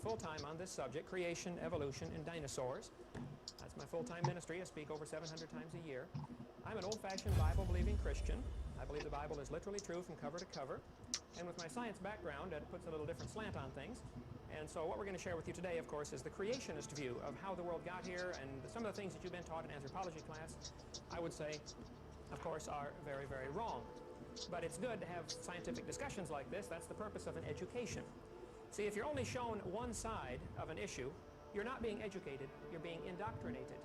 full-time on this subject, creation, evolution, and dinosaurs. That's my full-time ministry. I speak over 700 times a year. I'm an old-fashioned Bible-believing Christian. I believe the Bible is literally true from cover to cover. And with my science background, it puts a little different slant on things. And so what we're going to share with you today, of course, is the creationist view of how the world got here, and some of the things that you've been taught in anthropology class, I would say, of course, are very, very wrong. But it's good to have scientific discussions like this. That's the purpose of an education. See, if you're only shown one side of an issue, you're not being educated, you're being indoctrinated.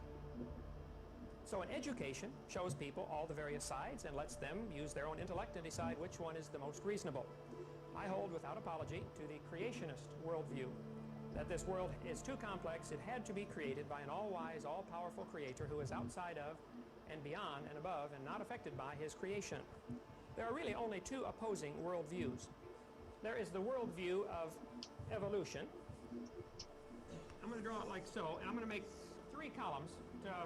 So an education shows people all the various sides and lets them use their own intellect and decide which one is the most reasonable. I hold without apology to the creationist worldview that this world is too complex. It had to be created by an all-wise, all-powerful creator who is outside of and beyond and above and not affected by his creation. There are really only two opposing worldviews. There is the worldview of evolution. I'm going to draw it like so, and I'm going to make 3 columns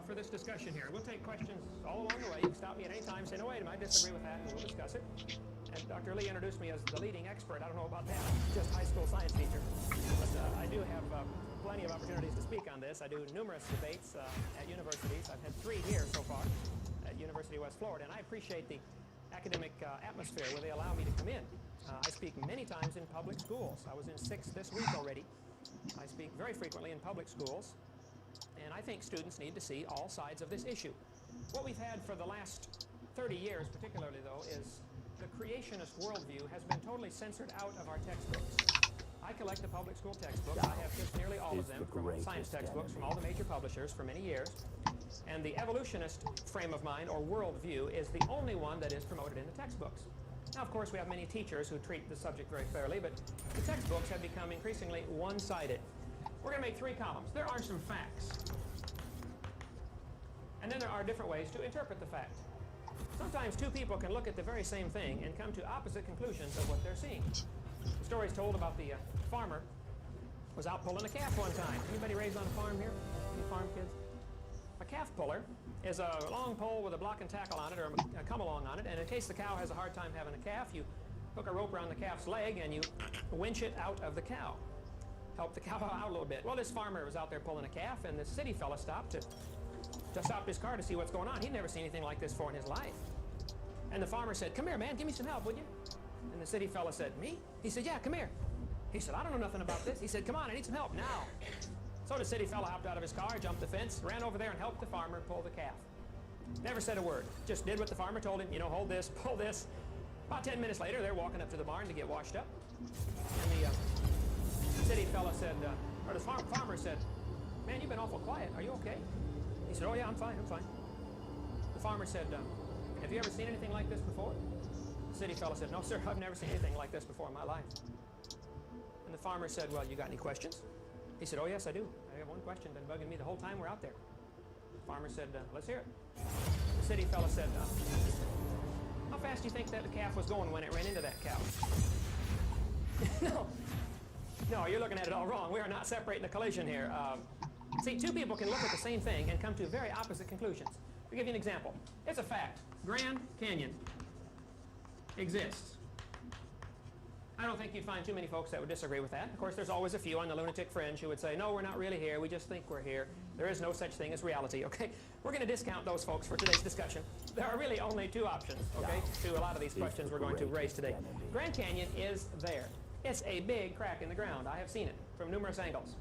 for this discussion here. We'll take questions all along the way. You can stop me at any time, say, no, wait, I disagree with that, and we'll discuss it. And Dr. Lee introduced me as the leading expert. I don't know about that. I'm just a high school science teacher. But I do have plenty of opportunities to speak on this. I do numerous debates at universities. I've had 3 here so far at University of West Florida, and I appreciate the academic atmosphere where they allow me to come in. I speak many times in public schools. I was in 6 this week already. I speak very frequently in public schools, and I think students need to see all sides of this issue. What we've had for the last 30 years particularly, though, is the creationist worldview has been totally censored out of our textbooks. I collect the public school textbooks. I have just nearly all of them from science textbooks from all the major publishers for many years. And the evolutionist frame of mind, or worldview, is the only one that is promoted in the textbooks. Now, of course, we have many teachers who treat the subject very fairly, but the textbooks have become increasingly one-sided. We're going to make 3 columns. There are some facts. And then there are different ways to interpret the fact. Sometimes 2 people can look at the very same thing and come to opposite conclusions of what they're seeing. The story is told about the farmer was out pulling a calf one time. Anybody raised on a farm here? Any farm kids? A calf puller is a long pole with a block and tackle on it, or a come-along on it, and in case the cow has a hard time having a calf, you hook a rope around the calf's leg and you winch it out of the cow. Help the cow out a little bit. Well, this farmer was out there pulling a calf, and this city fella stopped to stop his car to see what's going on. He'd never seen anything like this before in his life. And the farmer said, "Come here, man, give me some help, would you?" And the city fella said, "Me?" He said, "Yeah, come here." He said, "I don't know nothing about this." He said, "Come on, I need some help now." So the city fella hopped out of his car, jumped the fence, ran over there and helped the farmer pull the calf. Never said a word, just did what the farmer told him, you know, hold this, pull this. About 10 minutes later, they're walking up to the barn to get washed up. And the city fella said, or the farmer said, "Man, you've been awful quiet. Are you okay?" He said, "Oh yeah, I'm fine, I'm fine." The farmer said, "Have you ever seen anything like this before?" The city fella said, "No, sir, I've never seen anything like this before in my life." And the farmer said, "Well, you got any questions?" He said, "Oh yes, I do. I have one question been bugging me the whole time we're out there." The farmer said, "Let's hear it." The city fella said, "How fast do you think that the calf was going when it ran into that cow?" No, you're looking at it all wrong. We are not separating the collision here. See, 2 people can look at the same thing and come to very opposite conclusions. I'll give you an example. It's a fact. Grand Canyon exists. I don't think you'd find too many folks that would disagree with that. Of course, there's always a few on the lunatic fringe who would say, "No, we're not really here. We just think we're here. There is no such thing as reality." Okay? We're going to discount those folks for today's discussion. There are really only 2 options, okay, to a lot of these questions we're going to raise today. Grand Canyon is there. It's a big crack in the ground. I have seen it from numerous angles.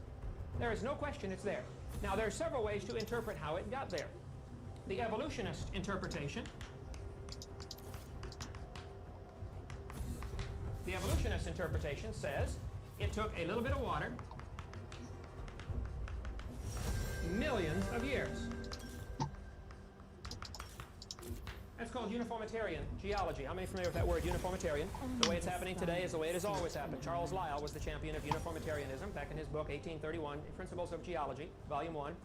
There is no question it's there. Now, there are several ways to interpret how it got there. The evolutionist interpretation. The evolutionist interpretation says it took a little bit of water, millions of years. That's called uniformitarian geology. How many are familiar with that word, uniformitarian? The way it's happening today is the way it has always happened. Charles Lyell was the champion of uniformitarianism back in his book, 1831, Principles of Geology, Volume 1.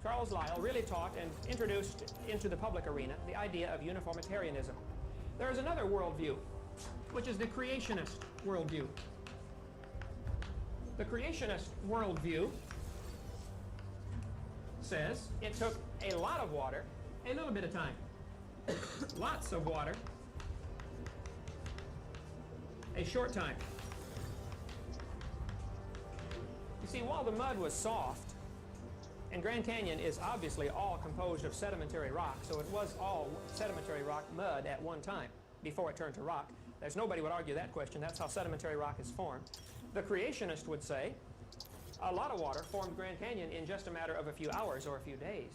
Charles Lyell really taught and introduced into the public arena the idea of uniformitarianism. There is another worldview, which is the creationist worldview. The creationist worldview says it took a lot of water, a little bit of time. Lots of water, a short time. You See, while the mud was soft, and Grand Canyon is obviously all composed of sedimentary rock, so it was all sedimentary rock mud at one time before it turned to rock. There's nobody would argue that question. That's how sedimentary rock is formed. The creationist would say a lot of water formed Grand Canyon in just a matter of a few hours or a few days,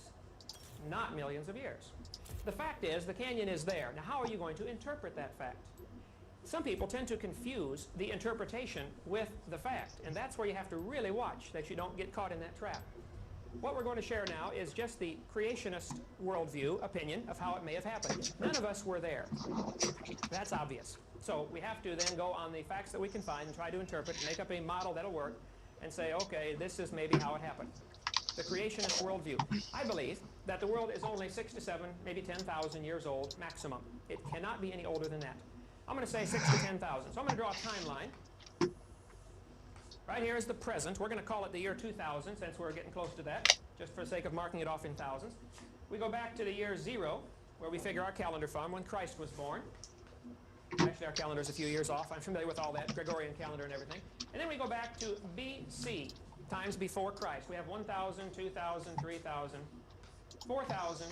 not millions of years. The fact is, the canyon is there. Now, how are you going to interpret that fact? Some people tend to confuse the interpretation with the fact, and that's where you have to really watch that you don't get caught in that trap. What we're going to share now is just the creationist worldview opinion of how it may have happened. None of us were there. That's obvious. So we have to then go on the facts that we can find and try to interpret, make up a model that'll work, and say, okay, this is maybe how it happened. The creationist worldview. I believe that the world is only 6 to 7, maybe 10,000 years old maximum. It cannot be any older than that. I'm going to say 6 to 10,000. So I'm going to draw a timeline. Right here is the present. We're going to call it the year 2000 since we're getting close to that, just for the sake of marking it off in thousands. We go back to the year 0, where we figure our calendar from, when Christ was born. Actually, our calendar's a few years off. I'm familiar with all that, Gregorian calendar and everything. And then we go back to BC, times before Christ. We have 1,000, 2,000, 3,000, 4,000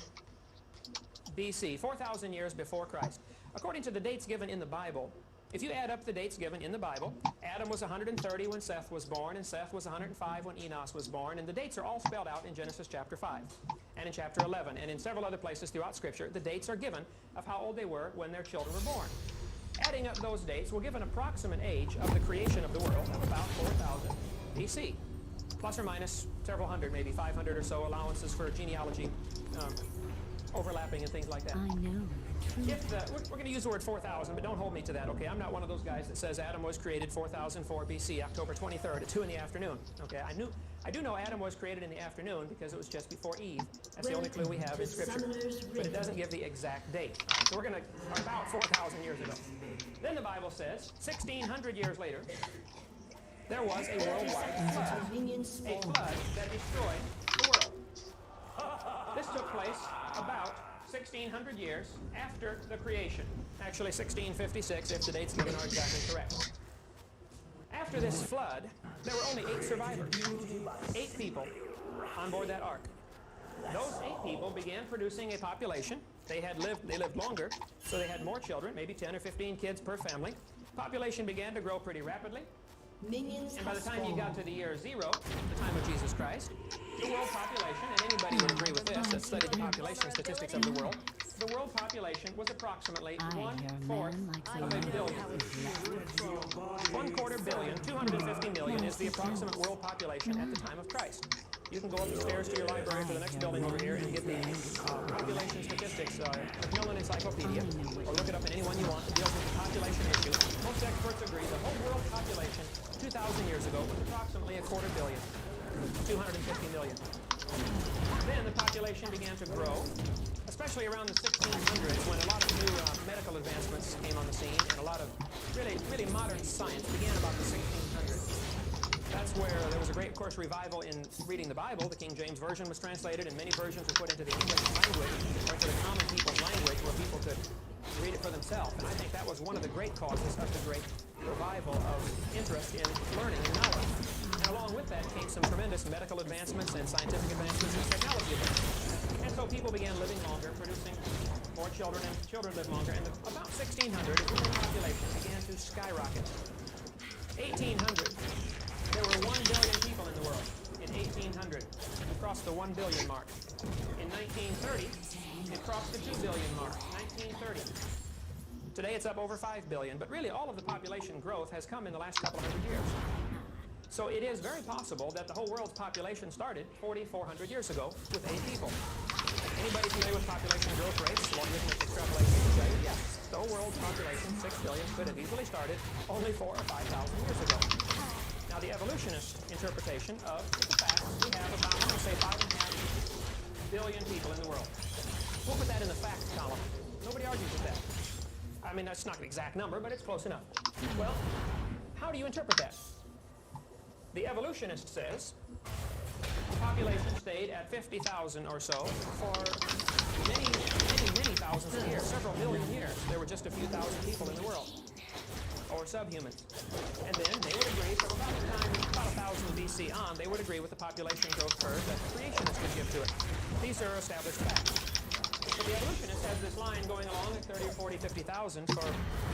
BC, 4,000 years before Christ. According to the dates given in the Bible, if you add up the dates given in the Bible, Adam was 130 when Seth was born, and Seth was 105 when Enos was born, and the dates are all spelled out in Genesis chapter 5, and in chapter 11, and in several other places throughout Scripture, the dates are given of how old they were when their children were born. Adding up those dates will give an approximate age of the creation of the world of about 4,000 BC, plus or minus several hundred, maybe 500 or so allowances for genealogy overlapping and things like that. I know. We're going to use the word 4,000, but don't hold me to that, okay? I'm not one of those guys that says Adam was created 4004 BC, October 23rd at 2 in the afternoon, okay? I do know Adam was created in the afternoon because it was just before Eve. That's the only clue we have in Scripture. But it doesn't give the exact date. So we're going to, about 4,000 years ago. Then the Bible says, 1,600 years later, there was a worldwide flood. A flood that destroyed the world. This took place about 1,600 years after the creation. Actually, 1656, if the dates given are exactly correct. After this flood, there were only 8 survivors. 8 people on board that ark. Those 8 people began producing a population. They lived longer, so they had more children, maybe 10 or 15 kids per family. Population began to grow pretty rapidly. And by the time you got to the year 0, the time of Jesus Christ, the world population, and anybody would agree with this that studied the population statistics of the world population was approximately 1/4 of a billion. 1/4 billion, 250 million is the approximate world population at the time of Christ. You can go up the stairs to your library to the next building over here and get the population statistics, Macmillan Encyclopedia, or look it up in any one you want. It deals with the population issue. Most experts agree the whole world population 2,000 years ago was approximately 1/4 billion, 250 million. Then the population began to grow, especially around the 1600s when a lot of new medical advancements came on the scene and a lot of really modern science began about the 1600s. That's where there was a great, of course, revival in reading the Bible. The King James Version was translated, and many versions were put into the English language, or into the common people's language, where people could read it for themselves. And I think that was one of the great causes of the great revival of interest in learning and knowledge. And along with that came some tremendous medical advancements and scientific advancements and technology advancements. And so people began living longer, producing more children, and children lived longer. And about 1600, the world population began to skyrocket. 1800. There were 1 billion people in the world in 1800. We crossed the 1 billion mark. In 1930, it crossed the 2 billion mark. 1930. Today it's up over 5 billion, but really all of the population growth has come in the last couple hundred years. So it is very possible that the whole world's population started 4,400 years ago with 8 people. Anybody familiar with population growth rates, logarithmic extrapolation will tell you, yes, the whole world's population, 6 billion, could have easily started only 4,000 or 5,000 years ago. Now, the evolutionist interpretation of the fact we have about, I'm going to say, 5.5 billion people in the world. We'll put that in the facts column. Nobody argues with that. I mean, that's not the exact number, but it's close enough. Well, how do you interpret that? The evolutionist says the population stayed at 50,000 or so for many thousands of years, several million years. There were just a few thousand people in the world. or subhumans. And then they would agree, from about the time, about 1000 BC on, they would agree with the population growth curve that the creationists would give to it. These are established facts. But the evolutionist has this line going along at 30 or 40, 50,000 for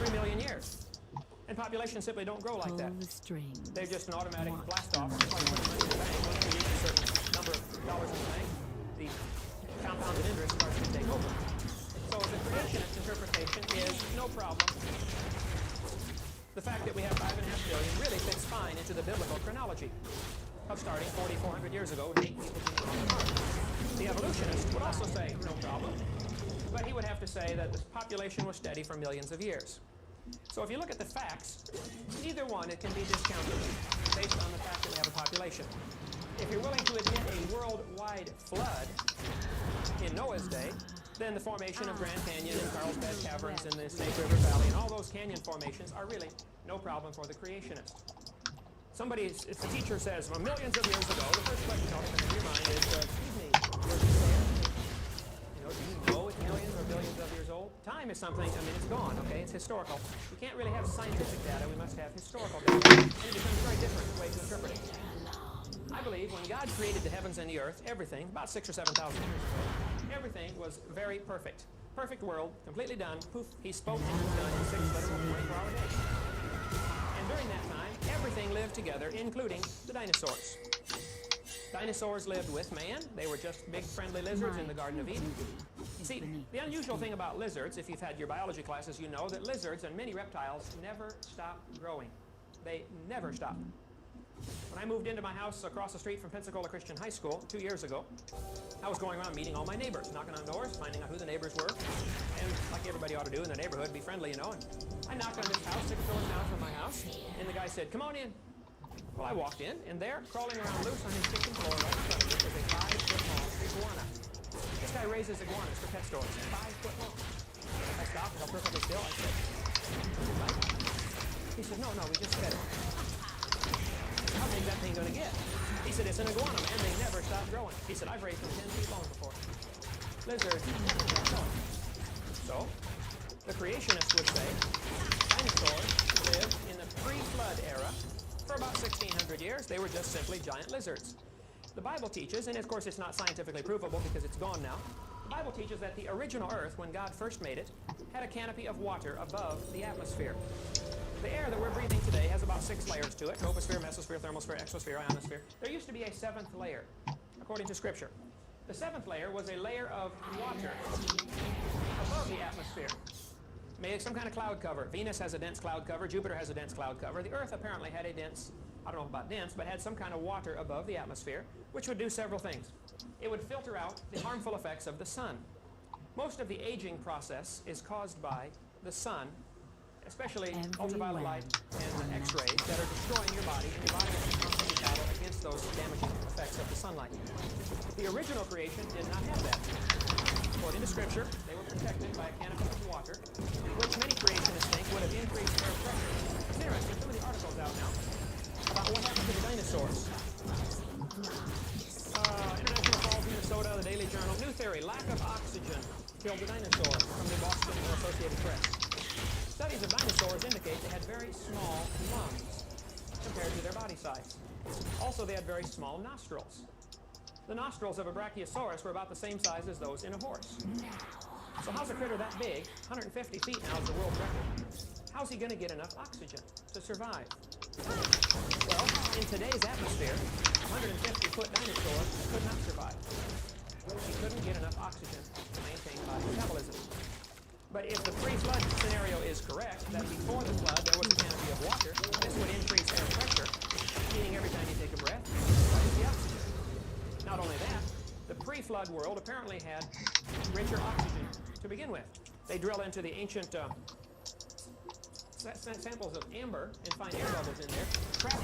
3 million years. And populations simply don't grow like that. They're just an automatic blast-off. It's like putting money in the bank. Once you reach a certain number of dollars in the bank, the compounded interest starts to take over. So the creationist interpretation is no problem. The fact that we have 5.5 billion really fits fine into the biblical chronology of starting 4,400 years ago with 8 people being on the earth. The evolutionist would also say no problem, but he would have to say that the population was steady for millions of years. So if you look at the facts, neither one it can be discounted based on the fact that we have a population. If you're willing to admit a worldwide flood in Noah's day, then the formation of Grand Canyon and Carlsbad Caverns and the Snake River Valley and all those canyon formations are really no problem for the creationist. If the teacher says, well, millions of years ago, the first question I'll come into your mind is, excuse me, were you there? Do you know it's millions or billions of years old? Time is something, it's gone, okay? It's historical. We can't really have scientific data. We must have historical data. And it becomes a very different way to interpret it. I believe when God created the heavens and the earth, everything, about 6,000 or 7,000 years ago, everything was very perfect. Perfect world, completely done. Poof, he spoke and it was done in 6 literal 24-hour days. And during that time, everything lived together, including the dinosaurs. Dinosaurs lived with man. They were just big friendly lizards in the Garden of Eden. See, the unusual thing about lizards, if you've had your biology classes, you know that lizards and many reptiles never stop growing. They never stop. When I moved into my house across the street from Pensacola Christian High School 2 years ago, I was going around meeting all my neighbors, knocking on doors, finding out who the neighbors were, and like everybody ought to do in the neighborhood, be friendly, And I knocked on this house 6 doors down from my house, and the guy said, "Come on in." Well, I walked in, and there, crawling around loose on his kitchen floor right in front of me, was a 5-foot-long iguana. This guy raises iguanas for pet stores, 5 foot long. I stopped, held perfectly still. I said, "Right?" He said, no, we just fed it." How big that thing going to get? He said, "It's an iguana, man. They never stop growing." He said, "I've raised them 10 feet long before." Lizards never stop growing. So, the creationists would say, dinosaurs lived in the pre-flood era. For about 1,600 years, they were just simply giant lizards. The Bible teaches, and of course it's not scientifically provable because it's gone now, the Bible teaches that the original earth, when God first made it, had a canopy of water above the atmosphere. The air that we're breathing today has about 6 layers to it: troposphere, mesosphere, thermosphere, exosphere, ionosphere. There used to be a 7th layer, according to Scripture. The 7th layer was a layer of water above the atmosphere. Made some kind of cloud cover. Venus has a dense cloud cover. Jupiter has a dense cloud cover. The Earth apparently had a dense, I don't know about dense, but had some kind of water above the atmosphere, which would do several things. It would filter out the harmful effects of the sun. Most of the aging process is caused by the sun, especially ultraviolet light and X-rays that are destroying your body, and your body is in constant battle against those damaging effects of the sunlight. The original creation did not have that. According to Scripture, they were protected by a canopy of water, which many creationists think would have increased air pressure. It's interesting, some of the articles out now about what happened to the dinosaurs. International Falls, Minnesota, the Daily Journal. New theory: lack of oxygen killed the dinosaurs, from the Boston Associated Press. Studies of dinosaurs indicate they had very small lungs compared to their body size. Also, they had very small nostrils. The nostrils of a brachiosaurus were about the same size as those in a horse. So how's a critter that big, 150 feet now is the world record, how's he going to get enough oxygen to survive? Well, in today's atmosphere, a 150-foot dinosaur could not survive. He couldn't get enough oxygen to maintain body metabolism. But if the pre-flood scenario is correct, that before the flood there was a canopy of water, this would increase air pressure, meaning every time you take a breath, what is the oxygen? Not only that, the pre-flood world apparently had richer oxygen to begin with. They drill into the ancient samples of amber and find air bubbles in there. Trapped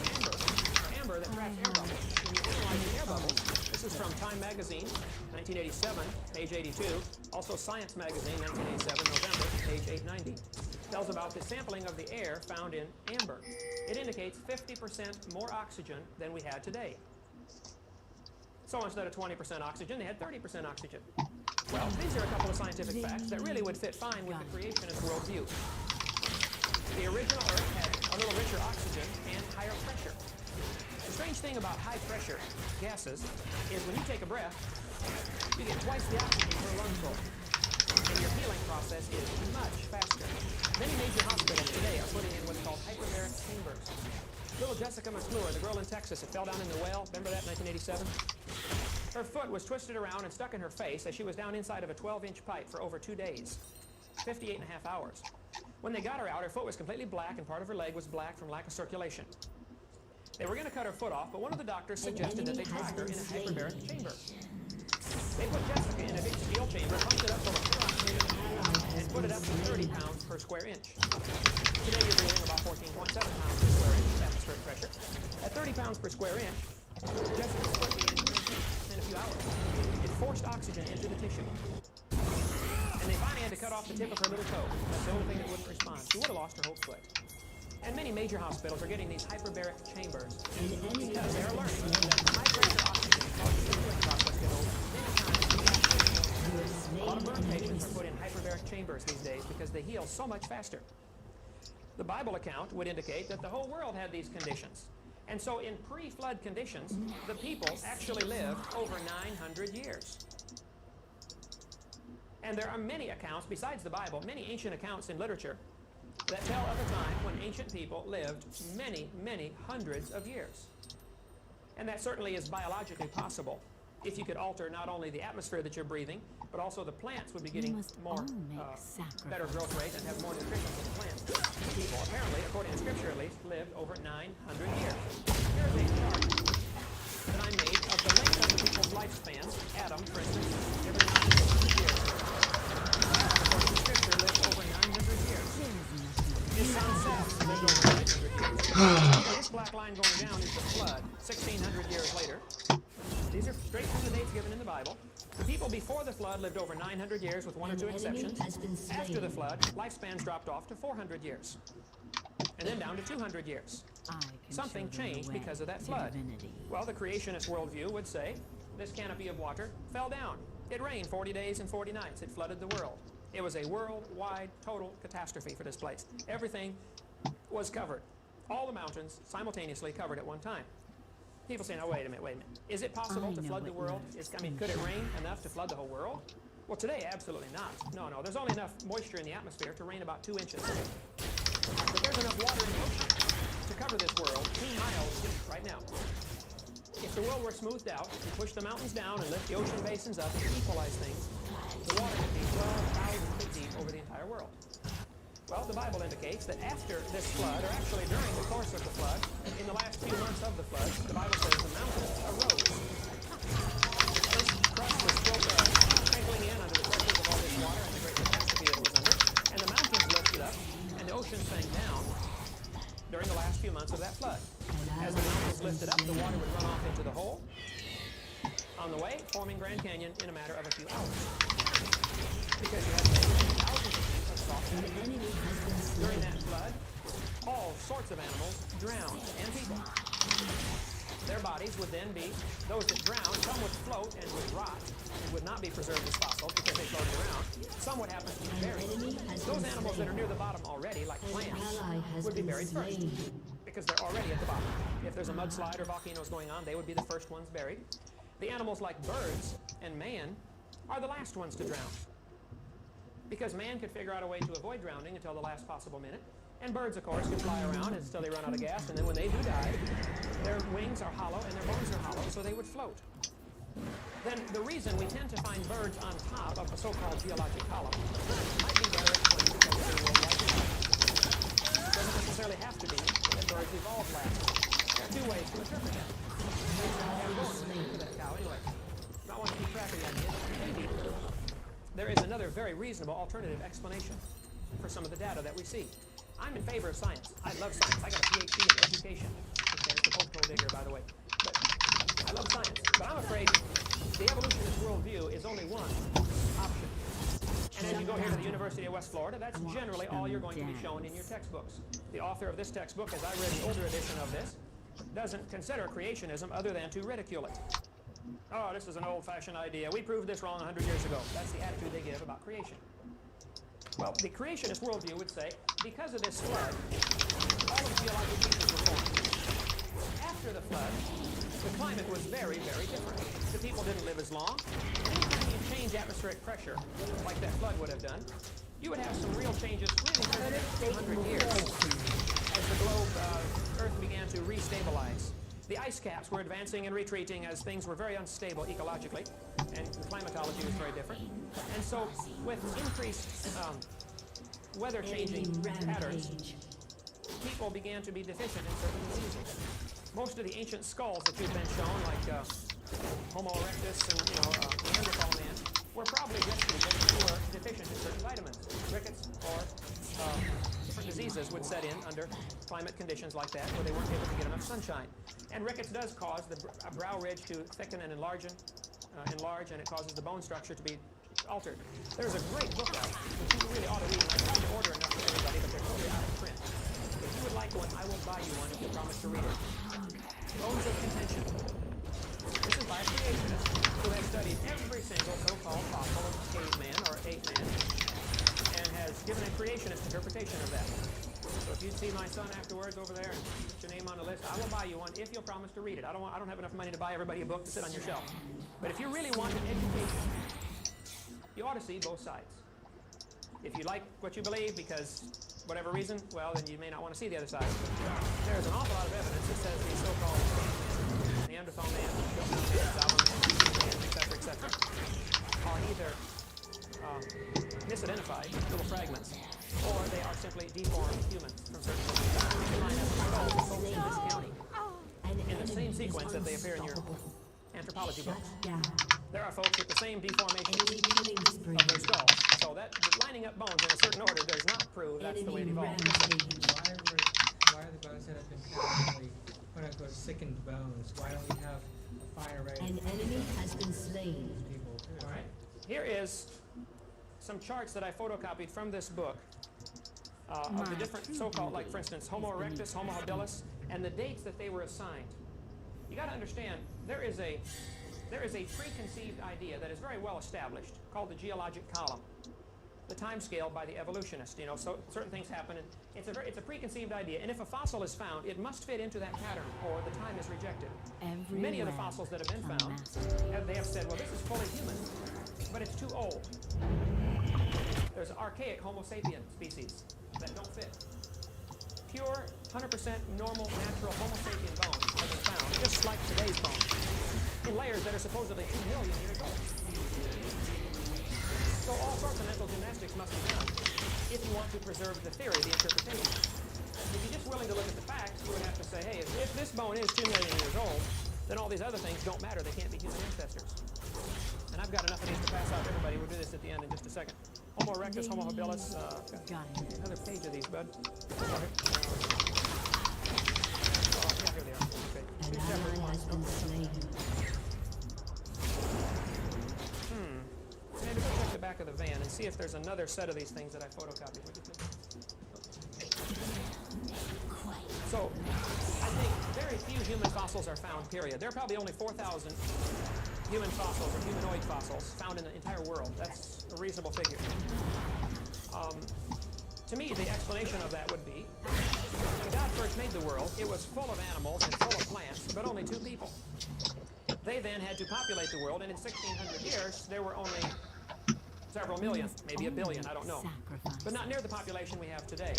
amber that traps air bubbles. When you analyze the air bubbles, this is from Time Magazine, 1987, page 82. Also Science Magazine, 1987, November, page 890. Tells about the sampling of the air found in amber. It indicates 50% more oxygen than we had today. So instead of 20% oxygen, they had 30% oxygen. Well, these are a couple of scientific facts that really would fit fine with the creationist worldview. The original Earth had a little richer oxygen and higher pressure. The strange thing about high pressure gases is when you take a breath, you get twice the oxygen per lungful. And your healing process is much faster. Many major hospitals today are putting in what's called hyperbaric chambers. Little Jessica McClure, the girl in Texas that fell down in the well, remember that, 1987? Her foot was twisted around and stuck in her face as she was down inside of a 12-inch pipe for over 2 days, 58 and a half hours. When they got her out, her foot was completely black and part of her leg was black from lack of circulation. They were going to cut her foot off, but one of the doctors suggested that they try her in a hyperbaric chamber. They put Jessica in a big steel chamber, pumped it up from a oxygen, and put it up to 30 pounds per square inch. Today you're breathing about 14.7 pounds per square inch atmospheric pressure. At 30 pounds per square inch, Jessica's foot began to retreat in a few hours. It forced oxygen into the tissue. And they finally had to cut off the tip of her little toe. That's the only thing that wouldn't respond. She would have lost her whole foot. And many major hospitals are getting these hyperbaric chambers because they are learning that high-pressure oxygen causes the healing process to go many times faster. A lot of burn patients are put in hyperbaric chambers these days because they heal so much faster. The Bible account would indicate that the whole world had these conditions. And so in pre-flood conditions, the people actually lived over 900 years. And there are many accounts, besides the Bible, many ancient accounts in literature that tell of a time when ancient people lived many, many hundreds of years. And that certainly is biologically possible. If you could alter not only the atmosphere that you're breathing, but also the plants would be getting more better growth rate and have more nutrition than the plants. People apparently, according to Scripture at least, lived over 900 years. Here's a chart that I made of the length of the people's lifespans. Adam, for instance, every 900 years. According to Scripture, lived over 900 years. His son Seth lived over 900 years. This black line going down is the flood, 1,600 years later. These are straight from the dates given in the Bible. The people before the flood lived over 900 years with one or two exceptions. After the flood, lifespans dropped off to 400 years. And then down to 200 years. Something changed because of that flood. Well, the creationist worldview would say this canopy of water fell down. It rained 40 days and 40 nights. It flooded the world. It was a worldwide total catastrophe for this place. Everything was covered. All the mountains simultaneously covered at one time. People say, now, wait a minute. Is it possible to flood the world? Could it rain enough to flood the whole world? Well, today, absolutely not. No. There's only enough moisture in the atmosphere to rain about 2 inches. But there's enough water in the ocean to cover this world 2 miles deep right now. If the world were smoothed out and pushed the mountains down and lift the ocean basins up and equalize things, the water would be 12,000 feet deep over the entire world. Well, the Bible indicates that after this flood, or actually during the course of the flood, in the last few months of the flood, the Bible says the mountains arose. The first crust was still sprinkling in under the pressures of all this water and the great catastrophe it was under, and the mountains lifted up, and the ocean sank down during the last few months of that flood. As the mountains lifted up, the water would run off into the hole on the way, forming Grand Canyon in a matter of a few hours. Because you had thousands of feet of soft water. During that flood, all sorts of animals drowned, and people. Their bodies would then be, those that drowned, some would float and would rot, and would not be preserved as fossils because they floated around. Some would happen to be buried. Those animals that are near the bottom already, like plants, would be buried first, because they're already at the bottom. If there's a mudslide or volcanoes going on, they would be the first ones buried. The animals like birds and man are the last ones to drown, because man could figure out a way to avoid drowning until the last possible minute. And birds, of course, can fly around until they run out of gas, and then when they do die, their wings are hollow and their bones are hollow, so they would float. Then the reason we tend to find birds on top of a so-called geologic column might be better explained because of their worldwide development. It doesn't necessarily have to be that birds evolved last. There are two ways to interpret that. I'm going to that cow anyway. I want to keep track of the idea. Maybe there is another very reasonable alternative explanation for some of the data that we see. I'm in favor of science. I love science. I got a PhD in education. Okay, it's a postal digger, by the way. But I love science. But I'm afraid the evolutionist worldview is only one option. And as you go here to the University of West Florida, that's generally all you're going to be shown in your textbooks. The author of this textbook, as I read the older edition of this, doesn't consider creationism other than to ridicule it. Oh, this is an old-fashioned idea. We proved this wrong 100 years ago. That's the attitude they give about creation. Well, the creationist worldview would say, because of this flood, all of the geologic features were formed. After the flood, the climate was very, very different. The people didn't live as long. Anytime you change atmospheric pressure, like that flood would have done, you would have some real changes really for the next 200 years as the globe, Earth began to restabilize. The ice caps were advancing and retreating as things were very unstable ecologically, and the climatology was very different. And so, with increased weather-changing patterns, people began to be deficient in certain diseases. Most of the ancient skulls that you've been shown, like Homo erectus and Neanderthal man, were probably just people who were deficient in certain vitamins. Rickets or different diseases would set in under climate conditions like that, where they weren't able to get enough sunshine. And rickets does cause the brow ridge to thicken and enlarge, and it causes the bone structure to be altered. There's a great book out, which you really ought to read, and I tried to order enough for everybody, but they're totally out of print. If you would like one, I will buy you one if you promise to read it. Bones of Contention. This is by a creationist who has studied every single so-called fossil of caveman or ape man and has given a creationist interpretation of that. So if you'd see my son afterwards over there and put your name on the list, I will buy you one if you'll promise to read it. I don't have enough money to buy everybody a book to sit on your shelf. But if you really want an education, you ought to see both sides. If you like what you believe because whatever reason, well, then you may not want to see the other side. There's an awful lot of evidence that says these so-called Neanderthal man, etc., are either misidentified, little fragments, or they are simply deformed humans from certain folks in this county, in the same sequence that they appear in your anthropology books. There are folks with the same deformation of their skulls. So that lining up bones in a certain order does not prove that's the way it evolved. Why are the bones that have been permanently, quote-unquote, sickened bones? Why don't we have a fine array An enemy has been slain. people too? All right. Here is some charts that I photocopied from this book of the different so-called, like for instance, Homo erectus, Homo habilis, and the dates that they were assigned. You got to understand, there is a preconceived idea that is very well established called the geologic column. The time scale by the evolutionist, so certain things happen, and it's a preconceived idea. And if a fossil is found, it must fit into that pattern, or the time is rejected. Many of the fossils that have been found, they have said, well, this is fully human, but it's too old. There's archaic Homo sapien species that don't fit. Pure, 100% normal, natural Homo sapien bones have been found, just like today's bones, in layers that are supposedly 2 million years old. So all sorts of mental gymnastics must be done if you want to preserve the theory, the interpretation. If you're just willing to look at the facts, you would have to say, hey, if this bone is 2 million years old, then all these other things don't matter. They can't be human ancestors. And I've got enough of these to pass out to everybody. We'll do this at the end in just a second. Homo erectus, Homo habilis. Another page of these, bud. Sorry. Yeah, here they are. Okay. Two separate ones. Maybe go check the back of the van and see if there's another set of these things that I photocopied. Would you please? So, I think very few human fossils are found, period. There are probably only 4,000 human fossils or humanoid fossils found in the entire world. That's a reasonable figure. To me, the explanation of that would be, when God first made the world, it was full of animals and full of plants, but only 2 people. They then had to populate the world, and in 1,600 years, there were only several million, maybe a billion, I don't know. But not near the population we have today.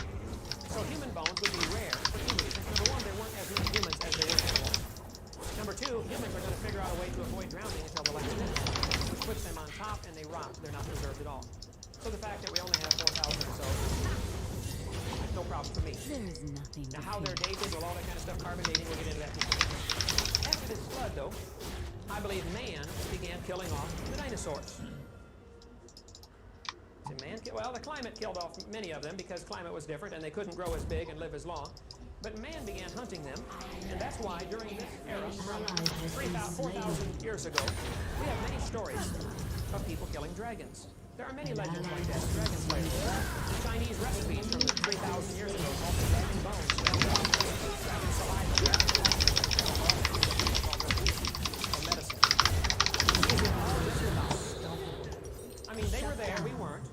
So human bones would be rare for 2 reasons. Number one, there weren't as many humans as there were animals. Number two, humans are going to figure out a way to avoid drowning until the last minute, which puts them on top and they rot. They're not preserved at all. So the fact that we only have 4,000 or so, no problem for me. Now how they're dated, well, all that kind of stuff, carbon dating, we'll get into that. After this flood, though, I believe man began killing off the dinosaurs. Well, the climate killed off many of them because climate was different and they couldn't grow as big and live as long. But man began hunting them, and that's why during this era, from 4,000 years ago, we have many stories of people killing dragons. There are many legends like that, dragon slayers. Chinese recipes from 3,000 years ago called the dragon bones, dragon saliva, or medicine. I mean, they were there, we weren't.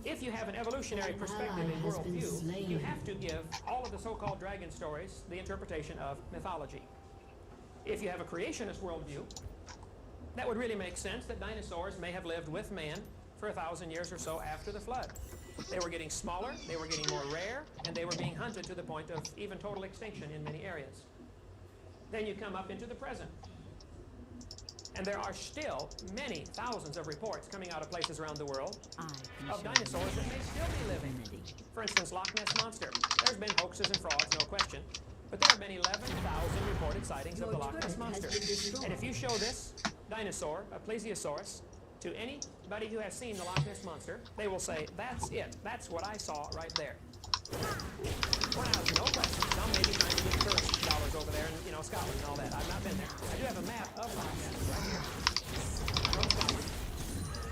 if you have an evolutionary An perspective ally and has been worldview, slain. you have to give all of the so-called dragon stories the interpretation of mythology. If you have a creationist worldview, that would really make sense that dinosaurs may have lived with man for 1,000 years or so after the flood. They were getting smaller, they were getting more rare, and they were being hunted to the point of even total extinction in many areas. Then you come up into the present. And there are still many thousands of reports coming out of places around the world of dinosaurs that may still be living. For instance, Loch Ness Monster. There's been hoaxes and frauds, no question. But there have been 11,000 reported sightings of the Loch Ness Monster. And if you show this dinosaur, a plesiosaurus, to anybody who has seen the Loch Ness Monster, they will say, that's it. That's what I saw right there. Well, now, no question. Some may be trying to get tourist dollars over there in, Scotland and all that. I've not been there. I do have a map of Loch Ness right here from Scotland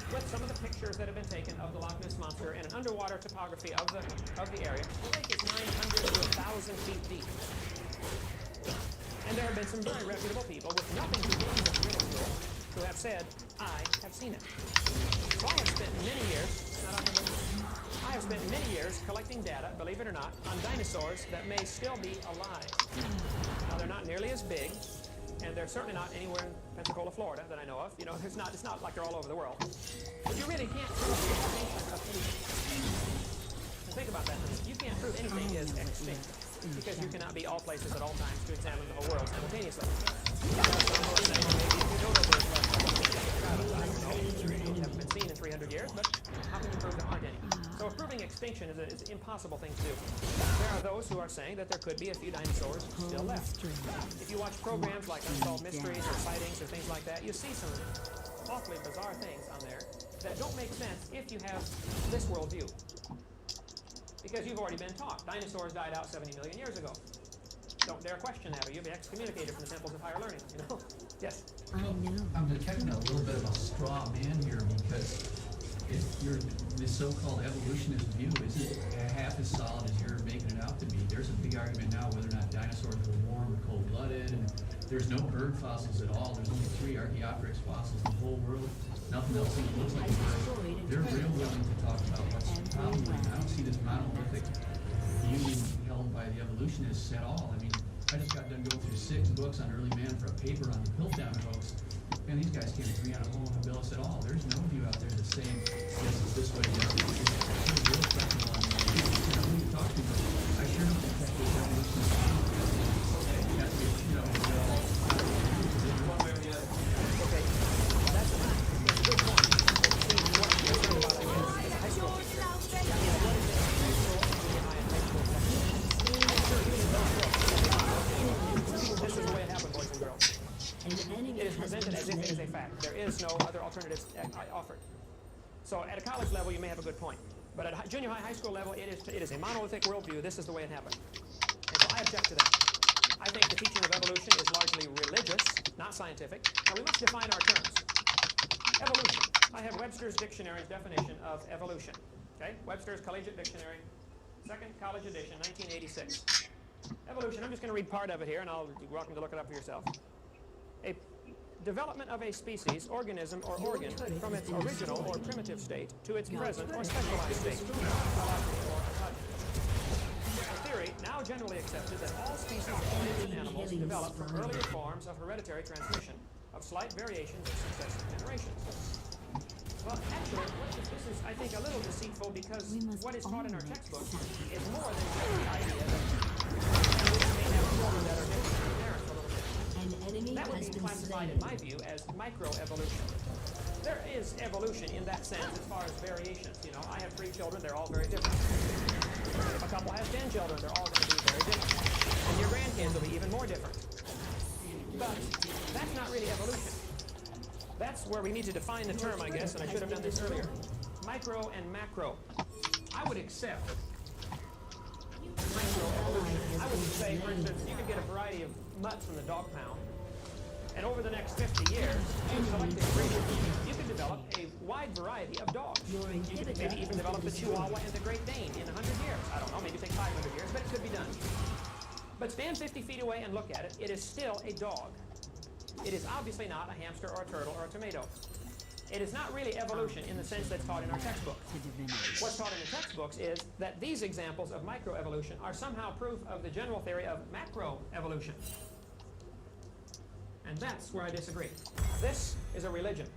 with some of the pictures that have been taken of the Loch Ness Monster and an underwater topography of the area. The lake is 900 to 1,000 feet deep. And there have been some very reputable people with nothing to do with ridicule who have said, I have seen it. So I have spent many years, collecting data, believe it or not, on dinosaurs that may still be alive. Now, they're not nearly as big, and they're certainly not anywhere in Pensacola, Florida, that I know of. It's not like they're all over the world. But you really can't prove the extinction of anything. And think about that. You can't prove anything is extinct, because you cannot be all places at all times to examine the whole world simultaneously. Haven't been seen in 300 years, but how can you prove there aren't any? So proving extinction is an impossible thing to do. There are those who are saying that there could be a few dinosaurs still left. If you watch programs like Unsolved Mysteries or Sightings or things like that, you see some awfully bizarre things on there that don't make sense if you have this worldview. Because you've already been taught. Dinosaurs died out 70 million years ago. Don't dare question that, or you'll be excommunicated from the temples of higher learning, Yes? I know. I'm detecting a little bit of a straw man here, because if this so-called evolutionist view isn't half as solid as you're making it out to be. There's a big argument now whether or not dinosaurs were warm or cold-blooded, and there's no bird fossils at all. There's only 3 Archaeopteryx fossils in the whole world. Nothing else even looks like a bird. They're real willing to talk about what's the problem. I don't see this monolithic view held by the evolutionists at all. I mean, I just got done going through 6 books on early man for a paper on the Piltdown hoax, and these guys can't agree on a whole habilis at all. There's no view out there that's saying this is this way. It's real technical on who you talk to, but I sure don't think that this evolutionist One way or the other. Okay, that's a good point. See, what I'm concerned about, I guess, is high school teacher. What is it in high school and high school technical? I'm sure you need those books. This is the way it happened, boys and girls. It is presented as if it is a fact. There is no other alternatives offered. So at a college level, you may have a good point. But at a junior high school level, it is a monolithic worldview. This is the way it happened. And so I object to that. I think the teaching of evolution is largely religious, not scientific. Now, we must define our terms. Evolution. I have Webster's Dictionary's definition of evolution. Okay? Webster's Collegiate Dictionary, 2nd College Edition, 1986. Evolution, I'm just going to read part of it here, and you're welcome to look it up for yourself. A development of a species, organism, or organ from its original or primitive state to its present or specialized state. A theory now generally accepted that all species of plants and animals develop from earlier forms of hereditary transmission of slight variations in successive generations. Well, actually, this is, I think, a little deceitful, because what is taught in our textbooks is more than just the idea that we may have children that are different from their parents a little bit. That would be classified, in my view, as microevolution. There is evolution in that sense as far as variations. I have 3 children, they're all very different. If a couple has 10 children, they're all going to be very different. And your grandkids will be even more different. But that's not really evolution. That's where we need to define the term, I guess, and I should have done this earlier. Micro and macro. I would accept microevolution. I would say, for instance, you could get a variety of mutts from the dog pound, and over the next 50 years, through selective breeding, you can develop a wide variety of dogs. You could maybe even develop the Chihuahua and the Great Dane in 100 years. I don't know, maybe take 500 years, but it could be done. But stand 50 feet away and look at it, it is still a dog. It is obviously not a hamster or a turtle or a tomato. It is not really evolution in the sense that's taught in our textbooks. To divinity. What's taught in the textbooks is that these examples of microevolution are somehow proof of the general theory of macroevolution. And that's where I disagree. This is a religion.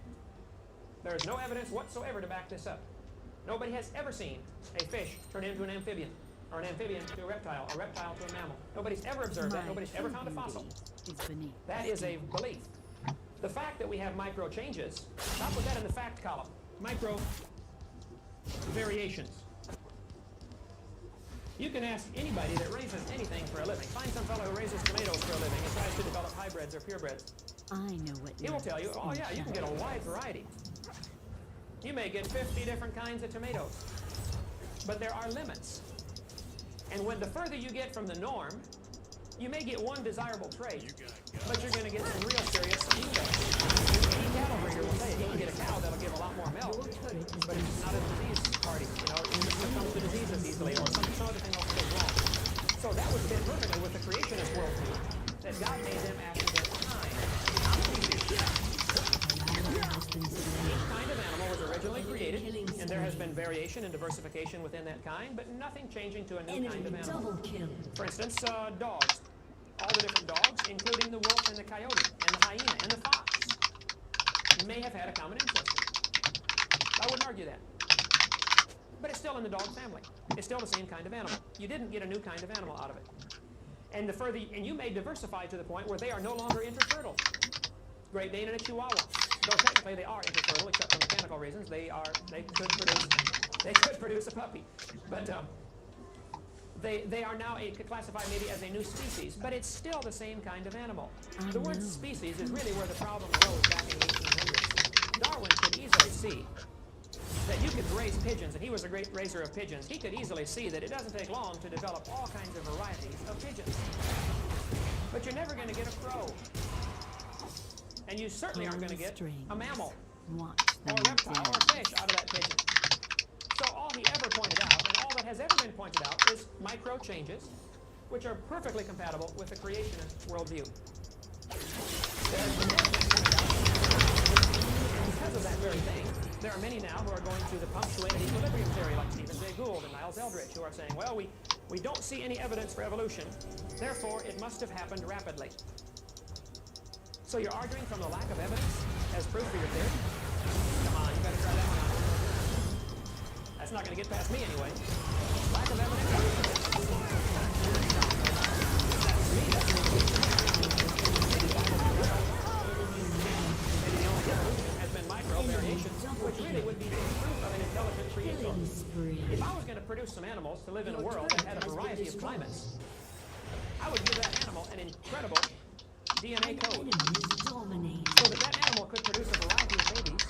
There is no evidence whatsoever to back this up. Nobody has ever seen a fish turn into an amphibian, or an amphibian to a reptile to a mammal. Nobody's ever observed that. Nobody's ever found a fossil. That is a belief. The fact that we have micro changes, I'll put that in the fact column. Micro variations. You can ask anybody that raises anything for a living. Find some fellow who raises tomatoes for a living and tries to develop hybrids or purebreds. I know what He will tell you, oh yeah, you can get a wide variety. You may get 50 different kinds of tomatoes. But there are limits. And when the further you get from the norm, you may get one desirable trait, but you're going to get some real serious defects. Any cattle breeder will tell you, you can get a cow that'll give a lot more milk, but it's not a disease party. You know, it succumbs to diseases easily, or some other thing else goes wrong. So that would fit perfectly with the creationist worldview, that God made them after their kind, not species. Each kind of animal was originally created, and there has been variation and diversification within that kind, but nothing changing to a new kind of animal. Double kill. For instance, dogs. All the different dogs, including the wolf and the coyote, and the hyena, and the fox, may have had a common ancestor. I wouldn't argue that. But it's still in the dog family. It's still the same kind of animal. You didn't get a new kind of animal out of it. And you may diversify to the point where they are no longer interfertile. Great Dane and a Chihuahua. Though technically they are interfertile, except for mechanical reasons, they could produce a puppy. But they are now classified maybe as a new species, but it's still the same kind of animal. The word species is really where the problem arose back in the 1800s. Darwin could easily see that you could raise pigeons, and he was a great raiser of pigeons. He could easily see that it doesn't take long to develop all kinds of varieties of pigeons. But you're never going to get a crow. And you certainly aren't going to get a mammal, or a reptile, or a fish out of that pigeon. So all he ever pointed out, and all that has ever been pointed out, is micro changes, which are perfectly compatible with the creationist worldview. There has been more things pointed out. Because of that very thing, there are many now who are going to the punctuated equilibrium theory, like Stephen Jay Gould and Niles Eldredge, who are saying, well, we don't see any evidence for evolution, therefore it must have happened rapidly. So you're arguing from the lack of evidence as proof for your theory? Come on, you better try that one out. That's not going to get past me anyway. Lack of evidence. Maybe the only evolution has been micro variations, which really would be proof of an intelligent creator. If I was going to produce some animals to live in a world that had a variety of climates, I would give that animal an incredible DNA code, so that animal could produce a variety of babies,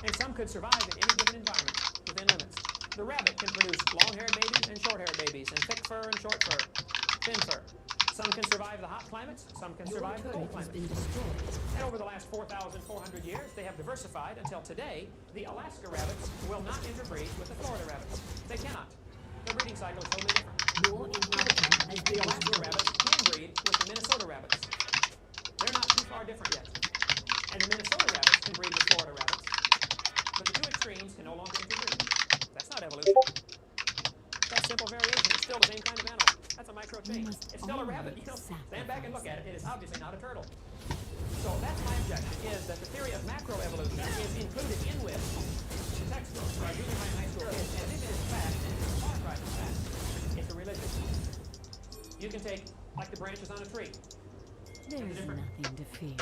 and some could survive in any given environment within limits. The rabbit can produce long-haired babies and short-haired babies, and thick fur and short fur, thin fur. Some can survive the hot climates, some can survive the cold climates. And over the last 4,400 years, they have diversified until today, the Alaska rabbits will not interbreed with the Florida rabbits. They cannot. Their breeding cycle is totally different. The Alaska rabbits can breed with the Minnesota rabbits. They're not too far different yet. And the Minnesota rabbits can breed with Florida rabbits. But the two extremes can no longer interbreed. That's not evolution. That's simple variation. It's still the same kind of animal. That's a micro change. It's still a rabbit. You know, stand back and look at it. It is obviously not a turtle. So that's my objection, is that the theory of macroevolution is included in with the textbooks for our junior high and high school kids. And if it is fact, and it's far cry from fact, it's a religion. You can take, like the branches on a tree. There's nothing to fear.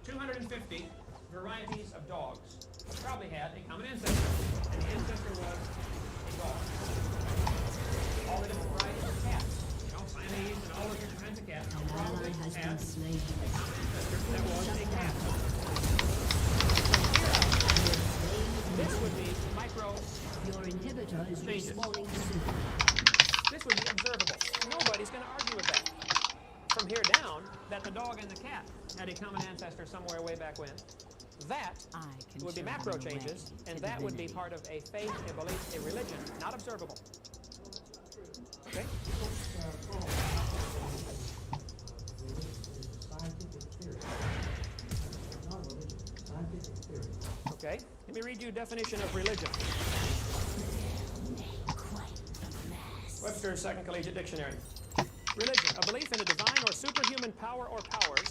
250 varieties of dogs probably had a common ancestor, and the ancestor was a dog. All the different varieties of cats, you know, Siamese and all those different kinds of cats, probably had a common ancestor that was a cat. This would be micro Your inhibitor is changes. responding soon. This would be observable. Nobody's going to argue with that. From here down, that the dog and the cat had a common ancestor somewhere way back when. That would be macro changes, and that would be part of a faith, a belief, a religion, not observable. Okay? Scientific theory. Not religion. Scientific theory. Okay, let me read you a definition of religion. Webster's Second Collegiate Dictionary. Religion, a belief in a divine or superhuman power or powers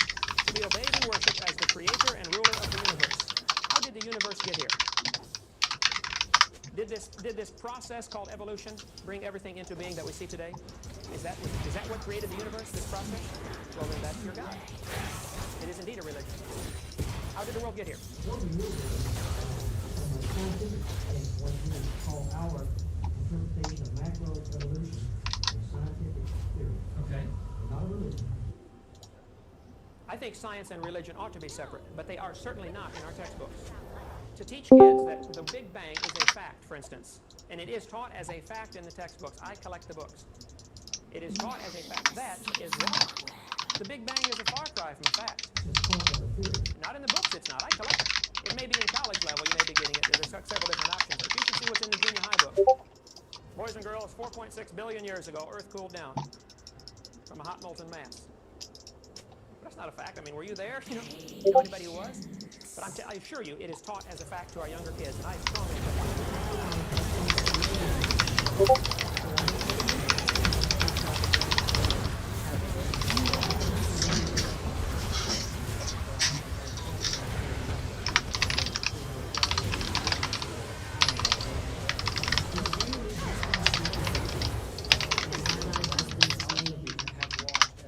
to be obeyed and worshipped as the creator and ruler of the universe. How did the universe get here? Did this process called evolution bring everything into being that we see today? Is that what created the universe, this process? Well, then that's your God. It is indeed a religion. How did the world get here? What we will do from a scientific standpoint, we call our interpretation of macroevolution a scientific theory, Okay. not a religion. I think science and religion ought to be separate, but they are certainly not in our textbooks. To teach kids that the Big Bang is a fact, for instance, and it is taught as a fact in the textbooks. I collect the books. It is taught as a fact. That is wrong. The Big Bang is a far cry from a fact. It's taught as a theory. Not in the books, it's not. I collect it. It may be in college level, you may be getting it. There's several different options. But you should see what's in the junior high book. Boys and girls, 4.6 billion years ago, Earth cooled down from a hot molten mass. That's not a fact. I mean, were you there? You know anybody who was? But I assure you, it is taught as a fact to our younger kids, and I strongly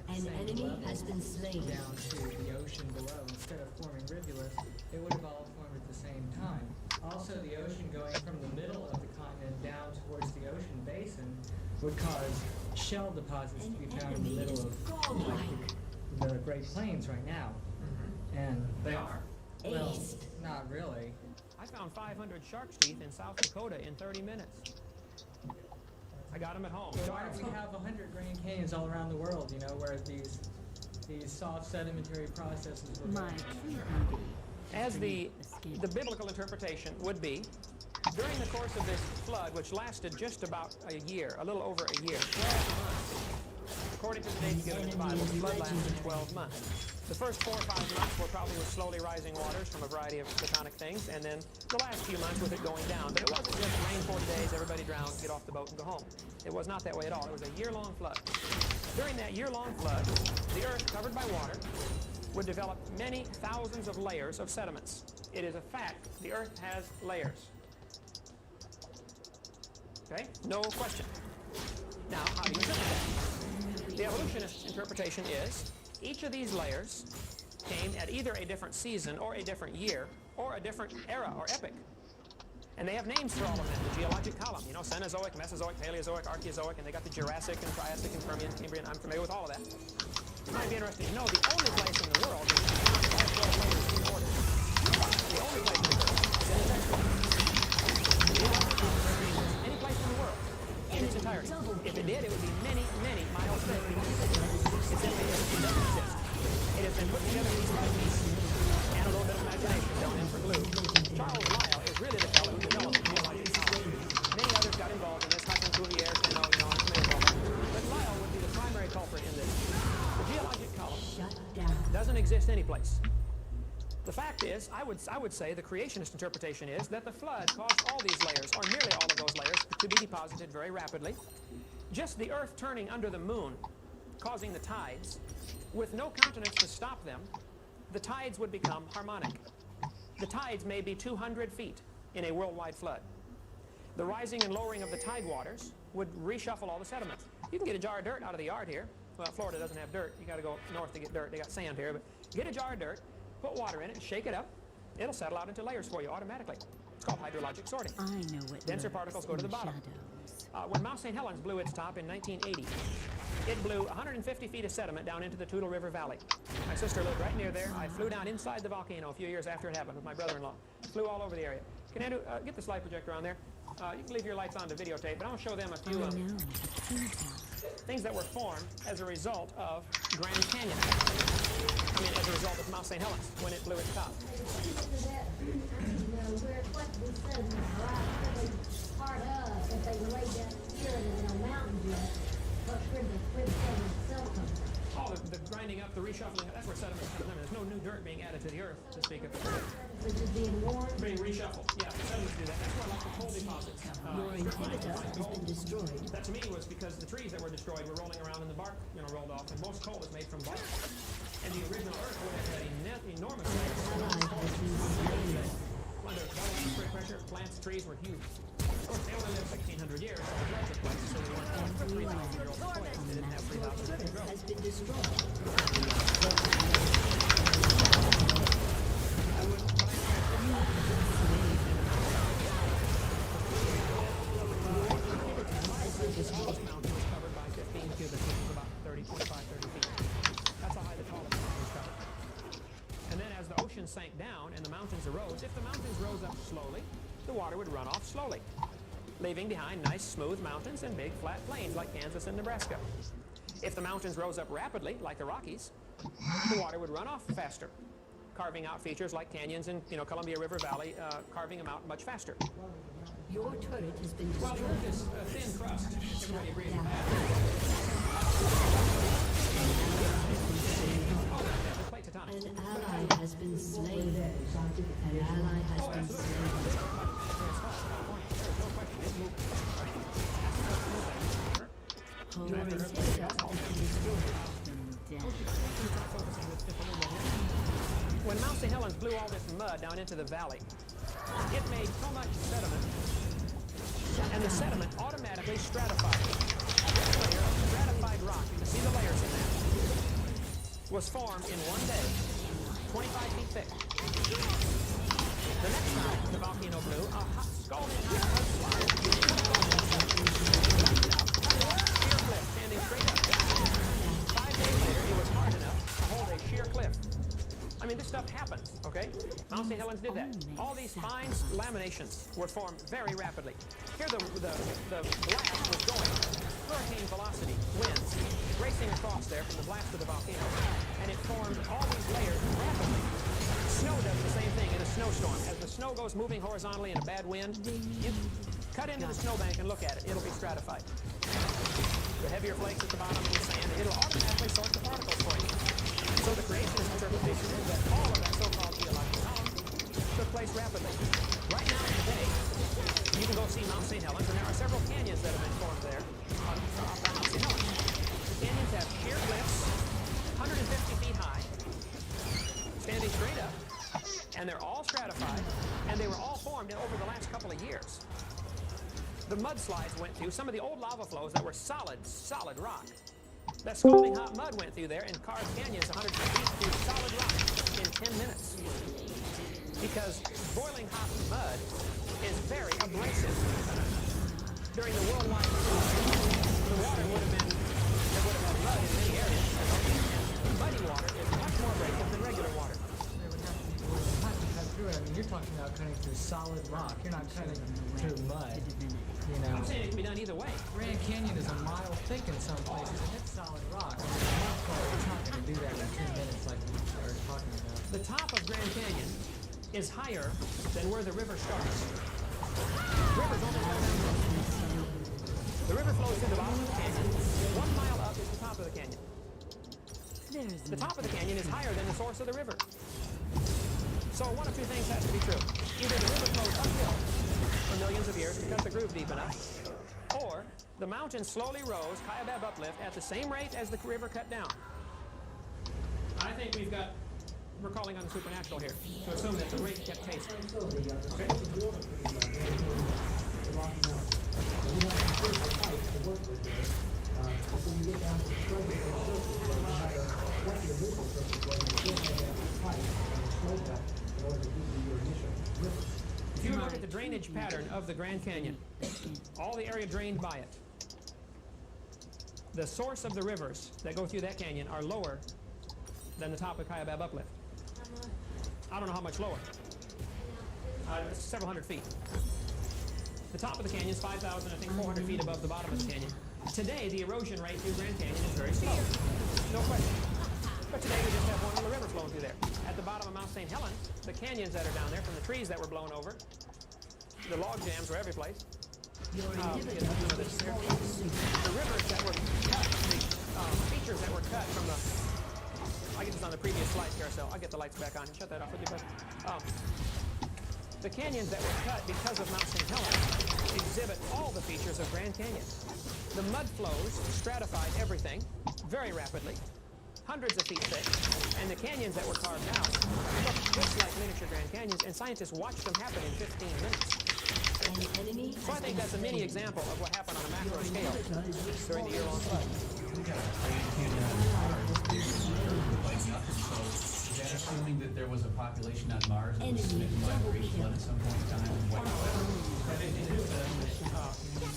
An enemy has been slain. Down to the ocean below. Instead of forming rivulets, it would have all formed at the same time. Also, the ocean going from the middle of the continent down towards the ocean basin would cause shell deposits to be found in the middle of like the Great Plains right now. And They are. well, not really. I found 500 shark's teeth in South Dakota in 30 minutes. I got them at home. So why don't we have 100 Grand Canyons all around the world, you know, where these soft sedimentary processes were My going true on? beauty. As the biblical interpretation would be, during the course of this flood, which lasted just about a year, a little over a year, 12 months, according to the dates given in the Bible, the flood lasted 12 months. The first 4 or 5 months were probably with slowly rising waters from a variety of tectonic things, and then the last few months with it going down. But it wasn't just rain 40 days, everybody drowned, get off the boat and go home. It was not that way at all. It was a year-long flood. During that year-long flood, the earth, covered by water, would develop many thousands of layers of sediments. It is a fact. The earth has layers. Okay? No question. Now, how do you interpret that? The evolutionist interpretation is each of these layers came at either a different season or a different year or a different era or epoch. And they have names for all of them. The geologic column, you know, Cenozoic, Mesozoic, Paleozoic, Archaeozoic, and they got the Jurassic and Triassic and Permian, Cambrian. I'm familiar with all of that. It might be interesting to know the only place in the world that all 12 layers in order. The only place in the world is in the textbook. Any place in the world in its entirety. If it did, it would be many, many miles thick. It simply doesn't exist. It has been put together piece by piece. And a little bit of imagination thrown in for glue. Charles Lyell is really the fellow who developed the geologic column. Many others got involved in this, Hudson, Cuvier, Steno, you know, I'm familiar with all that. But Lyell would be the primary culprit in this. The geologic column Shut down. doesn't exist anyplace. The fact is, I would say the creationist interpretation is that the flood caused all these layers, or nearly all of those layers, to be deposited very rapidly. Just the earth turning under the moon, causing the tides, with no countenance to stop them, the tides would become harmonic. The tides may be 200 feet in a worldwide flood. The rising and lowering of the tide waters would reshuffle all the sediments. You can get a jar of dirt out of the yard here. Well, Florida doesn't have dirt. You got to go north to get dirt. They got sand here. But get a jar of dirt, put water in it, and shake it up. It'll settle out into layers for you automatically. It's called hydrologic sorting. I know what Denser lurks particles go in to the bottom. shadows. When Mount St. Helens blew its top in 1980, it blew 150 feet of sediment down into the Toutle River Valley. My sister lived right near there. I flew down inside the volcano a few years after it happened with my brother-in-law. Flew all over the area. Can Andrew get the slide projector on there? You can leave your lights on to videotape, but I want to show them a I few know. things that were formed as a result of Grand Canyon. I mean, as a result of Mount St. Helens when it blew its top. Oh, the grinding winding up, the reshuffling, that's where sediment comes in. There's no new dirt being added to the earth to speak of. Which is being worn. Being reshuffled. Yeah, the sediments do that. That's where like the coal deposits. Your inhibitor has been destroyed. That to me was because the trees that were destroyed were rolling around and the bark, rolled off, and most coal is made from bark. And the original earth would have had enormous Ally has been slain. under atmospheric pressure, plants, trees were huge. Of course, they only lived 1,600 years, so the flood took place, so they weren't 3,000-year-old plants. They didn't have 3,000 years to grow. Has been destroyed. I would, but this mountain was covered by 15 cubits, which is about 25, 30 feet. That's how high the tallest mountain was covered. And then as the ocean sank down and the mountains arose, if the mountains rose up slowly, the water would run off slowly, leaving behind nice smooth mountains and big flat plains like Kansas and Nebraska. If the mountains rose up rapidly, like the Rockies, the water would run off faster, carving out features like canyons in Columbia River Valley, carving them out much faster. Your turret has been Well, the destroyed. Earth is a thin crust. Everybody agrees with that. Oh, yeah, the plate tectonics. An ally has been slain. An ally has been slain. Your inhibitor has been destroyed. When Mount St. Helens blew all this mud down into the valley, it made so much sediment, and the sediment automatically stratified. This layer of stratified rock, you can see the layers in that, was formed in one day, 25 feet thick. The next time the volcano blew, a scalding hot mudslide sheer cliff standing straight up. 5 days later, it was hard enough to hold a sheer cliff. I mean, this stuff happens, okay? Mount St. Helens did that. All these fine laminations were formed very rapidly. Here the blast was going. Hurricane velocity, winds, racing across there from the blast of the volcano. And it formed all these layers rapidly. Snow does the same thing in a snowstorm. As the snow goes moving horizontally in a bad wind, you cut into the snowbank and look at it. It'll be stratified. The heavier flakes at the bottom of the sand, it'll automatically sort the particles for you. So the creationist interpretation is that all of that so-called geological column took place rapidly. Right now, today, you can go see Mount St. Helens, and there are several canyons that have been formed there on Mount St. Helens. The canyons have sheer cliffs, 150 feet high, standing straight up, and they're all stratified, and they were all formed over the last couple of years. The mudslides went through some of the old lava flows that were solid rock. That scalding hot mud went through there and carved canyons 100 feet through solid rock in 10 minutes. Because boiling hot mud is very abrasive. During the worldwide flood, the water would have had mud in many areas. And muddy water is much more abrasive than regular water. There would have to be more than that to cut through it. I mean, you're talking about cutting through solid rock. You're not cutting through mud. I'm saying it can be done either way. Grand Canyon is a mile thick in some places, and it's solid rock. I mean, it's not going to do that in 10 minutes like we are talking about. The top of Grand Canyon is higher than where the river starts. Rivers only flow down. The river flows through the bottom of the canyon. 1 mile up is the top of the canyon. The top of the canyon is higher than the source of the river. So one of two things has to be true. Either the river flows uphill for millions of years to cut the groove deep enough, or the mountain slowly rose, Kaibab uplift, at the same rate as the river cut down. I think we're calling on the supernatural here to assume that the rate kept pace. Okay? If you look at the drainage pattern of the Grand Canyon, all the area drained by it, the source of the rivers that go through that canyon are lower than the top of Kaibab uplift. I don't know how much lower. Several hundred feet. The top of the canyon is 5,000, I think 400 feet above the bottom of the canyon. Today, the erosion rate through Grand Canyon is very slow. No question. But today we just have one little river flowing through there. At the bottom of Mount St. Helens, the canyons that are down there from the trees that were blown over, the log jams were every place. The rivers that were cut, the features that were cut from the I get this on the previous slide carousel. I'll get the lights back on and shut that off with you, bud. The canyons that were cut because of Mount St. Helens exhibit all the features of Grand Canyon. The mud flows stratified everything very rapidly, hundreds of feet thick, and the canyons that were carved out look just like miniature Grand Canyons, and scientists watched them happen in 15 minutes. An enemy So I think that's a mini example of what happened on a macro scale during the year-long flood. We got a Grand Canyon on Mars, like nothing, so is that assuming that there was a population on Mars that was smitten by a great flood at some point in time and wiped out? That it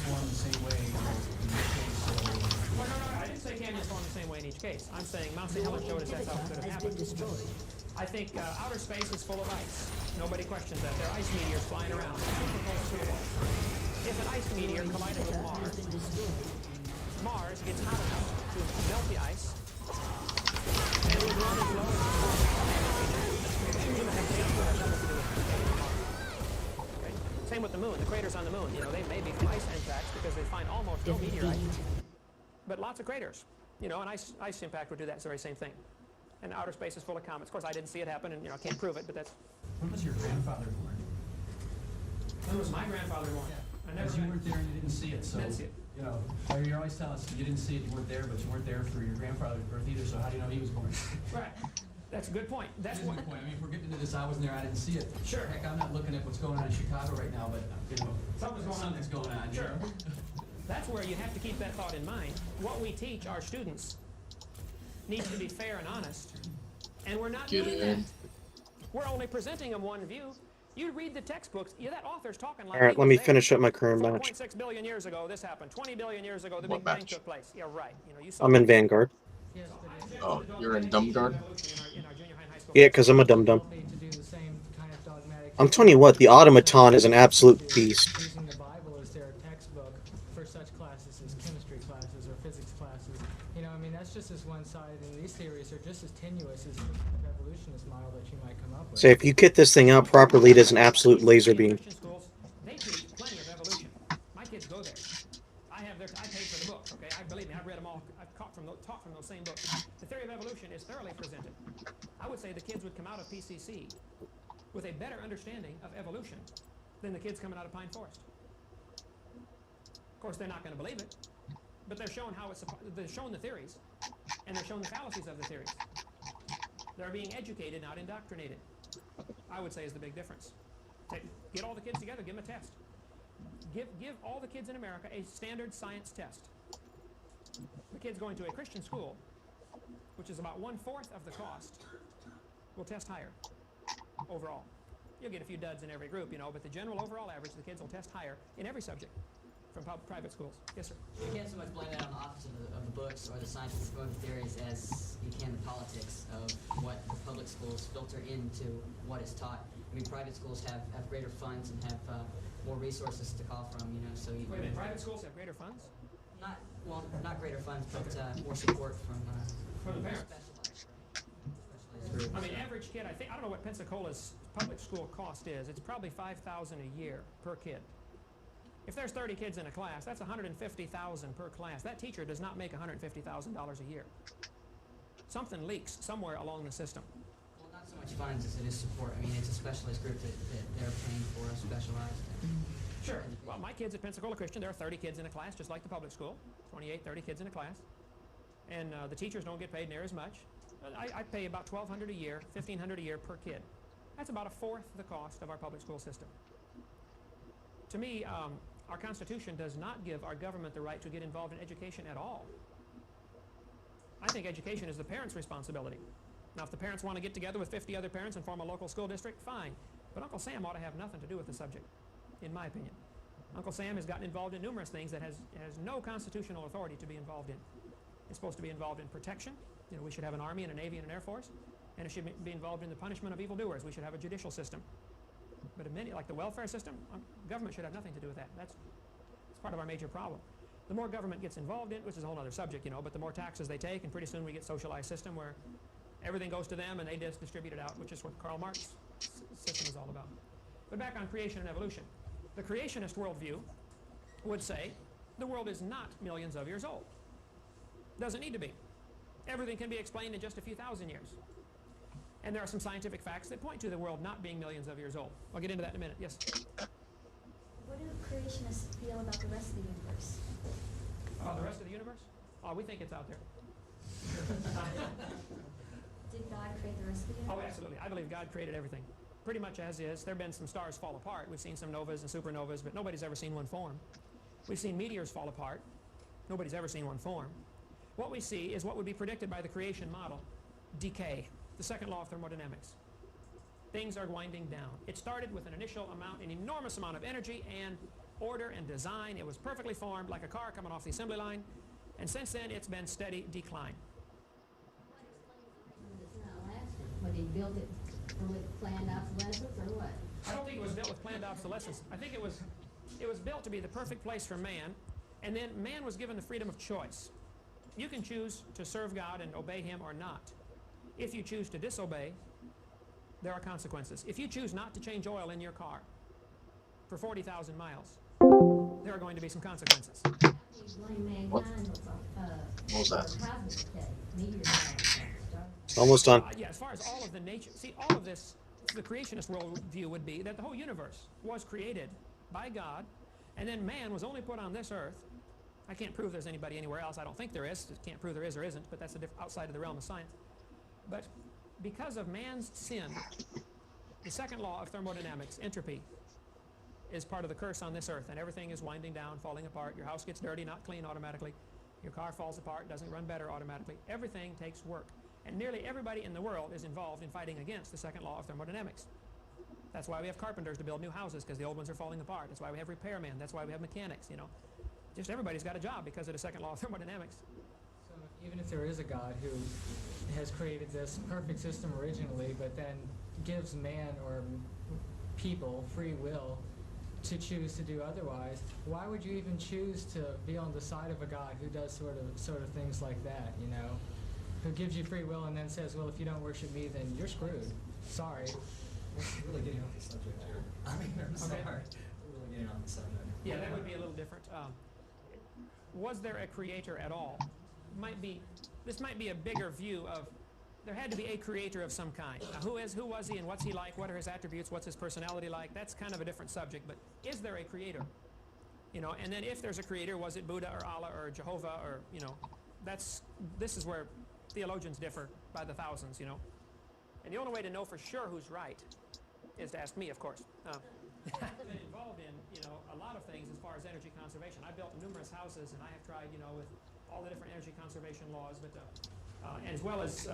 formed the same way in this case, so... Well, no, I didn't say canyons form the same way in each case. I'm saying Mount St. Helens showed us that's how it could have has been happened. destroyed. I think outer space is full of ice. Nobody questions that. There are ice meteors flying around. If an ice meteor collided with Has Mars, been destroyed. Mars gets hot enough to melt the ice, and it would run as low as okay. Same with the moon. The craters on the moon, they may be from ice impacts because they find almost no meteorite, but lots of craters. An ice impact would do that very same thing. And outer space is full of comets. Of course, I didn't see it happen, and I can't prove it, but that's... When was your grandfather born? When was my grandfather born? I never Because you weren't there and you didn't see it, so... Didn't see it. You're always telling us you didn't see it, you weren't there, but you weren't there for your grandfather's birth either, so how do you know he was born? Right. That's a good point. That's That is a what... good point. I mean, if we're getting into this, I wasn't there, I didn't see it. Sure. Heck, I'm not looking at what's going on in Chicago right now, but, something's going on. Sure. That's where you have to keep that thought in mind. What we teach our students needs to be fair and honest, and we're not doing that. We're only presenting them one view. You read the textbooks, that author's talking like... All right, let me finish up my current match. 4.6 billion years ago, this happened. 20 billion years ago, the Big Bang took place. Yeah, right. You saw I'm in Vanguard. Yes, but it's Oh, you're in Dumb Guard? in our junior high and high school. Yeah, because I'm a dum-dum. healthy to do the same kind of dogmatic I'm telling you what, the automaton is an absolute beast. using the Bible as their textbook for such classes as chemistry classes or physics classes. That's just as one-sided, and these theories are just as tenuous as the evolutionist model that you might come up with. So if you kit this thing out properly, it is an absolute laser beam. Christian schools, they teach plenty of evolution. My kids go there. I paid for the books, okay? Believe me, I've read them all. I've taught from those same books. The theory of evolution is thoroughly presented. I would say the kids would come out of PCC with a better understanding of evolution than the kids coming out of Pine Forest. Of course, they're not going to believe it, but they're shown they're shown the theories, and they're shown the fallacies of the theories. They're being educated, not indoctrinated, I would say is the big difference. Get all the kids together, give them a test. Give all the kids in America a standard science test. The kids going to a Christian school, which is about 1/4 of the cost, will test higher overall. You'll get a few duds in every group, but the general overall average, the kids will test higher in every subject from private schools. Yes, sir. You can't so much blame it on the authors of the books or the scientists promoting theories as you can the politics of what the public schools filter into what is taught. Private schools have greater funds and have more resources to call from, so you... Wait a minute, private schools have greater funds? Not greater funds, but more support from From the parents. specialized groups. Average kid, I don't know what Pensacola's public school cost is. It's probably $5,000 a year per kid. If there's 30 kids in a class, that's $150,000 per class. That teacher does not make $150,000 a year. Something leaks somewhere along the system. Well, not so much funds as it is support. It's a specialized group that they're paying for, specialized. Sure. Well, my kids at Pensacola Christian, there are 30 kids in a class, just like the public school. 28, 30 kids in a class. And the teachers don't get paid near as much. I pay about $1,200 a year, $1,500 a year per kid. That's about 1/4 the cost of our public school system. To me, our Constitution does not give our government the right to get involved in education at all. I think education is the parents' responsibility. Now, if the parents want to get together with 50 other parents and form a local school district, fine. But Uncle Sam ought to have nothing to do with the subject, in my opinion. Uncle Sam has gotten involved in numerous things that has no constitutional authority to be involved in. It's supposed to be involved in protection. We should have an army and a navy and an air force. And it should be involved in the punishment of evildoers. We should have a judicial system. But in many, like the welfare system, government should have nothing to do with that. That's part of our major problem. The more government gets involved in, which is a whole other subject, but the more taxes they take, and pretty soon we get socialized system where everything goes to them and they just distribute it out, which is what Karl Marx's system is all about. But back on creation and evolution. The creationist worldview would say the world is not millions of years old. Doesn't need to be. Everything can be explained in just a few thousand years. And there are some scientific facts that point to the world not being millions of years old. I'll get into that in a minute. Yes? What do creationists feel about the rest of the universe? The rest of the universe? Oh, we think it's out there. Did God create the rest of the universe? Oh, absolutely. I believe God created everything. Pretty much as is. There have been some stars fall apart. We've seen some novas and supernovas, but nobody's ever seen one form. We've seen meteors fall apart. Nobody's ever seen one form. What we see is what would be predicted by the creation model. Decay. The second law of thermodynamics. Things are winding down. It started with an initial amount, an enormous amount of energy and order and design. It was perfectly formed like a car coming off the assembly line. And since then, it's been steady decline. It's not lasting. What, he built it with planned obsolescence or what? I don't think it was built with planned obsolescence. I think it was built to be the perfect place for man, and then man was given the freedom of choice. You can choose to serve God and obey him or not. If you choose to disobey, there are consequences. If you choose not to change oil in your car for 40,000 miles, there are going to be some consequences. You blame mankind What was that? for cosmic decay, meteor shower. Almost done. Yeah, as far as all of the nature, see, all of this, the creationist worldview would be that the whole universe was created by God, and then man was only put on this earth. I can't prove there's anybody anywhere else. I don't think there is. Can't prove there is or isn't, but that's outside of the realm of science. But because of man's sin, the second law of thermodynamics, entropy, is part of the curse on this earth, and everything is winding down, falling apart. Your house gets dirty, not clean automatically. Your car falls apart, doesn't run better automatically. Everything takes work. And nearly everybody in the world is involved in fighting against the second law of thermodynamics. That's why we have carpenters to build new houses, because the old ones are falling apart. That's why we have repairmen. That's why we have mechanics, you know. Just everybody's got a job because of the second law of thermodynamics. So even if there is a God who has created this perfect system originally, but then gives man or people free will to choose to do otherwise, why would you even choose to be on the side of a God who does sort of things like that, you know? Who gives you free will and then says, well, if you don't worship me, then you're screwed. Sorry. We're really getting off the subject here. I mean, I'm sorry. We're really getting off the subject. Yeah, that would be a little different. Was there a creator at all? This might be a bigger view of, there had to be a creator of some kind. Now, who was he and what's he like? What are his attributes? What's his personality like? That's kind of a different subject, but is there a creator? You know, and then if there's a creator, was it Buddha or Allah or Jehovah or, you know, this is where theologians differ by the thousands, you know. And the only way to know for sure who's right is to ask me, of course. I've been involved in, you know, a lot of things as far as energy conservation. I built numerous houses, and I have tried, you know, with all the different energy conservation laws, but as well as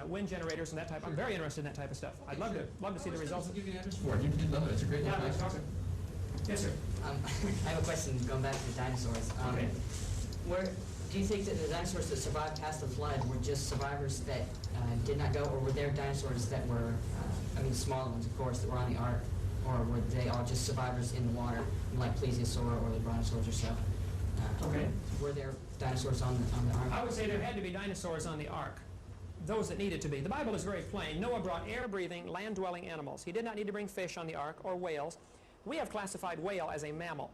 wind generators and that type. I'm very interested in that type of stuff. I'd love to see the results. Give you the address for it. You'd love it. It's a great Yeah, location. that's awesome. Yes, sir. I have a question going back to the dinosaurs. Okay. Do you think that the dinosaurs that survived past the flood were just survivors that did not go, or were there dinosaurs that were, smaller ones, of course, that were on the ark, or were they all just survivors in the water, like plesiosaur or the brontosaurs or so? Okay. Were there dinosaurs on the ark? I would say there had to be dinosaurs on the ark. Those that needed to be. The Bible is very plain. Noah brought air-breathing, land-dwelling animals. He did not need to bring fish on the ark or whales. We have classified whale as a mammal.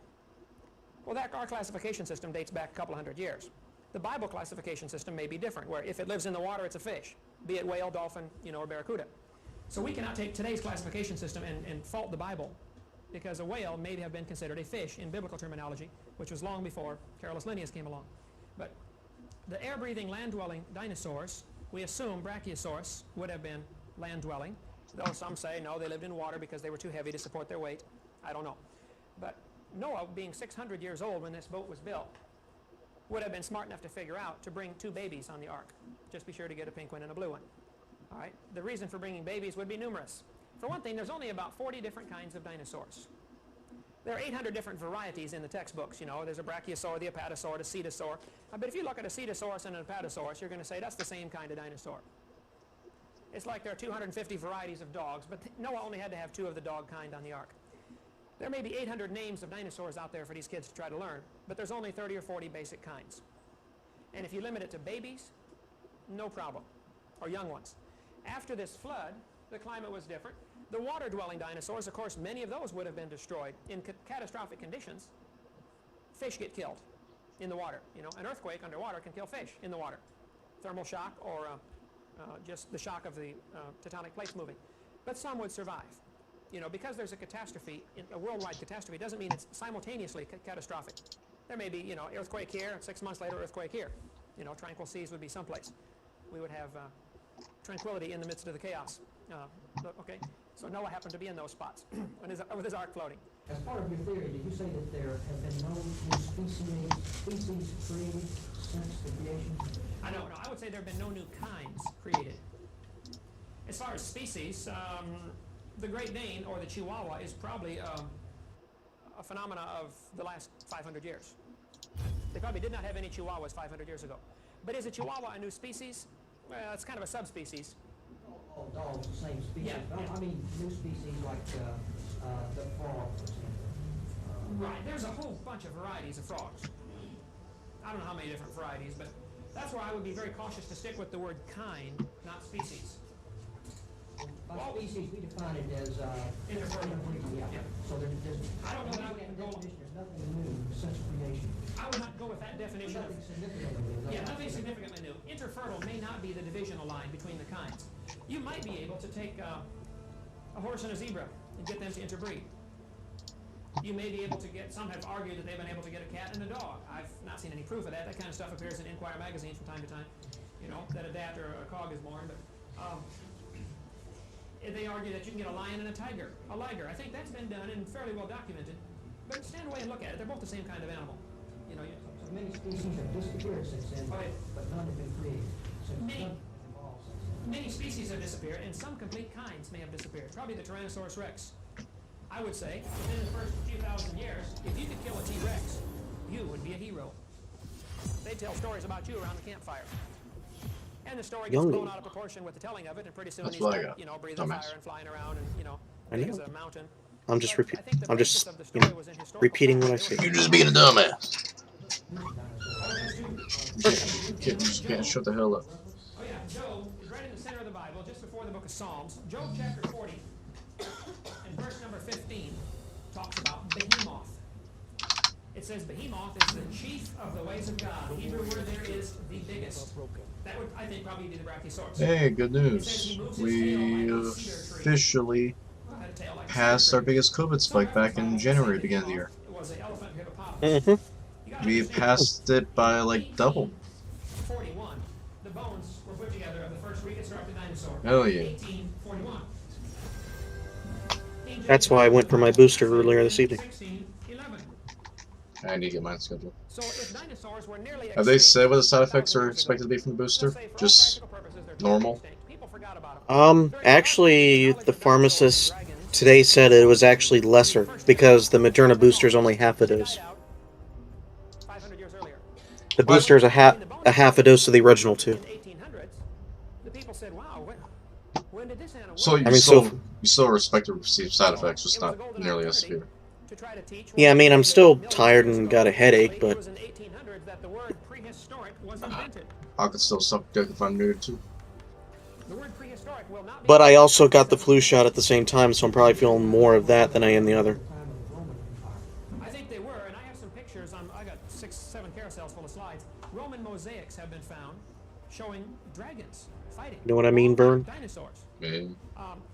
Well, our classification system dates back a couple hundred years. The Bible classification system may be different, where if it lives in the water, it's a fish, be it whale, dolphin, you know, or barracuda. So we cannot take today's classification system and fault the Bible, because a whale may have been considered a fish in biblical terminology, which was long before Carolus Linnaeus came along. But the air-breathing, land-dwelling dinosaurs, we assume Brachiosaurus would have been land-dwelling, though some say, no, they lived in water because they were too heavy to support their weight. I don't know. But Noah, being 600 years old when this boat was built, would have been smart enough to figure out to bring 2 babies on the ark. Just be sure to get a pink one and a blue one. All right? The reason for bringing babies would be numerous. For one thing, there's only about 40 different kinds of dinosaurs. There are 800 different varieties in the textbooks. You know, there's a brachiosaur, the apatosaur, the cetosaur. But if you look at a cetosaurus and an apatosaurus, you're going to say that's the same kind of dinosaur. It's like there are 250 varieties of dogs, but Noah only had to have 2 of the dog kind on the ark. There may be 800 names of dinosaurs out there for these kids to try to learn, but there's only 30 or 40 basic kinds. And if you limit it to babies, no problem, or young ones. After this flood, the climate was different. The water-dwelling dinosaurs, of course, many of those would have been destroyed. In catastrophic conditions, fish get killed. in the water. You know, an earthquake underwater can kill fish in the water. Thermal shock or just the shock of the tectonic plates moving. But some would survive. You know, because there's a catastrophe, a worldwide catastrophe, doesn't mean it's simultaneously catastrophic. There may be, you know, earthquake here, 6 months later, earthquake here. You know, tranquil seas would be someplace. We would have tranquility in the midst of the chaos. Okay, so Noah happened to be in those spots with his ark floating. As part of your theory, did you say that there have been no new species created since the creation? No, I would say there have been no new kinds created. As far as species, the Great Dane or the Chihuahua is probably a phenomena of the last 500 years. They probably did not have any Chihuahuas 500 years ago. But is a Chihuahua a new species? Well, it's kind of a subspecies. All dogs the same species. Yeah. I mean, new species like the frog, for example. Right, there's a whole bunch of varieties of frogs. I don't know how many different varieties, but that's where I would be very cautious to stick with the word kind, not species. By species, we define it as Interbreeding. Yeah. Yeah. So there's I don't know that I would go. there's nothing new since creation. I would not go with that definition of. Nothing significantly new. Yeah, nothing significantly new. Interfertile may not be the divisional line between the kinds. You might be able to take a horse and a zebra and get them to interbreed. You may be able to get, some have argued that they've been able to get a cat and a dog. I've not seen any proof of that. That kind of stuff appears in Inquirer magazine from time to time, you know, that a dat or a cog is born. But they argue that you can get a lion and a tiger, a liger. I think that's been done and fairly well documented. But stand away and look at it. They're both the same kind of animal. You know, So many species have disappeared since then, but none have been created. So Many. none have evolved since then. many species have disappeared, and some complete kinds may have disappeared. Probably the Tyrannosaurus rex. I would say, within the first few thousand years, if you could kill a T-Rex, you would be a hero. They'd tell stories about you around the campfire. And the story gets blown out of proportion with the telling of it, and pretty soon That's he's what I got. you know, breathing Dumbass. fire and flying around and, you know, I big know. as a mountain. I'm just But I think the I'm basis just of the you story know was in historical repeating what I fact. say. There You're was just being a dumbass. Can't shut the hell up. Oh yeah, Job is right in the center of the Bible, just before the book of Psalms. Job chapter 40 and verse number 15 talks about Behemoth. It says Behemoth is the chief of the ways of God. The Hebrew word there is the biggest. That would, I think, probably be the Brachiosaurus. Hey, good news. We officially passed our biggest COVID spike back in January, beginning of the year. It was the elephant hippopotamus. Mm-hmm. We passed it by like double. 41. The bones were put together of the first reconstructed dinosaur. Hell yeah. 1841. That's why I went for my booster earlier this evening. 1611. I need to get mine scheduled. So if dinosaurs were nearly Have they extinct said what the side effects 1,000 are years ago, expected to be from the booster? let's say for all Just practical purposes, they're totally normal? extinct. People forgot about them. Actually, the pharmacist today said it was actually lesser because the Moderna booster is only half a dose. 500 years earlier. The booster is a half a dose of the original too. In the 1800s, the people said, "Wow, when did this animal?" So work?" you still respect the perceived side effects, just It was a not golden nearly as opportunity severe. to try to teach Yeah, I mean, I'm still millions of tired years and ago. got a headache, It but was in the 1800s that the word prehistoric was invented. I could still suck dick if I'm nude too. The word prehistoric will not be But I also got the flu shot at the same time, so I'm probably feeling more of that than I am the other. Time of the Roman Empire. I think they were, and I have some pictures. I got 6, 7 carousels full of slides. Roman mosaics have been found showing dragons fighting. You know what I mean, Vern? Dinosaurs. Man.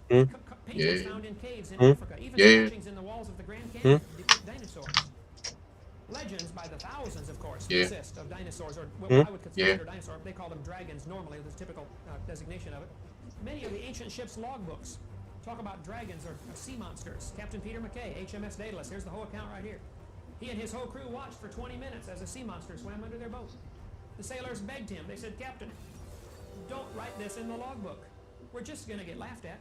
Paintings Yeah. found in caves in Hmm? Africa. Even Yeah. scratchings in the walls of the Grand Canyon depict dinosaurs. Legends by the thousands, of course, Yeah. consist of dinosaurs, or what Hmm? I would consider Yeah. dinosaur. They call them dragons normally, the typical designation of it. Many of the ancient ships' logbooks talk about dragons or sea monsters. Captain Peter McKay, HMS Daedalus, here's the whole account right here. He and his whole crew watched for 20 minutes as a sea monster swam under their boat. The sailors begged him. They said, "Captain, don't write this in the logbook. We're just going to get laughed at,"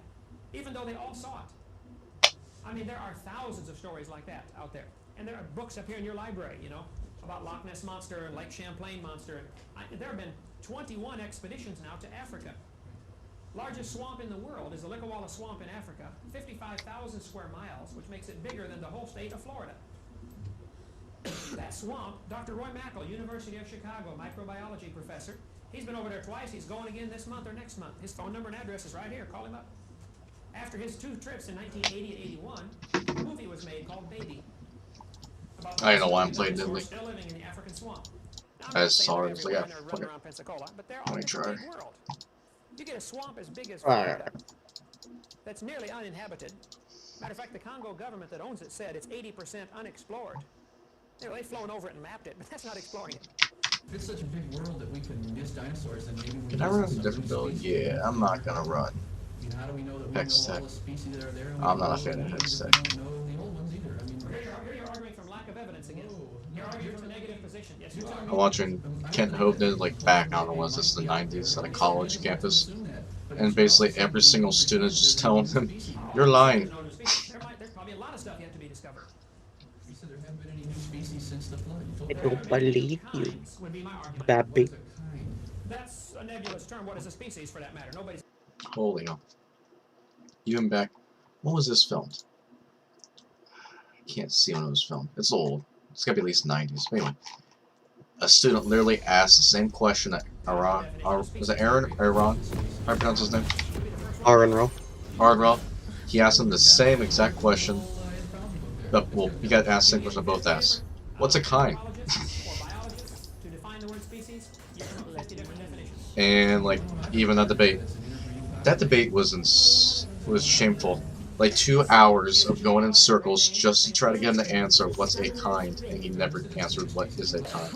even though they all saw it. I mean, there are thousands of stories like that out there. And there are books up here in your library, you know, about Loch Ness Monster and Lake Champlain Monster. There have been 21 expeditions now to Africa. Largest swamp in the world is the Likawala Swamp in Africa, 55,000 square miles, which makes it bigger than the whole state of Florida. That swamp, Dr. Roy Mackle, University of Chicago, microbiology professor, he's been over there twice. He's going again this month or next month. His phone number and address is right here. Call him up. After his 2 trips in 1980 and 81, a movie was made called Baby. About I don't know why I'm the playing dinosaurs Diddley. still living in the African swamp. I'm not As saying far they're as, like, everywhere yeah, and they're running okay. around Pensacola, but they're Let all me different try. big world. You get a swamp as big as Alright. Florida that's nearly uninhabited. Matter of fact, the Congo government that owns it said it's 80% unexplored. They've flown over it and mapped it, but that's not exploring it. If it's such a big world that we can miss dinosaurs, then maybe we Can I miss run a some different new build? species. Yeah, I'm not gonna run. I mean, how do we know that we Hex know all tech. the species that are there? And I'm we not a know fan of the hex names, tech. but we don't know the old ones either. I mean, Here you're arguing from lack of evidence again. You're arguing from a negative position. Yes, you're telling I'm me. watching Kent Hovden like back, I don't know, was this the 90s on a college campus, and basically every single student is just telling him, "You're lying." No new species. There's probably a lot of stuff yet to be discovered. you said there haven't been any new species since the flood. You told I me don't believe you, Kinds would be my argument. What Babby. is a kind? That's a nebulous term. What is a species, for that matter? Nobody's. Holy hell. Even back, when was this filmed? I can't see when it was filmed. It's old. It's gotta be at least 90s. Anyway, a student literally asked the same question that Aaron, was it Aaron? Aaron? How do I pronounce his name? Arenro. Ardwell. He asked him the same exact question. Well, he got asked the same question both asked. What's a kind? To define the word species, you come up with 50 different definitions. And like even that debate. That debate was shameful. Like 2 hours of going in circles just to try to get him to answer what's a kind, and he never answered what is a kind.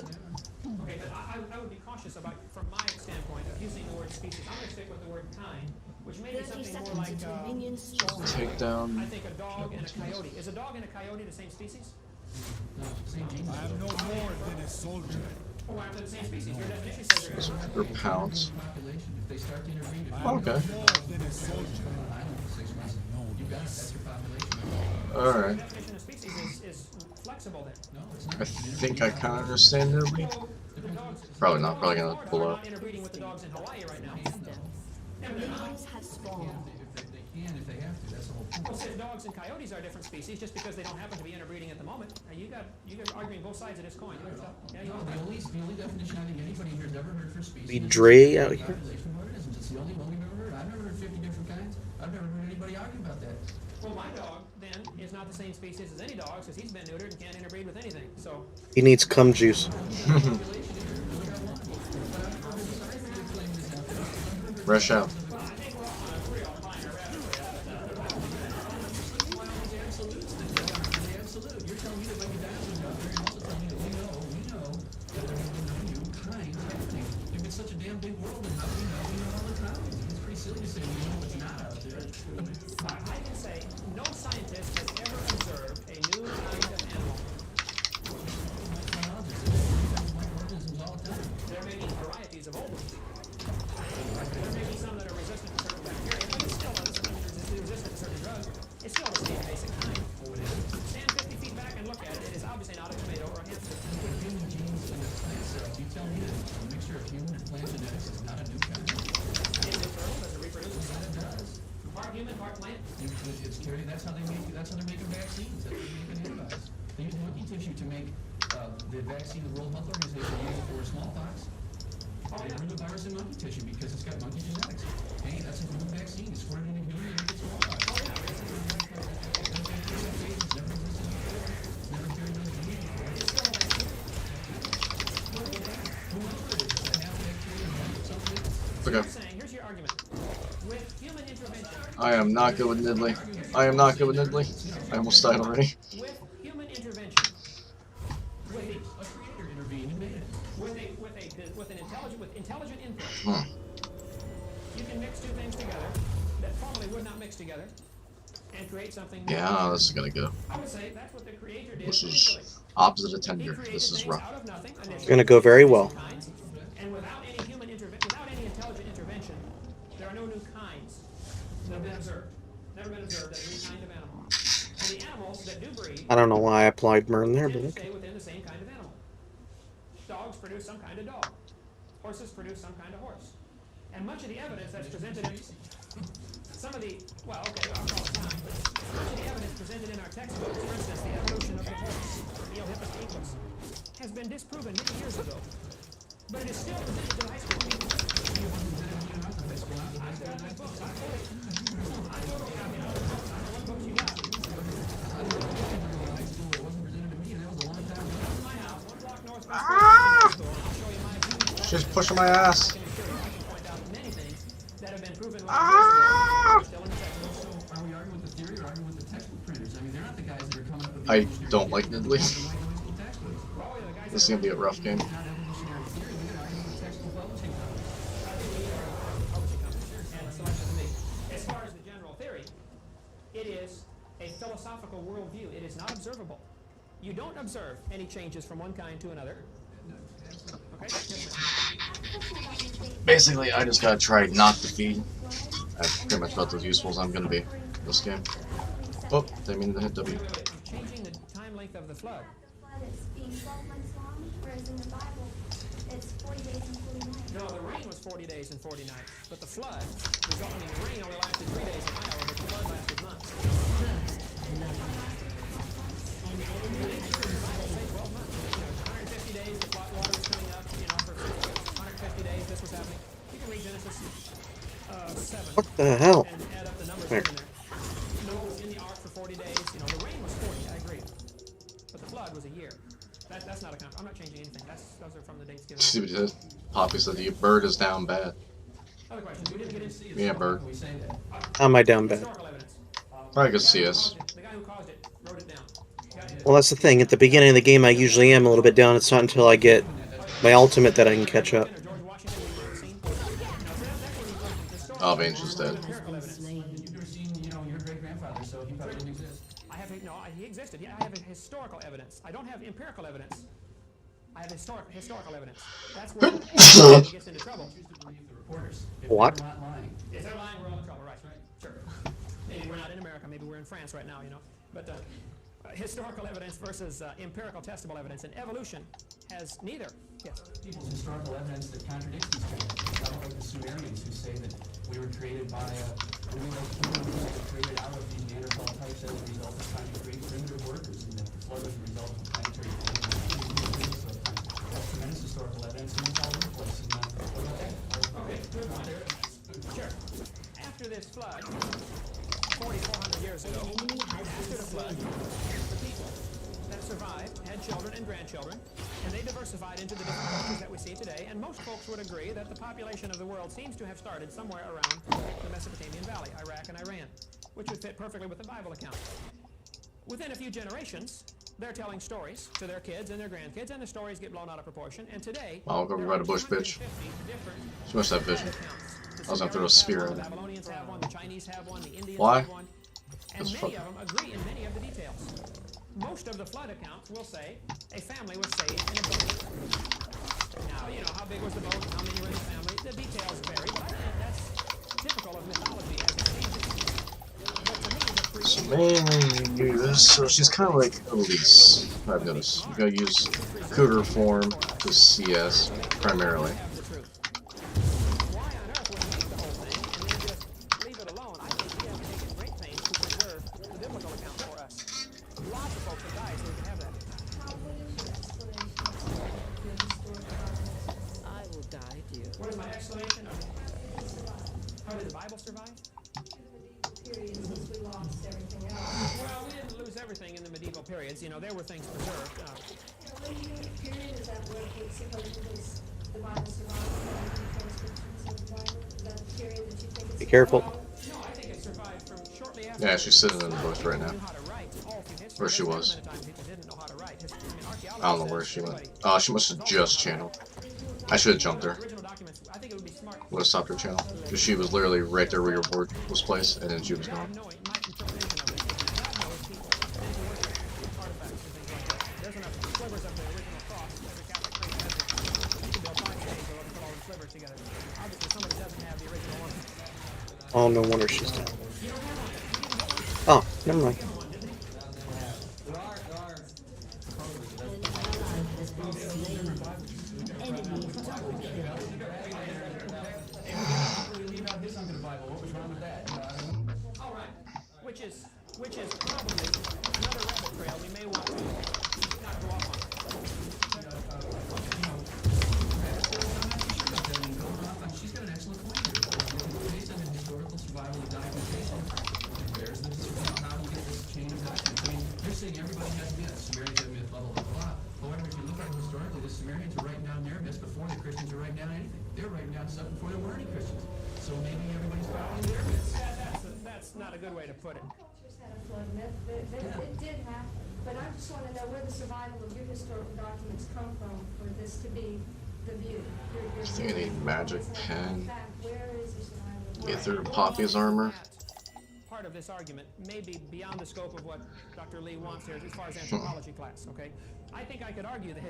Okay, but I would be cautious about, from my standpoint, of using the word species. I'm going to stick with the word kind, which may be 30 something more seconds like, until minions spawn. Take I down. think a dog and a coyote. Is a dog and a coyote the same species? No, same genus. I am no more than a soldier. Oh, why aren't they the same species? Your definition says they're Per pounds. Population. If they start to intervene, if I am Okay. no more than a soldier. on an island for 6 months, you got it. That's your population. Alright. The definition of species is flexible then. No, it's not. I think I kind of understand it. The dogs, Probably not. Probably gonna Florida blow are up. not interbreeding with the dogs in Hawaii right now. Minions have spawned. They can if they have to. That's the whole point. Well, since dogs and coyotes are different species, just because they don't happen to be interbreeding at the moment, you got arguing both sides of this coin. Yeah, you No, are. the only definition I think anybody here has ever heard for species Be is Dre out here. population what it isn't. It's the only one we've ever heard. I've never heard 50 different kinds. I've never heard anybody argue about that. Well, my dog, then, is not the same species as any dog, because he's been neutered and can't interbreed with anything. So, He needs cum juice. Rush out. Absolute. You're telling me that when you dinosaurs out there, you're also telling me that we know that there have been no new kinds happening. If it's such a damn big world, then how do we know all the kinds? It's pretty silly to say we know what's not out there. I can say no scientist has ever observed a new kind of animal. Organisms all the time. There may be varieties of old ones. There may be some that are resistant to certain bacteria, but it's still resistant to certain drugs. It's still the same basic kind. Stand 50 feet back and look at it. It is obviously not a tomato or a hamster. Put human genes in the plant cells. You tell me that a mixture of human and plant genetics is not a new kind. Is it fertile? Does it reproduce? It does. Part human, part plant. It's carried. That's how they're making vaccines. That's how they're making antibodies. They use monkey tissue to make the vaccine the World Health Organization used for smallpox. They grew the virus in monkey tissue because it's got monkey genetics. Hey, that's a human vaccine. It's squirted in a human and it gets smallpox. Okay. Saying, here's your argument. With human intervention, I am not good with Niddly. I am not good with Niddly. I almost died already. with human intervention, with A creator intervened and made it. with intelligent input, Hmm. you can mix two things together that formerly would not mix together and create something new. Yeah, this is gonna go. I would say that's what the creator did This initially. is opposite of He tender. created This is things rough. out of nothing initially. It's gonna go very well. And without any without any intelligent intervention, there are no new kinds that have been observed. Never been observed as a new kind of animal. And the animals that do breed I don't know why I applied Mern there, but tend to okay. stay within the same kind of animal. Dogs produce some kind of dog. Horses produce some kind of horse. And much of the evidence that's presented in some of the, well, okay, I'll call it time, but much of the evidence presented in our textbooks, for instance, the evolution of the horse, Neohippus has been disproven many years ago. But it is still presented to high school people. I've got my books. I photocopy them. I don't know what books you got. It wasn't presented to me, and that was a long time ago. Come to my house, 1 block northwest of the store. I'll show She's pushing my ass. I can assure you, I can point out many things that have been proven wrong Ah! years ago, still in the textbooks. So are we arguing with the theory or arguing with the textbook printers? I mean, they're not the guys that are coming up with the I evolutionary don't like theory. Nidalee. They're the white noise textbooks. Well, the guys This is gonna be a rough game. It's not evolutionary theory. We gotta argue with the textbook publishing companies. I think we are publishing companies and selection of me. As far as the general theory, it is a philosophical worldview. It is not observable. You don't observe any changes from one kind to another. Okay? Yes, ma'am. Basically, I just gotta try not to feed. I've pretty much about as useful as I'm gonna be this game. Oh, didn't mean to hit W. I'm changing the time length of the flood. The flood is being 12 months long, whereas in the Bible, it's 40 days and 40 nights. No, the rain was 40 days and 40 nights. But the flood, the rain only lasted 3 days in Iowa, but the flood lasted months. Say 12 months. 150 days, the flood water was coming up, for 150 days, this was happening. You can read Genesis 7 What the hell? and add up the numbers There. in there. Noah was in the ark for 40 days. The rain was 40, I agree. But the flood was a year. That's not a I'm not changing anything. Those are from the dates given. See what he did? Poppy said the bird is down bad. Other questions? We didn't get into Yeah, bird. We say that. How am I down bad? historical evidence. Probably could see us. The guy who caused it wrote it down. Well, that's the thing. At the beginning of the game, I usually am a little bit down. It's not until I get my ultimate that I can catch up. George Washington we might have seen. Now, that's where he wrote historical Oh, Vange's dead. Has been slain. You've never seen, your great grandfather, so he probably didn't exist. he existed. I have historical evidence. I don't have empirical evidence. I have historical evidence. That's where it gets into trouble. Choose to believe the reporters. If What? they're not lying. If they're lying, we're all in trouble, right? Sure. Maybe we're not in America. Maybe we're in France right now, But historical evidence versus empirical testable evidence. And evolution has neither. Yes. People's historical evidence that contradicts these things. I don't like the Sumerians who say that we were created by humans were created out of these Neanderthal types as a result of trying to create primitive workers, and that the flood was a result of planetary change. So that's tremendous historical evidence, and it's all over the place. And what about that? Okay, good one. Sure. After this flood, 4,400 years ago, after the flood, the people that survived had children and grandchildren, and they diversified into the different cultures that we see today, and most folks would agree that the population of the world seems to have started somewhere around the Mesopotamian Valley, Iraq and Iran, which would fit perfectly with the Bible account. Within a few generations, they're telling stories to their kids and their grandkids, and the stories get blown out of proportion, and today, I'll go there ride are a bush, bitch. 250 different She must have vision. I was gonna throw a spear at the her. Babylonians have one, the Chinese have one, the Indians Why? have one, and That's many fuck- of them agree in many of the details. Most of the flood accounts will say a family was saved in a boat. Now, how big was the boat, how many were in the family, the details vary, but I think that's typical of mythology as it changes. But to me, the So creation mainly use. So she's kind of like Elise. I've noticed. You gotta use Cougar form to CS primarily. have the truth. Why on earth would we make the whole thing and then just leave it alone? I think we have taken great pains to preserve the biblical account for us. Lots of folks have died so we can have that. How what is your explanation of your historical evidence? I will guide you. What is my explanation of how did the Bible survive? Period, since we lost everything else. Well, we didn't lose everything in the medieval periods. There were things preserved. When you period, is that what it supposedly the Bible survived from the transcriptions of the Bible? Is that the period that you think it's Be careful. No, I think it survived from shortly after. Yeah, she's sitting in the bush right now. Knew how to write all through history. Where she There's was. many times people didn't know how to write. Archaeology I don't know says where she went. everybody- Oh, she must have just channeled. I should have jumped her. Original documents. I think it would be smart. Would have stopped her channel. Because she was literally right there where your board was placed, and then she was God gone. knowing, my interpretation of it. God knows people tend to worship artifacts and things like that. There's enough slivers of the original cross. Every Catholic priest has it. You can build 5 days or put all the slivers together. Obviously, somebody doesn't have the original one. Oh, no wonder she's down. Oh, never mind. All right, which is probably another rabbit trail we may want to not go off on. She's got an excellent point here. Based on the historical survival of documentation, there's the how do you get this chain of documents? I mean, you're saying everybody has myths. Sumerians have myths, blah, blah, blah, blah. However, if you look at it historically, the Sumerians are writing down their myths before the Christians are writing down on something before there were any Christians. So maybe everybody's following their myths. That's not a good way to put it. Cultures had a flood myth. It did happen. But I just want to know where the survival of your historical documents come from for this to be the view. I think I need magic pen. Where is the survival? Get through Poppy's armor. Part of this argument may be beyond the scope of what Dr. Lee wants here as far as anthropology class, okay? I think I could argue the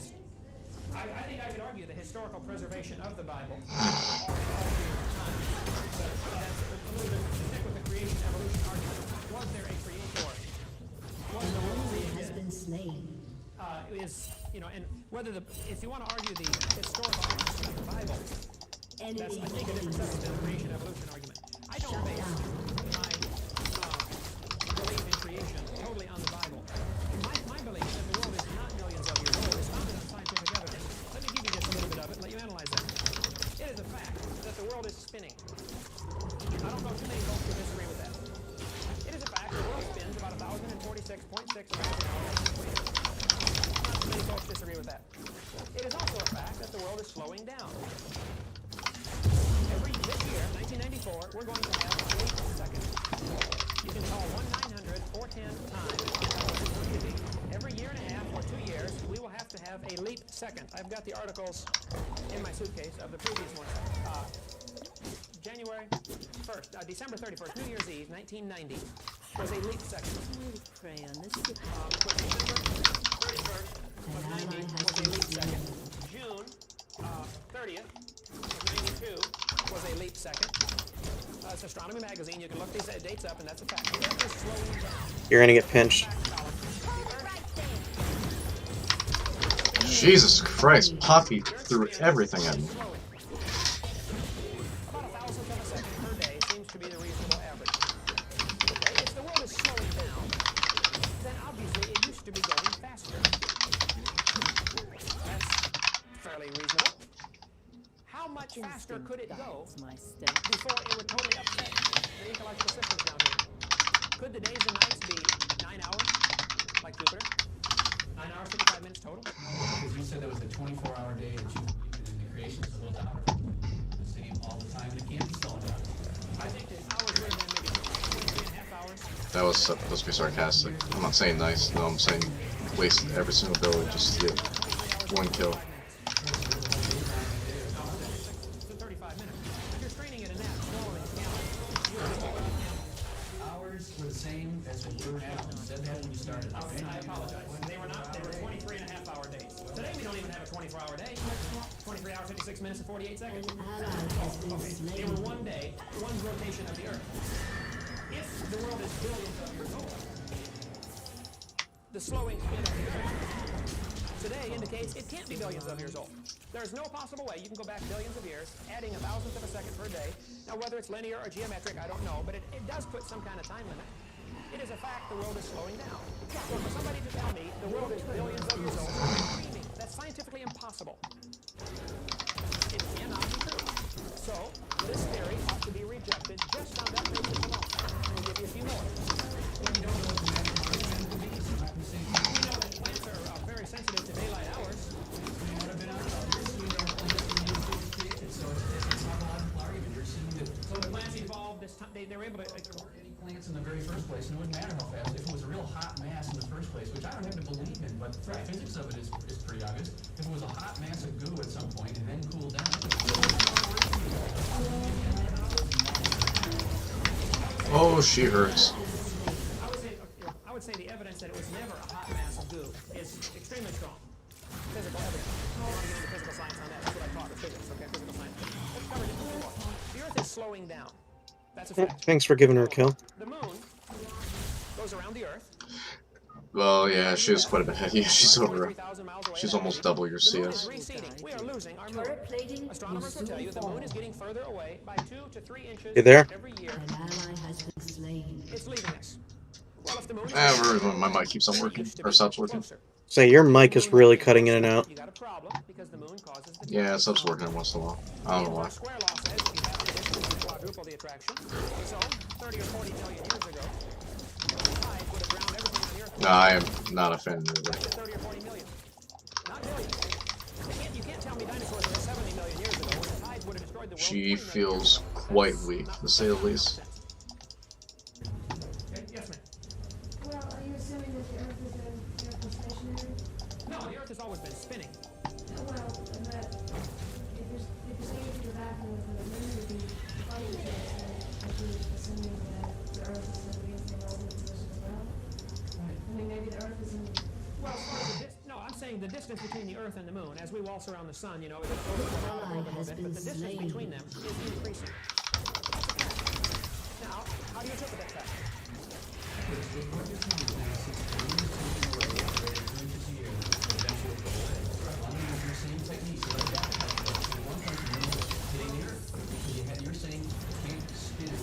historical preservation of the Bible all through time. But that's a little bit to stick with the creation evolution argument. Was there a creator? Was the world created? Has been slain. Is, you know, and whether if you want to argue the historical accuracy of the Bible, that's, I think, a different subject than the creation evolution argument. I don't base my belief in creation totally on the Bible. My belief that the world is not millions of years old is founded on scientific evidence. Let me give you just a little bit of it and let you analyze that. It is a fact that the world is spinning. I don't know too many folks who disagree with that. It is a fact the world spins about 1,046.6 miles an hour. Not too many folks disagree with that. It is also a fact that the world is slowing down. This year, 1994, we're going to have a leap second. You can call 1-900-410 time. Every year and a half or 2 years, we will have to have a leap second. I've got the articles in my suitcase of the previous one. January 1st, December 31st, New Year's Eve, 1990, was a leap second. Pray on this. December 31st of 90 was a leap second. June 30th of 92 was a leap second. It's Astronomy Magazine. You can look these dates up, and that's a fact. The Earth is slowing down. You're gonna get pinched. Jesus Christ, Poppy threw everything at me. About 1,000th of a second per day seems to be the reasonable average. Okay? If the world is slowing down, then obviously it used to be going faster. That's fairly reasonable. How much faster could it go before it would totally upset the ecological systems down here? Could the days and nights be 9 hours, like Jupiter? 9 hours, 55 minutes total? Because you said there was a 24-hour day that you in the creation is a little down. The same all the time, and it can't be slowing down. I think the hours would have been maybe 3.5 hours. That was supposed to be sarcastic. I'm not saying nice. No, I'm saying wasted every single ability just to get one kill. Hours were the same as when you were at. You said that when you started. I apologize. They were not. They were 23 and a half hour days. Today we don't even have a 24-hour day. 23 hours, 56 minutes, and 48 seconds. Okay. They were one day, one rotation of the Earth. If the world is billions of years old, the slowing spin of the Earth today indicates it can't be billions of years old. There's no possible way you can go back billions of years, adding 1,000th of a second per day. Now, whether it's linear or geometric, I don't know, but it does put some kind of time limit. It is a fact the world is slowing down. So for somebody to tell me the world is billions of years old, I'm dreaming. That's scientifically impossible. It cannot be true. So this theory ought to be rejected just on that basis alone. We'll give you a few more. Well, you don't know what the magic plan could be, so I'm saying We know that plants are very sensitive to daylight hours. you would have been on the other side of the created. So it's not a logical argument. You're assuming that So the plants evolved this time. They were able to. there weren't any plants in the very first place, and it wouldn't matter how fast. If it was a real hot mass in the first place, which I don't have to believe in, but the physics of it is pretty obvious. If it was a hot mass of goo at some point and then cooled down, Oh, she hurts. I would say the evidence that it was never a hot mass of goo is extremely strong. Physical evidence. I don't want to get into physical science on that. That's what I taught, physics, okay? Physical science. Let's cover just a few more. The Earth is slowing down. That's a fact. Thanks for giving her a kill. The moon goes around the Earth. Well, yeah, she was quite a bit ahead. Yeah, she's over. She's almost double your The moon is CS. receding. We are losing our moon. Astronomers will tell you the moon is getting further away by 2 to 3 inches You there? every year. An ally has been slain. It's leaving us. Well, if the moon is My mic keeps on working, or stops working. Say, your mic is really cutting in and out. You got a problem because the moon causes the Yeah, it stops working once in a while. I don't know why. Square law says if you have the distance, you quadruple the attraction. So, 30 or 40 million years ago, the tide would have drowned everything on the Earth. No, I am not a fan of it. 30 or 40 million. Not billions. You can't tell me dinosaurs were 70 million years ago when the tide would have destroyed the She feels quite weak, to say the least. Yes, ma'am. Well, are you assuming that the Earth is stationary? No, the Earth has always been spinning. Well, but if you're saying to go back and the moon would be farther to us, then are you assuming that the Earth is going to be in the orbit position as well? I mean, maybe the Earth is in. Well, as far as no, I'm saying the distance between the Earth and the Moon, as we waltz around the Sun, you know, it Ally has but been the distance slain. between them is increasing. Now, how do you interpret that fact? You're saying it can't spin.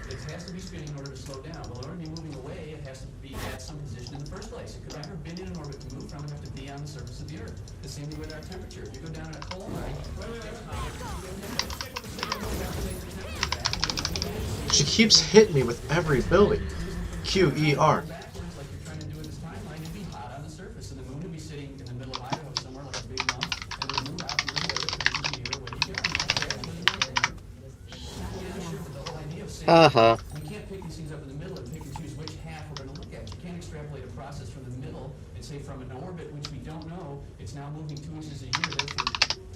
It has to be spinning in order to slow down. Well, in order to be moving away, it has to be at some position in the first place. It could never been in an orbit to move from. It have to be on the surface of the Earth. The same way with our temperature. If you go down in a coal mine, She keeps hitting me with every ability. QER. backwards like you're trying to do in this timeline, it'd be hot on the surface, and the moon would be sitting in the middle of Idaho somewhere like a big lump, and it would move out your way, away you go. The whole idea of saying we can't pick these things up in the middle and pick and choose which half we're going to look at. You can't extrapolate a process from the middle and say from an orbit which we don't know, it's now moving 2 inches a year, therefore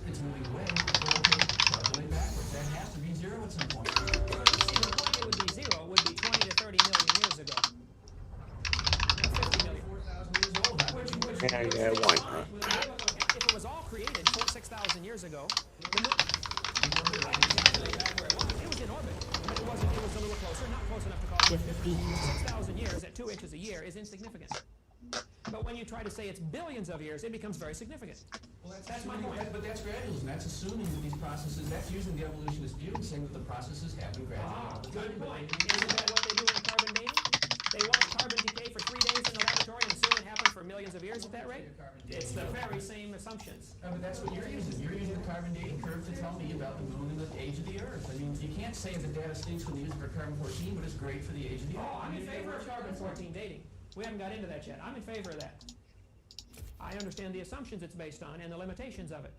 it's moving away. Calculate backwards. That has to be zero at some point. See, the point it would be zero would be 20 to 30 million years ago. 50 million. 4,000 years old. Yeah, why not? If it was all created 6,000 years ago, the moon, exactly back where it was in orbit, but it wasn't. It was a little closer, not close enough to call it 50. 6,000 years at 2 inches a year is insignificant. But when you try to say it's billions of years, it becomes very significant. Well, that's my point. But that's gradualism. That's assuming that these processes, that's using the evolutionist view and saying that the processes happen gradually. Good point. Isn't that what they do in carbon dating? They watch carbon decay for 3 days in the laboratory and assume it happened for millions of years at that rate? It's the very same assumptions. But that's what you're using. You're using the carbon dating curve to tell me about the moon and the age of the Earth. I mean, you can't say the data stinks when you use it for carbon-14, but it's great for the age of the Earth. Oh, I'm in favor of carbon-14 dating. We haven't got into that yet. I'm in favor of that. I understand the assumptions it's based on and the limitations of it.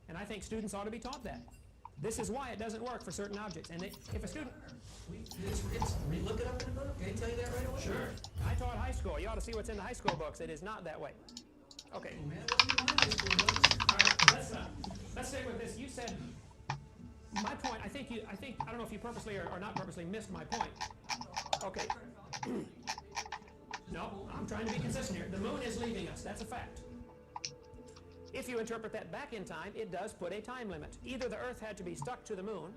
And I think students ought to be taught that. This is why it doesn't work for certain objects. And if a student... Look it up in the book. Can I tell you that right away? Sure. I taught high school. You ought to see what's in the high school books. It is not that way. Okay. Oh, man, what do you want in high school books? All right. Let's stick with this. You said... My point, I don't know if you purposely or not purposely missed my point. Okay. No, I'm trying to be consistent here. The moon is leaving us. That's a fact. If you interpret that back in time, it does put a time limit. Either the Earth had to be stuck to the moon,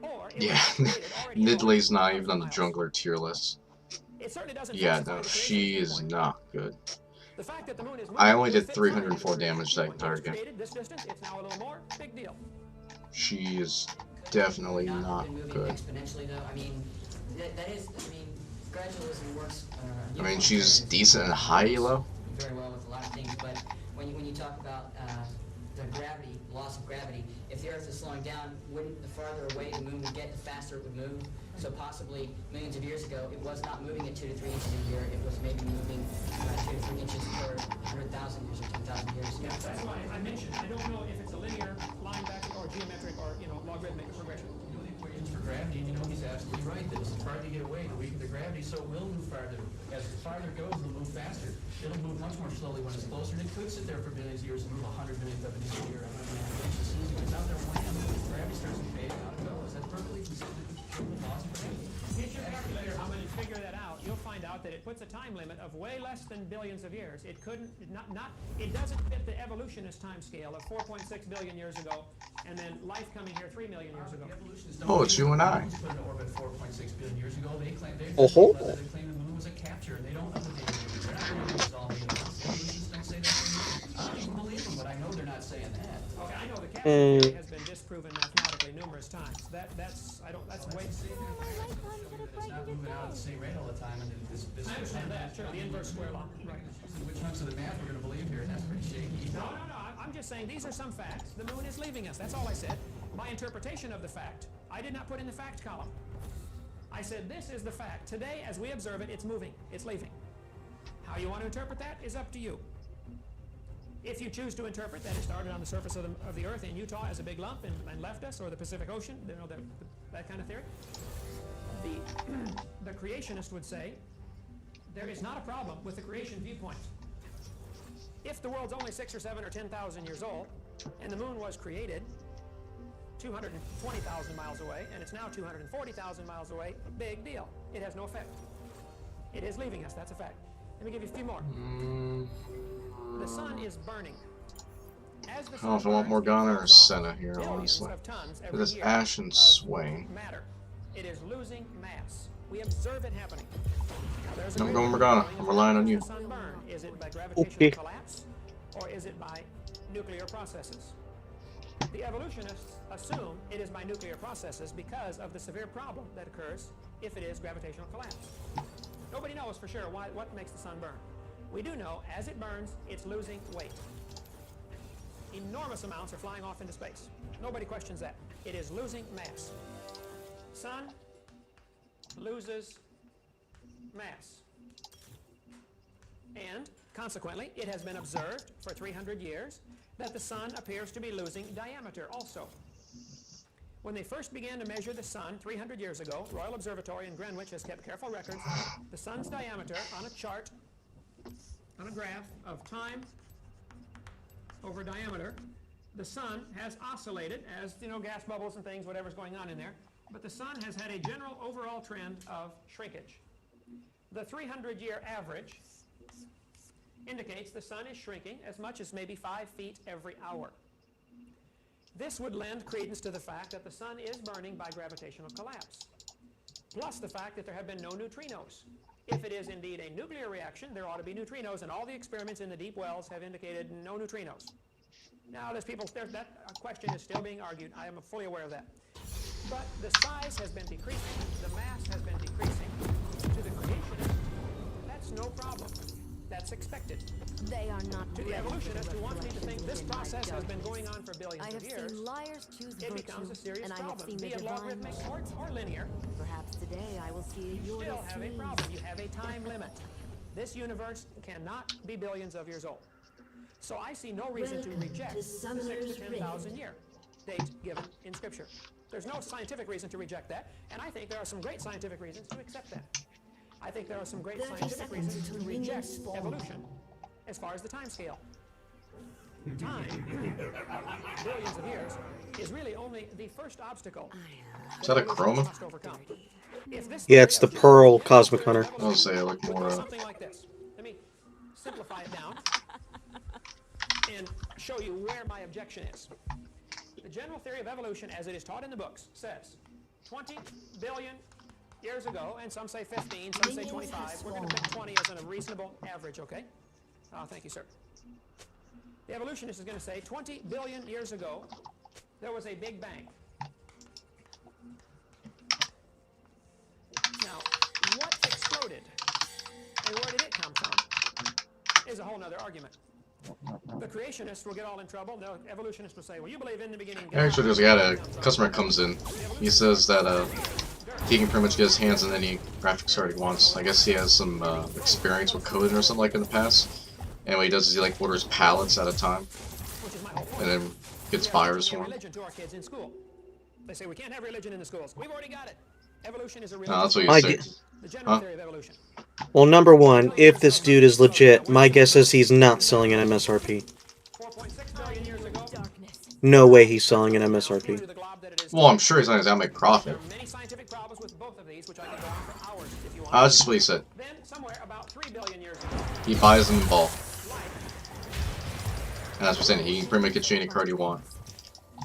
or it Yeah, was created already Nidley's not even on the miles. jungler tier list. It certainly doesn't Yeah, justify no, the she creation is point. not good. The fact that the moon is I moving only did fits 304 right into damage the that point. entire It was game. created this distance, it's now a little more, big deal. She is definitely Not not been moving good. exponentially though. I mean, that is. I mean, gradualism works. I mean, she's decent and high elo. Very well with a lot of things, but when you talk about the gravity, loss of gravity, if the Earth is slowing down, wouldn't the farther away the moon would get, the faster it would move? So possibly millions of years ago, it was not moving at 2 to 3 inches a year. It was maybe moving 2 to 3 inches per 100,000 years or 10,000 years. Yeah, that's why I mentioned, I don't know if it's a linear, line back, or geometric, or, logarithmic progression. You know the equations for gravity, and you know he's absolutely right, that as the farther you get away, the weaker the gravity, so it will move farther. As the farther it goes, it'll move faster. It'll move much more slowly when it's closer, and it could sit there for billions of years and move 100 millionth of an inch a year. As soon as it gets out there, wham, gravity starts to fade out it goes. That's perfectly consistent with laws of gravity. Get your calculator, I'm going to figure that out. You'll find out that it puts a time limit of way less than billions of years. It doesn't fit the evolutionist time scale of 4.6 billion years ago, and then life coming here 3 million years ago. Oh, it's you and I. Put in orbit 4.6 billion years ago. They claim they Oh ho. claim the moon was a capture, and they don't know the data. They're not going to use all the evidence. Evolutionists don't say that. I don't even believe them, but I know they're not saying that. Okay, I know the capture theory has been disproven mathematically numerous times. That's way... It's not moving out at the same rate all the time, and this I understand that, sure, the inverse square law. Right. which chunks of the math we're going to believe here. That's pretty shaky. No, I'm just saying these are some facts. The moon is leaving us. That's all I said. My interpretation of the fact, I did not put in the fact column. I said this is the fact. Today, as we observe it, it's moving. It's leaving. How you want to interpret that is up to you. If you choose to interpret that it started on the surface of the Earth in Utah as a big lump and left us, or the Pacific Ocean, you know, that kind of theory, the creationist would say there is not a problem with the creation viewpoint. If the world's only 6 or 7 or 10,000 years old, and the moon was created 220,000 miles away, and it's now 240,000 miles away, big deal. It has no effect. It is leaving us, that's a fact. Let me give you a few more. The sun is burning. As the I don't know if I want Morgana or Senna here, honestly. It is ash and sway. Matter. It is losing mass. We observe it happening. I'm going Morgana. I'm relying on you. The sun burn? Is it by gravitational Okay. collapse, or is it by nuclear processes? The evolutionists assume it is by nuclear processes because of the severe problem that occurs if it is gravitational collapse. Nobody knows for sure what makes the sun burn. We do know, as it burns, it's losing weight. Enormous amounts are flying off into space. Nobody questions that. It is losing mass. Sun loses mass. And, consequently, it has been observed for 300 years that the sun appears to be losing diameter also. When they first began to measure the sun 300 years ago, Royal Observatory in Greenwich has kept careful records. The sun's diameter on a chart, on a graph of time over diameter, the sun has oscillated as, you know, gas bubbles and things, whatever's going on in there. But the sun has had a general overall trend of shrinkage. The 300-year average indicates the sun is shrinking as much as maybe 5 feet every hour. This would lend credence to the fact that the sun is burning by gravitational collapse, plus the fact that there have been no neutrinos. If it is indeed a nuclear reaction, there ought to be neutrinos, and all the experiments in the deep wells have indicated no neutrinos. Now, that question is still being argued. I am fully aware of that. But the size has been decreasing, the mass has been decreasing. To the creationist, that's no problem. That's expected. They are not To the ready evolutionist for who wants me to think this in my process has been darkness. going on for billions I of have years, seen liars choose it virtue, becomes a serious and I have problem, seen be the it divine logarithmic motion. or linear. Perhaps today I will see You your still have a problem. You have a time limit. This universe cannot be billions of years old. So I see no reason to reject the 6 to 10,000 year date given in Scripture. There's no scientific reason to reject that, and I think there are some great scientific reasons to accept that. I think there are some great 30 scientific seconds reasons to until reject minions spawn. evolution as far as the time scale. Time, billions of years, is really only the first obstacle Is that a chroma? must overcome. If this Yeah, it's the Pearl Cosmic Hunter. I'll say I look more something like this. Let me simplify it down and show you where my objection is. The general theory of evolution, as it is taught in the books, says 20 billion years ago, and some say 15, some say 25. We're going to pick 20 as a reasonable average, okay? Thank you, sir. The evolutionist is going to say 20 billion years ago, there was a Big Bang. Now, what exploded and where did it come from is a whole other argument. The creationists will get all in trouble. The evolutionists will say, well, you believe in the beginning. Actually, there's a guy, a customer comes in. He says that he can pretty much get his hands on any graphics card he wants. I guess he has some experience with coding or something like in the past. And what he does is he like orders pallets at a time, and then gets buyers for them. Religion to our kids in school. They say we can't have religion in the schools. We've already got it. Evolution is a religion. No, that's what I you get- say. The general Huh? theory of evolution. Well, number one, if this dude is legit, my guess is he's not selling an MSRP. 4.6 billion years ago. No way he's selling an MSRP. To the glob that it is Well, I'm sure he's not going to make profit. There are many scientific problems with both of these, which I can go on for hours if you want. That's just what he said. Then, somewhere about 3 billion years ago, He buys them in bulk. life, And that's what I'm saying. He can pretty much get you any card you want.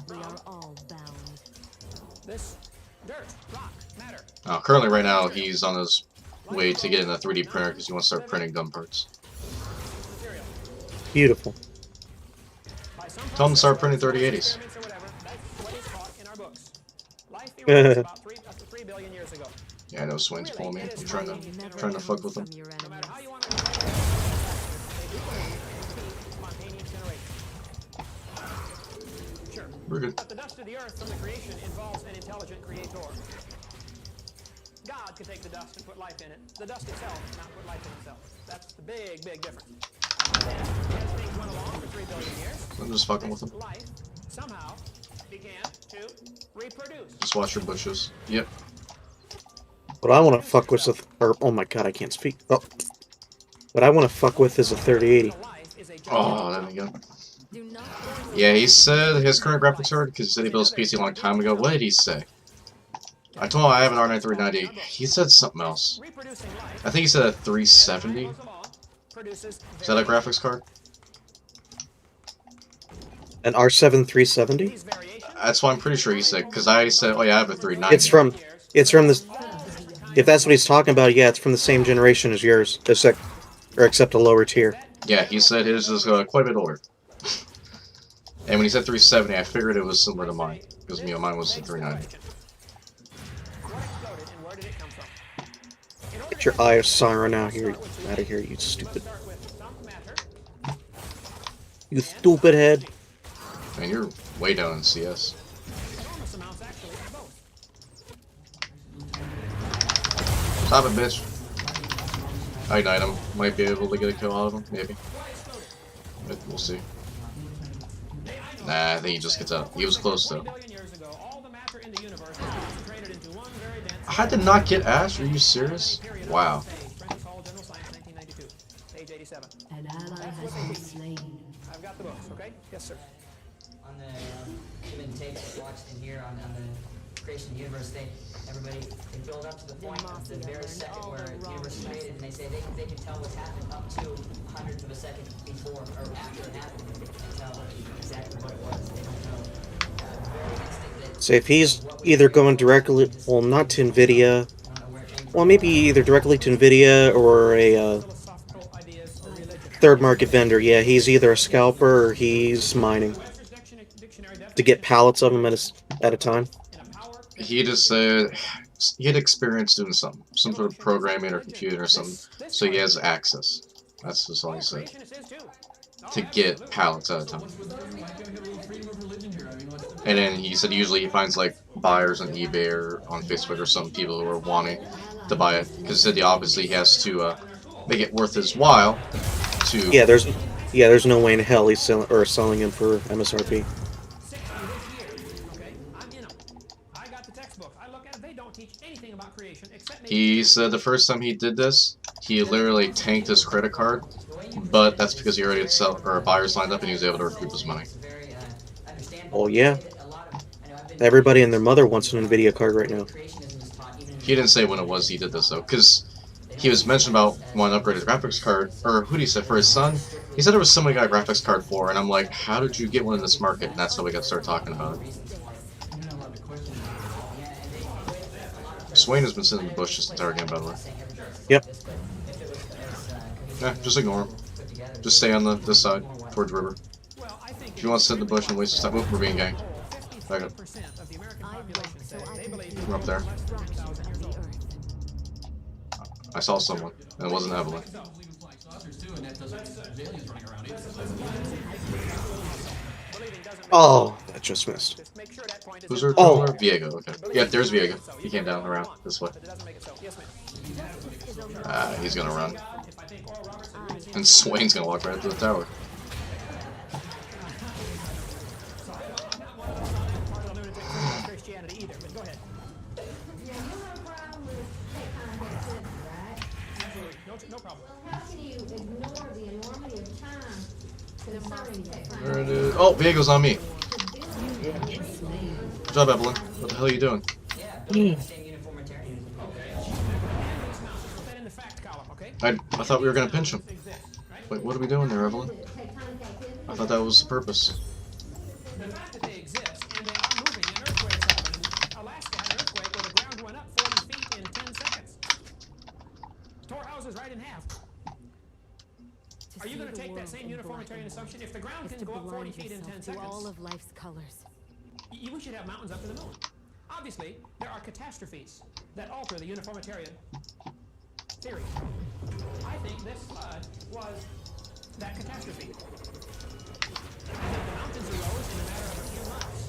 We are all bound. this dirt, rock, matter, Currently, right now, he's on his way to get in a 3D printer because he wants to start printing gun parts. material. Beautiful. By some Tell him to start process, printing or 3080s. experiments or whatever, that's what is taught in our books. Life emerged about 3 billion years ago. Yeah, I know Swain's pulling me. I'm trying to fuck with him. From your No matter enemies. how you want to relate it, they do believe in spontaneous generation. Sure. We're good. But the dust of the earth from the creation involves an intelligent creator. God could take the dust and put life in it. The dust itself cannot put life in itself. That's the big, big difference. Then, as things went along for 3 billion just fucking with him. Life somehow began to reproduce. Just watch your bushes. Yep. What I want to fuck with is oh my god, I can't speak. Oh. What I want to fuck with is a 3080. Oh, there we go. Yeah, he said his current graphics card, because he said he built his PC a long time ago. What did he say? I told him I have an R9 390. He said something else. I think he said a 370. Is that a graphics card? An R7 370? That's what I'm pretty sure he said, because I said, oh yeah, I have a 390. It's from this. If that's what he's talking about, yeah, it's from the same generation as yours, except a lower tier. Yeah, he said his is quite a bit older. And when he said 370, I figured it was similar to mine, because mine was the 390. Get your eye of Siren out of here, you stupid. You stupid head. Man, you're way down in CS. Stop it, bitch. I ignite him. Might be able to get a kill out of him, maybe. But we'll see. Nah, I think he just gets out. He was close, though. I did not get Ash? Are you serious? Wow. An ally has been slain. I've got the books, okay? Yes, sir. On the given tapes watched in here on the creation of the universe, everybody build up to the point of the very second where the universe was created, and they say they can tell what's happened up to hundredths of a second before or after it happened, and tell exactly what it was. They don't know. Very instant that So if he's either going directly, well, not to NVIDIA, well, maybe either directly to NVIDIA or a third market vendor, yeah, he's either a scalper or he's mining to get pallets of them at a time. He just said he had experience doing something, some sort of programming or computing or something, so he has access. That's just all he said. To get pallets at a time. And then he said usually he finds like buyers on eBay or on Facebook or some people who are wanting to buy it, because he said he obviously has to make it worth his while to. Yeah, there's no way in hell he's selling him for MSRP. He said the first time he did this, he literally tanked his credit card, but that's because he already had buyers lined up and he was able to recoup his money. Oh yeah. Everybody and their mother wants an NVIDIA card right now. He didn't say when it was he did this though, because he was mentioned about wanting to upgrade his graphics card, or who did he say, for his son? He said there was someone he got a graphics card for, and I'm like, how did you get one in this market? And that's how we got to start talking about it. Swain has been sitting in the bush this entire game, by the way. Yep. Yeah, just ignore him. Just stay on this side, towards river. If you want to sit in the bush and waste your time, oop, we're being ganked. Back up. We're up there. I saw someone, and it wasn't Evelyn. Oh, that just missed. Who's our controller? Viego, okay. Yeah, there's Viego. He came down around this way. He's gonna run. And Swain's gonna walk right up to the tower. There it is. Oh, Viego's on me. Good job, Evelyn. What the hell are you doing? I thought we were gonna pinch him. Wait, what are we doing there, Evelyn? I thought that was the purpose. The fact that they exist and they are moving and earthquakes happen. Alaska had an earthquake where the ground went up 40 feet in 10 seconds. Tore houses right in half. Are you going to take that same uniformitarian assumption? If the ground can go up 40 feet in 10 seconds, all of life's colors. We should have mountains up to the moon. Obviously, there are catastrophes that alter the uniformitarian theory. I think this flood was that catastrophe. I think the mountains arose in a matter of a few months.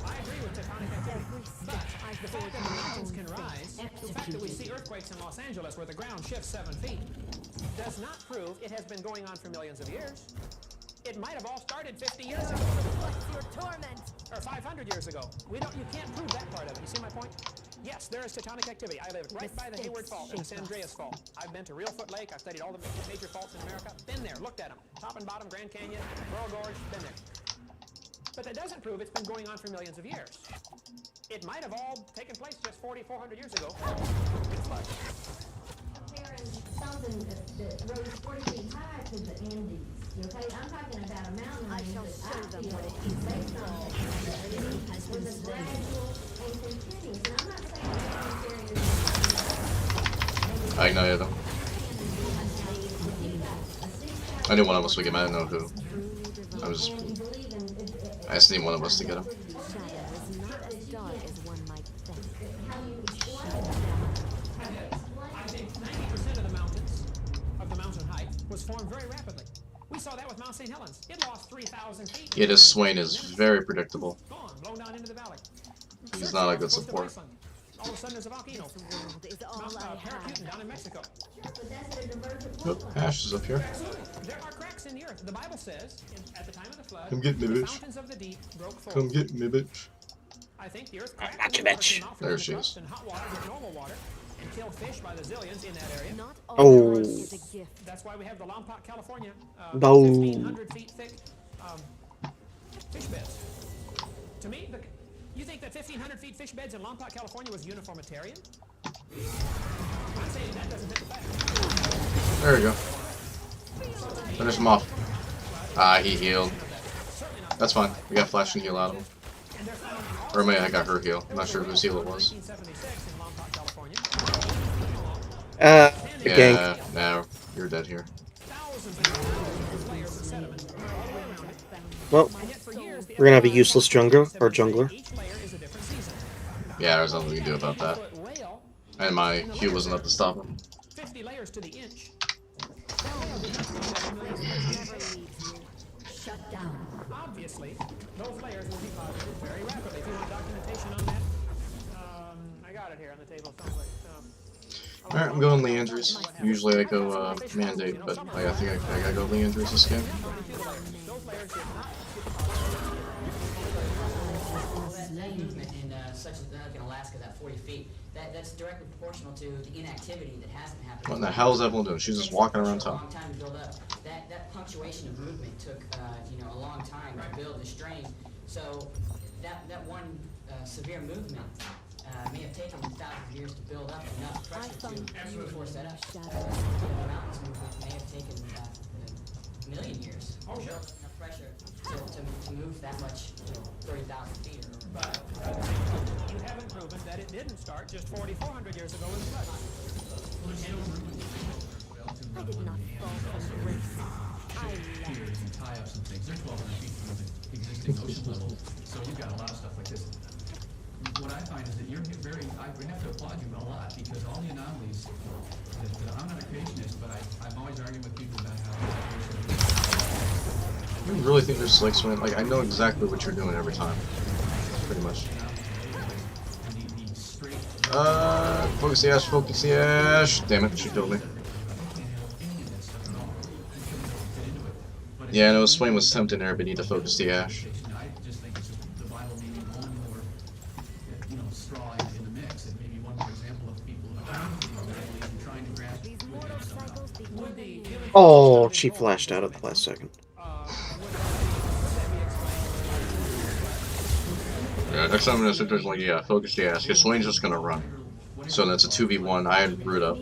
I agree with tectonic activity, but the fact that the mountains can rise, the fact that we see earthquakes in Los Angeles where the ground shifts 7 feet, does not prove it has been going on for millions of years. It It might have all started 50 years ago. What's your torment? Or 500 years ago. You can't prove that part of it. You see my point? Yes, there is tectonic activity. I lived right by the Hayward Fault and the San Andreas Fault. I've been to Reelfoot Lake. I've studied all the major faults in America. Been there, looked at them. Top and bottom, Grand Canyon, Laurel Gorge, been there. But that doesn't prove it's been going on for millions of years. It might have all taken place just 400 years ago. Comparing something that rose 40 feet high to the Andes. Okay, I'm talking about a mountain I range shall that show them feel what it is is based to on fall. technology The enemy has been was a slain. gradual and continuous. And I'm not saying that I ignited them. I knew one of us would get mad. I didn't know who. I just need one of us to get him. Shadow is not as dark as one might think. I think 90% of the mountains, of the mountain height, was formed very rapidly. We saw that with Mount St. Helens. It lost 3,000 feet. Yeah, this Swain is very predictable. Gone, blown down into the valley. He's not a good Coast of support. Iceland. All of a sudden there's a volcano. Is all Mount I Paracutin have. down in Mexico. Oh, Ash is up here. Absolutely. There are cracks in the earth. The Bible says, at the time of the flood, Come get me, the bitch. fountains of the deep broke forth. Come get me, bitch. I think the earth cracked. Gotcha, and water bitch. came out from There the she crust, is. and hot water with normal water, and killed fish by the zillions in that area. Not all Oh. knowledge is a gift. That's why we have the Lompoc, California, No. 1,500 feet thick fish beds. To me, you think that 1,500 feet fish beds in Lompoc, California was uniformitarian? I'm saying that doesn't hit the fact. There we go. Finish him off. Ah, he healed. That's fine. We got flash and heal out of him. Or maybe I got her heal. I'm not sure whose heal it was. 1976 in Lompoc, California. Gang. Yeah, no, you're dead here. Thousands and thousands of layers of sediment all the way around it. Well, And yet for years, the we're gonna have a useless jungler or jungler. each layer is a different season. Yeah, there's nothing we can do about that. Whale, And my Q wasn't up to stop him. 50 layers to the inch. Never leaves you. Shut down. Obviously, those layers will be posited very rapidly. If you want documentation on that, I got it here on the table someplace. Alright, I'm going Leandry's. Usually I go Mandate, but I think I gotta go Leandry's this game. Those layers did not That movement in such as like in Alaska, that 40 feet, that's directly proportional to the inactivity that hasn't happened. What in the hell is everyone doing? She's just walking around Took a town. long time to build up. That punctuation of movement took a long time to build the strain. So that one severe movement may have taken 1,000 years to build up enough pressure to force that up. The mountains movement may have taken a million years. Oh, sure. Enough pressure to move that much, 30,000 feet or But you haven't proven that it didn't start just 4,400 years ago in the flood. I did not fall from grace. I Here, you can tie up some things. They're 1,200 feet from the existing ocean level, so we've got a lot of stuff like this. What I find is that I have to applaud you a lot, because all the anomalies, I'm not a creationist, but I'm always arguing with people about how You really think there's like Swain? Like, I know exactly what you're doing every time. Pretty much. Focus the Ash, focus the Ash. Damn it, she killed me. Yeah, no, Swain was tempting there, but need to focus the Ash. I just think it's just the Bible needing one more, straw in the mix, and maybe one more example of people trying to grasp. These mortal cycles begin anew. Oh, she flashed out at the last second. Yeah, next time I'm in a situation like, yeah, focus the Ash, because Swain's just gonna run. So that's a 2v1. I had Root up.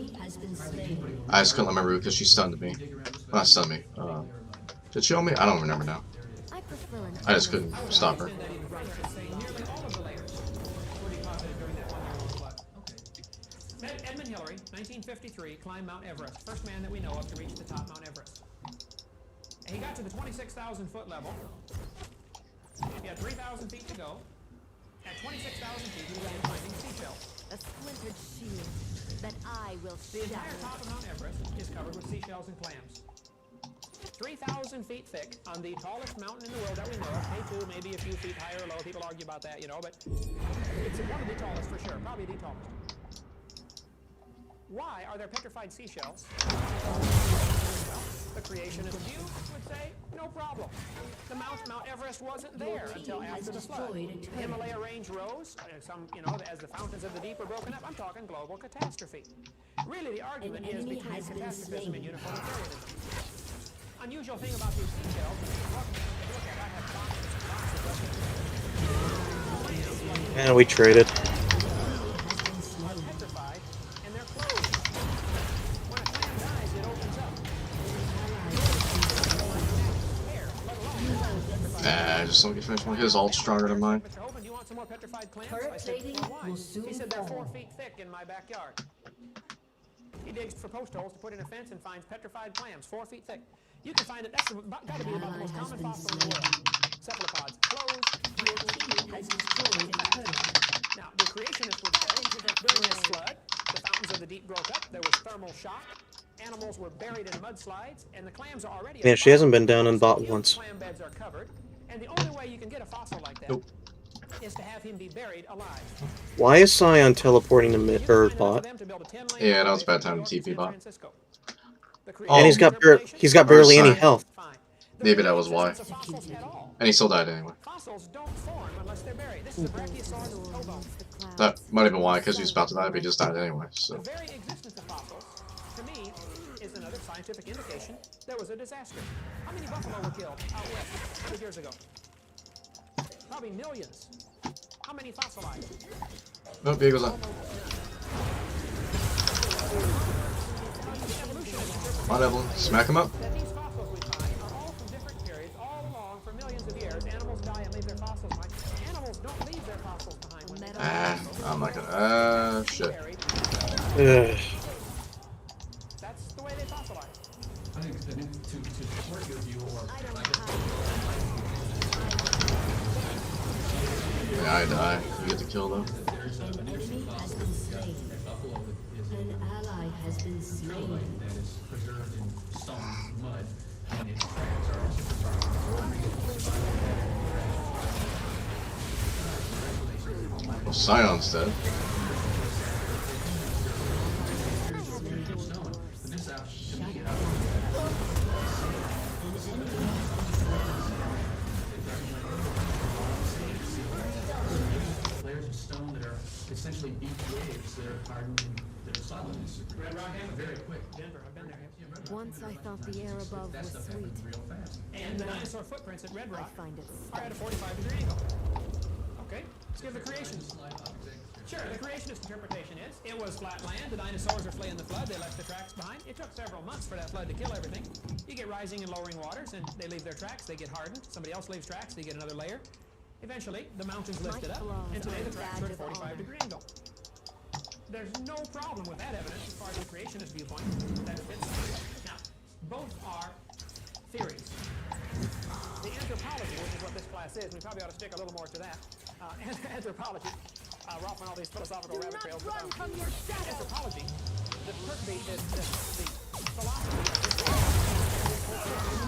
I just couldn't let my Root because she stunned me. Well, not stunned me. Did she own me? I don't remember now. I prefer an I just couldn't stop her. Nearly all of the layers were deposited during that 1 year long flood. Edmund Hillary, 1953, climbed Mount Everest. First man that we know of to reach the top Mount Everest. He got to the 26,000 foot level. He had 3,000 feet to go. At 26,000 feet, he began finding seashells. a splintered shield that I will The entire shatter. top of Mount Everest is covered with seashells and clams. 3,000 feet thick on the tallest mountain in the world that we know of. K2, maybe a few feet higher or lower. People argue about that, but it's one of the tallest for sure. Probably the tallest. Why are there petrified seashells? Well, The creationist view would say, no problem. The Mount Everest wasn't there until after the flood. The Himalaya range rose, as the fountains of the deep were broken up. I'm talking global catastrophe. Really, the argument is between catastrophism and uniformitarianism. Unusual thing about these details, look at, I have boxes and And we traded. are petrified, and they're closed. When a clam dies, it opens up. Just let me finish one. His ult's stronger than mine. Mr. Hoban, do you want some more petrified clams? Turret I said, plating well, why? will soon He said they're 4 fall. feet thick in my backyard. He digs for post holes to put in a fence and finds petrified clams, 4 feet thick. You can find it, that's got to be about the most common fossil in the world. Cephalopods, closed. Now, the creationists would say, during this flood, the fountains of the deep broke up, there was thermal shock, animals were buried in mudslides, and the clams are already... Yeah, she hasn't been down and bought once. Clam beds are covered, and the only way you can get a fossil like that is to have him be buried alive. Why is Scion teleporting to bot? Yeah, that was a bad time to TP bot. And he's got barely any health. Maybe that was why. And he still died anyway. Fossils don't form unless they're buried. This is a brachiosaurus with toe bones. That might have been why, because he was about to die, but he just died anyway, so. The very existence of fossils, to me, is another scientific indication there was a disaster. How many buffalo were killed out west 100 years ago? Probably millions. How many fossilized? Nope, here goes on. Come on, Evelyn, smack him up. That these fossils we find are all from different periods, all along for millions of years. Animals die and leave their fossils behind. Animals don't leave their fossils behind when they die. I'm not gonna. Shit. Ugh. That's the way they fossilize. I think to support your view, or Yeah, I die. You get the kill though. there's an interesting fossil that buffalo is An ally has been slain. trilobite that is preserved in stone mud, and its tracks are also preserved. Well, Scion's dead. Stone. But this to me, layers of stone that are essentially beach waves that are hardened and that are solid. Red Rock Hammer, Very quick. Denver, I've been there. Once I thought the air above That was stuff sweet. happens real fast. And the dinosaur footprints at Red I Rock find it are at a stunning. 45-degree angle. Okay, let's give the creationist. Sure, the creationist interpretation is it was flat land, the dinosaurs are fleeing the flood, they left their tracks behind. It took several months for that flood to kill everything. You get rising and lowering waters, and they leave their tracks, they get hardened. Somebody else leaves tracks, they get another layer. Eventually, the mountains lifted up, and today the tracks are at a 45-degree angle. There's no problem with that evidence as far as the creationist viewpoint. That fits. Now, both are theories. The anthropology, which is what this class is, we probably ought to stick a little more to that. Anthropology. We're off on all these philosophical rabbit trails. Run from your shadow! Anthropology, the philosophy of this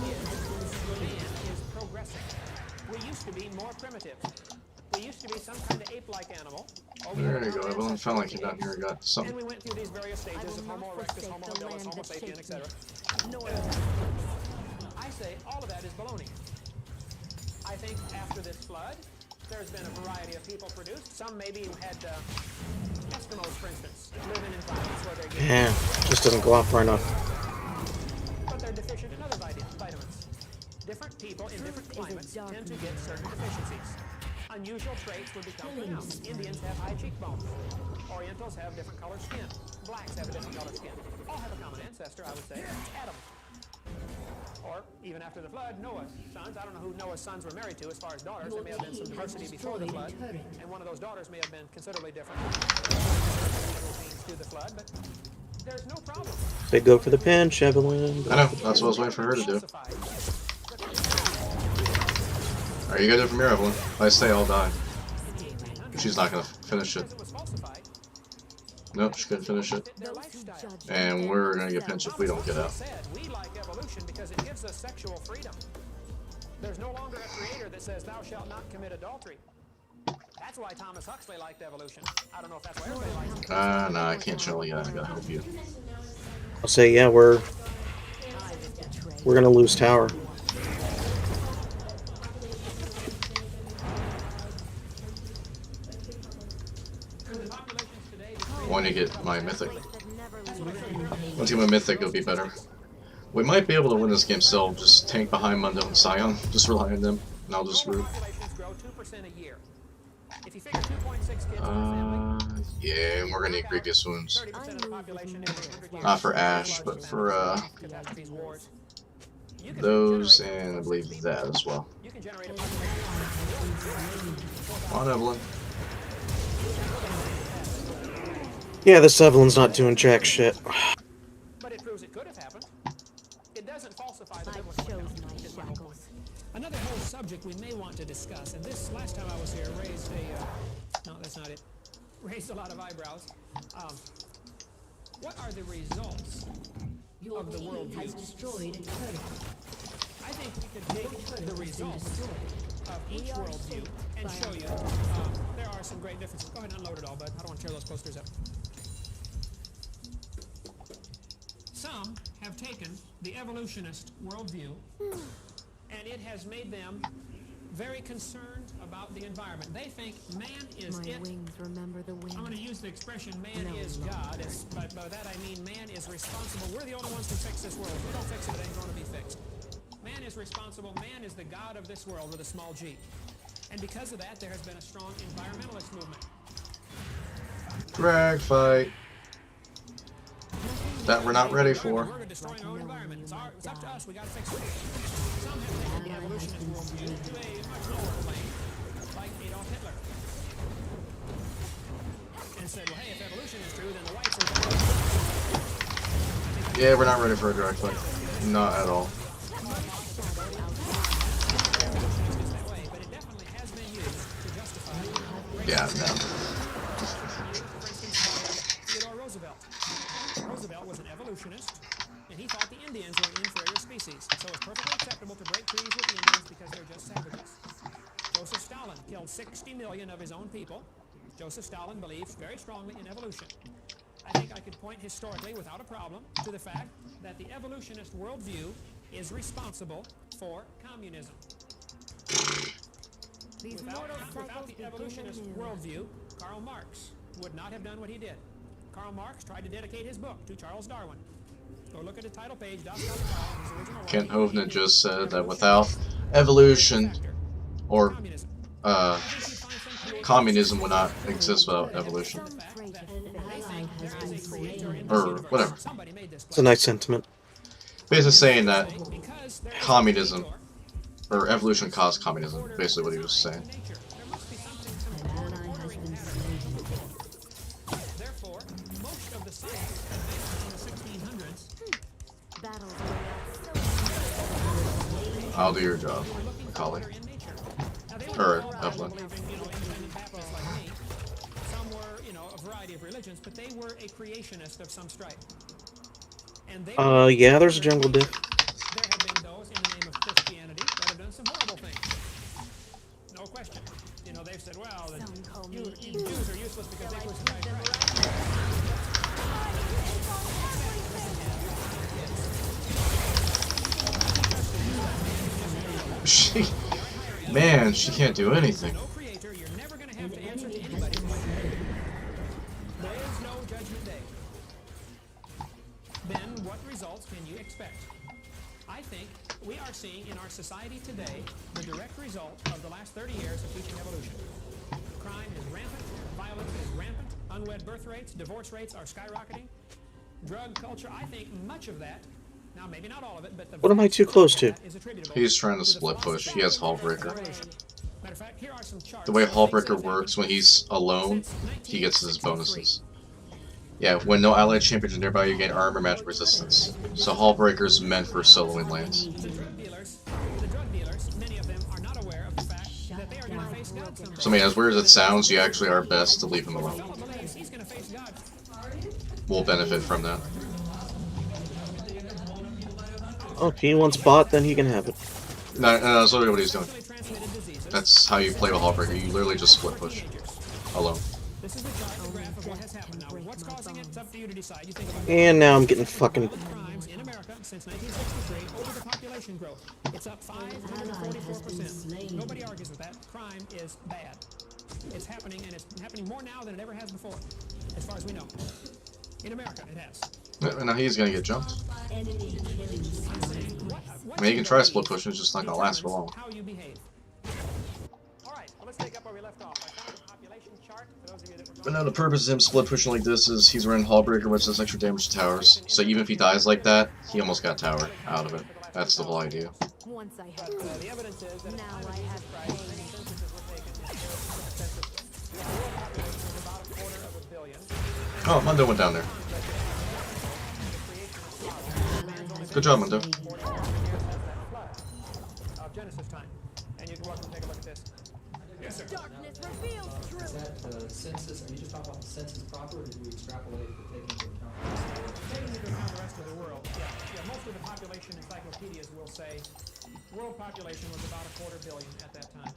man is progressing. We used to be more primitive. We used to be some kind of ape-like animal. There you go, Evelyn. Felt like you down here got And something. we went through these various I stages will of not Homo erectus, forsake Homo the habilis, land Homo that sapien, shaped etc. me. Nor I say all of that is baloney. I think after this flood, there's been a variety of people produced. Some maybe had Eskimos, for instance, living in climates where they're getting... Yeah, just doesn't go out far enough. But they're deficient in other vitamins. Different people in different climates tend to get certain deficiencies. Unusual traits would become pronounced. Indians have high cheekbones. Orientals have different colored skin. Blacks have a different colored skin. All have a common ancestor, I would say, Adam. Or, even after the flood, Noah's sons. I don't know who Noah's sons were married to as far as daughters. There may have been some diversity before the flood. And one of those daughters may have been considerably different to the flood, but there's no problem. They go for the pinch, Evelyn. I know, that's what I was waiting for her to do. Alright, you gotta do it from here, Evelyn. If I stay, I'll die. She's not gonna finish it. Nope, she couldn't finish it. And we're gonna get pinched if we don't get out. We like evolution because it gives us sexual freedom. There's no longer a creator that says thou shalt not commit adultery. That's why Thomas Huxley liked evolution. I don't know if that's why everybody likes it. No, I can't show you. I gotta help you. I'll say, yeah, we're... I was betrayed. we're gonna lose tower. I want to get my mythic. Once I get my mythic, it'll be better. We might be able to win this game still. Just tank behind Mundo and Scion. Just rely on them, and I'll just root. Yeah, and we're gonna need grievous wounds. Not for Ash, but for those, and I believe that as well. Come on, Evelyn. Yeah, this Evelyn's not doing jack shit. But it proves it could have happened. It doesn't falsify the biblical account. Is my point. Another whole subject we may want to discuss, and this last time I was here raised a no, that's not it. Raised a lot of eyebrows. What are the results of the worldview? I think we could take the results of each worldview and show you there are some great differences. Go ahead and unload it all, bud. I don't want to tear those posters up. Some have taken the evolutionist worldview, and it has made them very concerned about the environment. They think man is My it. wings remember the wind. I'm going to use the expression man is God. But by that I mean man is responsible. We're the only ones who fix this world. If we don't fix it, it ain't going to be fixed. Man is responsible. Man is the God of this world with a small g. And because of that, there has been a strong environmentalist movement. Drag fight. That we're not ready for. We're destroying our own environment. It's up to us. We got to fix it. Some have taken the evolutionist worldview to a much lower plane, like Adolf Hitler, and said, well, hey, if evolution is true, then the whites are... Yeah, we're not ready for a drag fight. Not at all. Yeah, no. Roosevelt was an evolutionist, and he thought the Indians were an inferior species, so it's perfectly acceptable to break treaties with the Indians because they're just savages. Joseph Stalin killed 60 million of his own people. Joseph Stalin believed very strongly in evolution. I think I could point historically, without a problem, to the fact that the evolutionist worldview is responsible for communism. Without the evolutionist worldview, Karl Marx would not have done what he did. Karl Marx tried to dedicate his book to Charles Darwin. Go look at the title page. Kent Hovna just said that without evolution, or communism would not exist without evolution. Or whatever. It's a nice sentiment. Basically saying that communism, or evolution caused communism, basically what he was saying. I'll do your job, Macaulay. Or Evelyn. Some were, a variety of religions, but they were a creationist of some stripe. And they yeah, there's a jungle diff. There have been those in the name of Christianity that have done some horrible things. No question. They've said, well, Jews are useless because they crucified Christ. Man, she can't do anything. No creator, you're never going to have to answer to anybody's question. There is no judgment day. Then what results can you expect? I think we are seeing in our society today the direct result of the last 30 years of teaching evolution. Crime is rampant, violence is rampant, unwed birth rates, divorce rates are skyrocketing. Drug culture, I think much of that, now maybe not all of it, but the What am I too close to? He's trying to split push. He has Hullbreaker. The way Hullbreaker works, when he's alone, he gets his bonuses. Yeah, when no allied champions are nearby, you gain armor magic resistance. So Hullbreaker is meant for soloing lands. So I mean, as weird as it sounds, you actually are best to leave him alone. We'll benefit from that. Oh, if he wants bot, then he can have it. No, that's literally what he's doing. That's how you play with Hullbreaker. You literally just split push. Alone. This is the chart, the graph of what has happened. Now, what's causing it? It's up to you to decide. You think about And now I'm getting fucking... crimes in America since 1963 over the population growth. It's up 544%. Nobody argues with that. Crime is bad. It's happening, and it's happening more now than it ever has before, as far as we know. In America, it has. Now he's gonna get jumped. I mean, you can try split pushing, it's just not gonna last for long. How you behave. All right, well, let's take up where we left off. I found a population chart for those of you that were But now the purpose of him split pushing like this is he's running Hullbreaker, which does extra damage to towers. So even if he dies like that, he almost got tower out of it. That's the whole idea. Once I had the evidence is that now I have Oh, Mundo went down there. Good job, Mundo. of Genesis time. And you're welcome to take a look at this. Yes, sir. darkness reveals Is truth. that the census, are you just talking about the census proper, or did we extrapolate to take into account? Taking into account the rest of the world, yeah, most of the population encyclopedias will say world population was about 250 million at that time.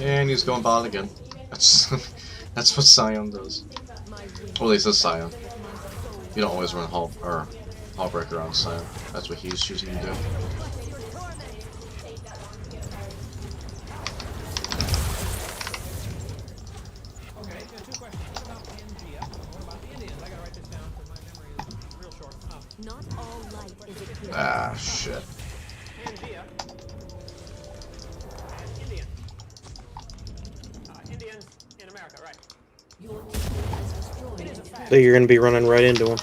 And he's going bot again. That's that's what Scion does. Well, at least this Scion. You don't always run Hullbreaker on Scion. That's what he's choosing to do. Okay, two questions. What about Pangea? What about the Indians? I gotta write this down because my memory is real short. Not all light is a good. Ah, shit. Pangea and Indian. Indians in America, right? Your team has destroyed It is a fact. So you're gonna be running right into him.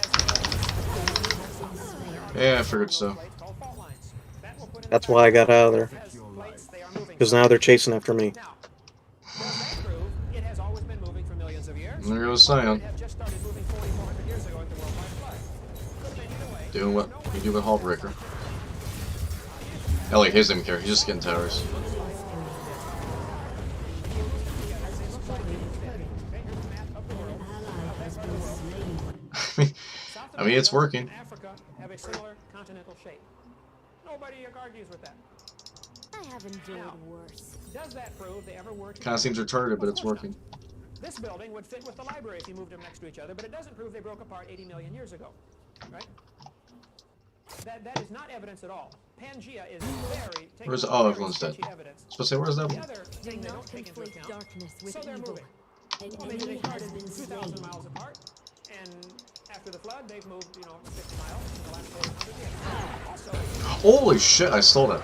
Yeah, I figured so. Plates called fault lines. That will put in That's why I got out of there. as plates they are moving. Because now they're chasing after me. Now, does that prove it has always been moving for millions of years? There goes Or Scion. it have just started moving 4,400 years ago at the worldwide flood? Could have been either way. Doing what you do with Hullbreaker. Ellie, his didn't care. He's just getting towers. I mean, it's working. Africa have a similar continental shape. Nobody argues with that. I have enjoyed worse. Does that prove they ever were? Kind of seems retarded, but it's working. This building would fit with the library if you moved them next to each other, but it doesn't prove they broke apart 80 million years ago, right? That is not evidence at all. Pangea is very. Where's everyone's dead? Evidence. Supposed to say, where's that The one? other Do thing they not don't take into conflate account. darkness with So they're evil. moving. An Well, maybe enemy they has started been 2,000 slain. miles apart, and after the flood, they've moved, 50 miles in the last 400 years. Also, Holy shit, I stole that.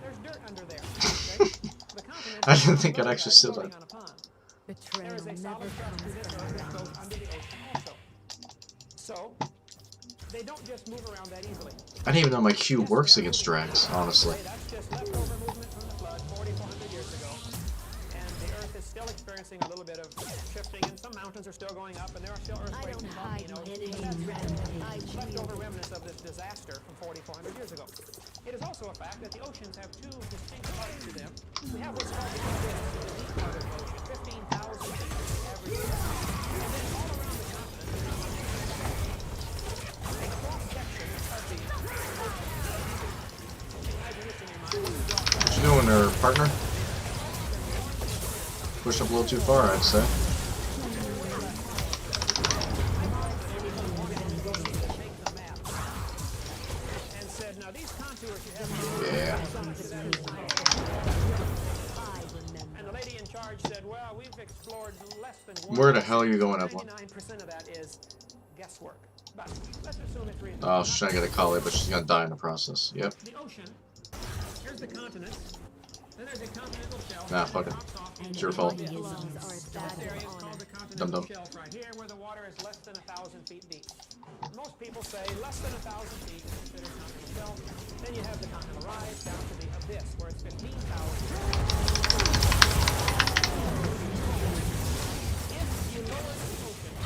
there's dirt under there. Okay? The continent I didn't think I'd actually steal floating that. on a pond. Betrayal There is a never solid crust comes to this from earth that the goes under the ocean also. So, they don't just move around that easily. I didn't even know my Q works against drags, honestly. That's just leftover movement from the flood 4,400 years ago. And the earth is still experiencing a little bit of shifting, and some mountains are still going up, and there are still I earthquakes don't and hide volcanoes. enemy But that's rampage. leftover remnants of this disaster from 4,400 years ago. It is also a fact that the oceans have two distinct parts to them. We have what's called the deep part of the ocean, 15,000 feet average. And then all around the continent, a cross-section of the... Imagine this in your mind. What you doing there, partner? Pushed up a little too far, I'd say. And said, now these contours you have... Yeah. And the lady in charge said, well, we've explored less than one. Where the hell are you going, Evelyn? 99% of that is guesswork. But let's assume it's reasonable. Oh, she's trying to get a collie, but she's gonna die in the process. Yep. The ocean, here's the continent, then there's a continental shelf. Nah, fuck it. It's your fault. This area is called the continental Dum-dum. shelf right here, where the water is less than 1,000 feet deep. Most people say less than 1,000 feet is considered continental shelf. Then you have the continental rise down to the abyss, where it's 15,000. If you lower the ocean,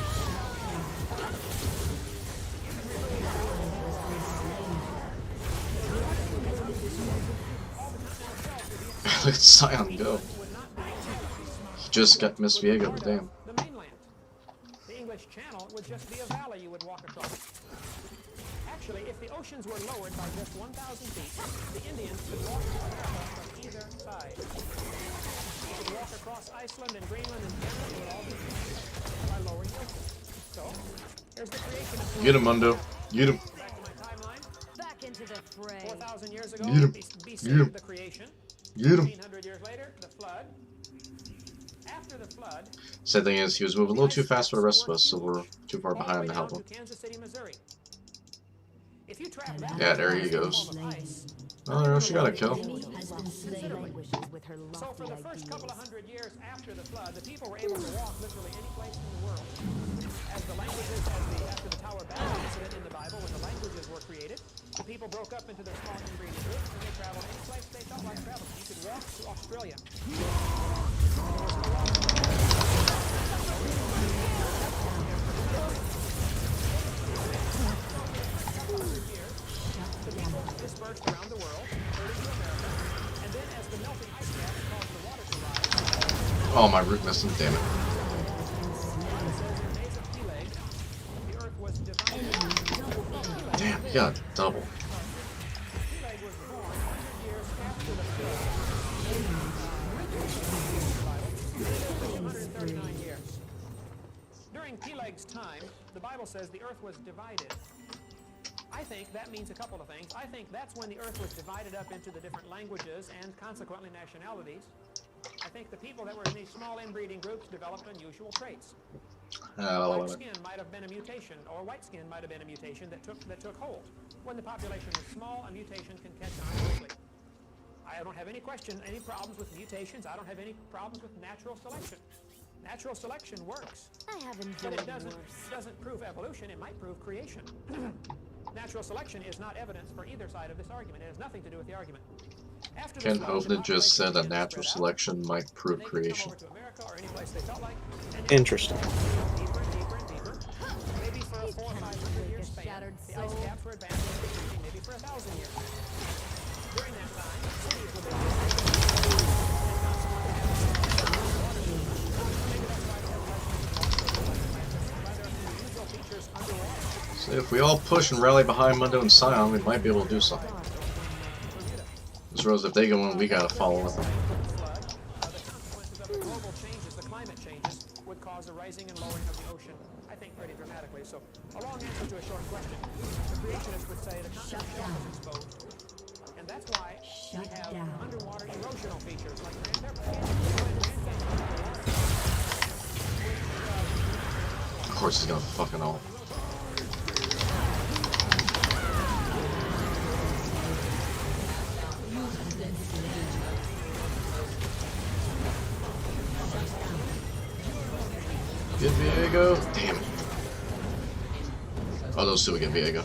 Look at Scion go. He just got Miss Viega, but damn. the mainland. The English Channel would just be a valley you would walk across. Actually, if the oceans were lowered by just 1,000 feet, the Indians could walk across from either side. They could walk across Iceland and Greenland and Canada would all be by lowering the ocean. So, here's the creation of Get him, Mundo. Get him. Back to my timeline. Back into the fray. 4,000 years ago, Get him. BC, Get him. the creation. Get him. 1,500 years later, the flood. After the flood, Sad thing is, he was moving a little too fast for the rest of us, so we're too far all the way behind to down help him. to Kansas City, Missouri. If you trap that Yeah, there he in a goes. form of ice, Oh, no, she got a kill. Has been slain. Distinguishes with her so for lofty the first couple of ideals. hundred years after the flood, the people were able to walk literally any place in the world. As the languages, after the Tower of Babel incident in the Bible, when the languages were created, the people broke up into their small inbreeding groups and they traveled any place they felt like traveling. You could walk to Australia. The people dispersed around the world, herded to America, and then as the melting ice caps caused the water to rise, Oh, my root missed him. Damn it. it says in the days of Peleg, the earth was divided. Damn, he got a double. Peleg was born 100 years after the flood. He lived 139 years. During Peleg's time, the Bible says the earth was divided. I think that means a couple of things. I think that's when the earth was divided up into the different languages and consequently nationalities. I think the people that were in these small inbreeding groups developed unusual traits. Black skin might have been a mutation, or white skin might have been a mutation that took hold. When the population is small, a mutation can catch on quickly. I don't have any problems with mutations. I don't have any problems with natural selection. Natural selection works, I have but enjoyed it doesn't prove evolution. It might prove creation. Natural selection is not evidence for either side of this argument. It has nothing to do with the argument. After the Ken flood, Hovden just said that population began to natural spread out. selection might prove They could creation. come over to America or any place they felt like, and they Interesting. deeper and deeper and deeper. Maybe for a 400 or 500 year span, Shattered the ice soul. caps were advancing and increasing, maybe for 1,000 years. During that time, cities were being built, and consequently maybe that's why they have unusual features underwater. So if we all push and rally behind Mundo and Scion, we might be able to do something. As well as if they go in, we gotta follow with them. The consequences of the global changes, the climate changes, would cause a rising and lowering of the ocean, I think, pretty dramatically. So, a long answer to a short question. The creationists would say the continent shelf is exposed. And that's why we have underwater erosional features like Grand Canyon. Of course he's gonna fucking all. Get Viego. Damn it. Oh, those two would get Viego.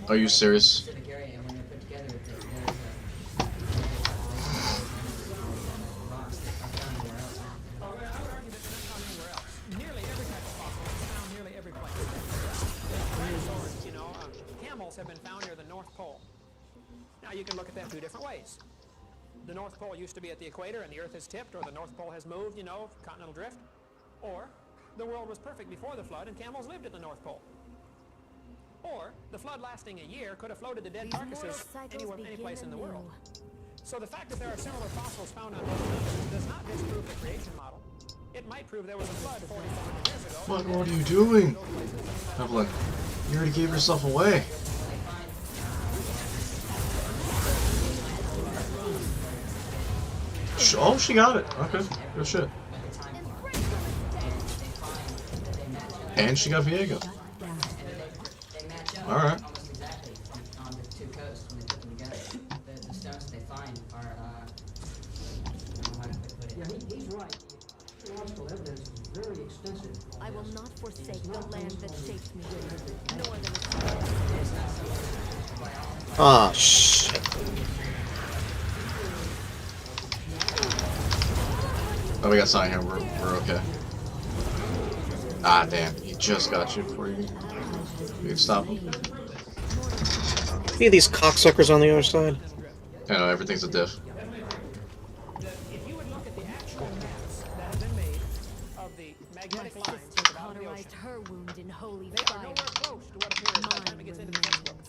Are you serious? Specific area, and when they're put together, there's rocks that are found nowhere else. I would argue that they're not found anywhere else. Nearly every type of fossil is found nearly every place. Dinosaurs, camels have been found near the North Pole. Now you can look at that two different ways. The North Pole used to be at the equator and the Earth has tipped, or the North Pole has moved, continental drift. Or the world was perfect before the flood and camels lived at the North Pole. Or the flood lasting a year could have floated the dead carcasses anywhere, any place in the world. So the fact that there are similar fossils found on both continents does not disprove the creation model. It might prove there was a flood 4,400 years ago. What are you doing? Evelyn, you already gave yourself away. Oh, she got it. Okay, good shit. And she got Viego. They match up Alright. almost exactly on the two coasts when they put them together. The stones that they find are, I don't know how to put it. Yeah, he's right. The archaeological evidence is very extensive. on I will this. not forsake It's the not land based that on shaped me, genetic nor the Ah, shit. Oh, we got sign here. We're okay. Ah, damn. He just got you before you can stop him. See these cocksuckers on the other side? I know, everything's a diff. If you would look at the actual maps that have been made of the My magnetic sister lines out in the cauterized ocean, her wound in holy they are fire. nowhere close to what appears by the time it gets into the textbooks.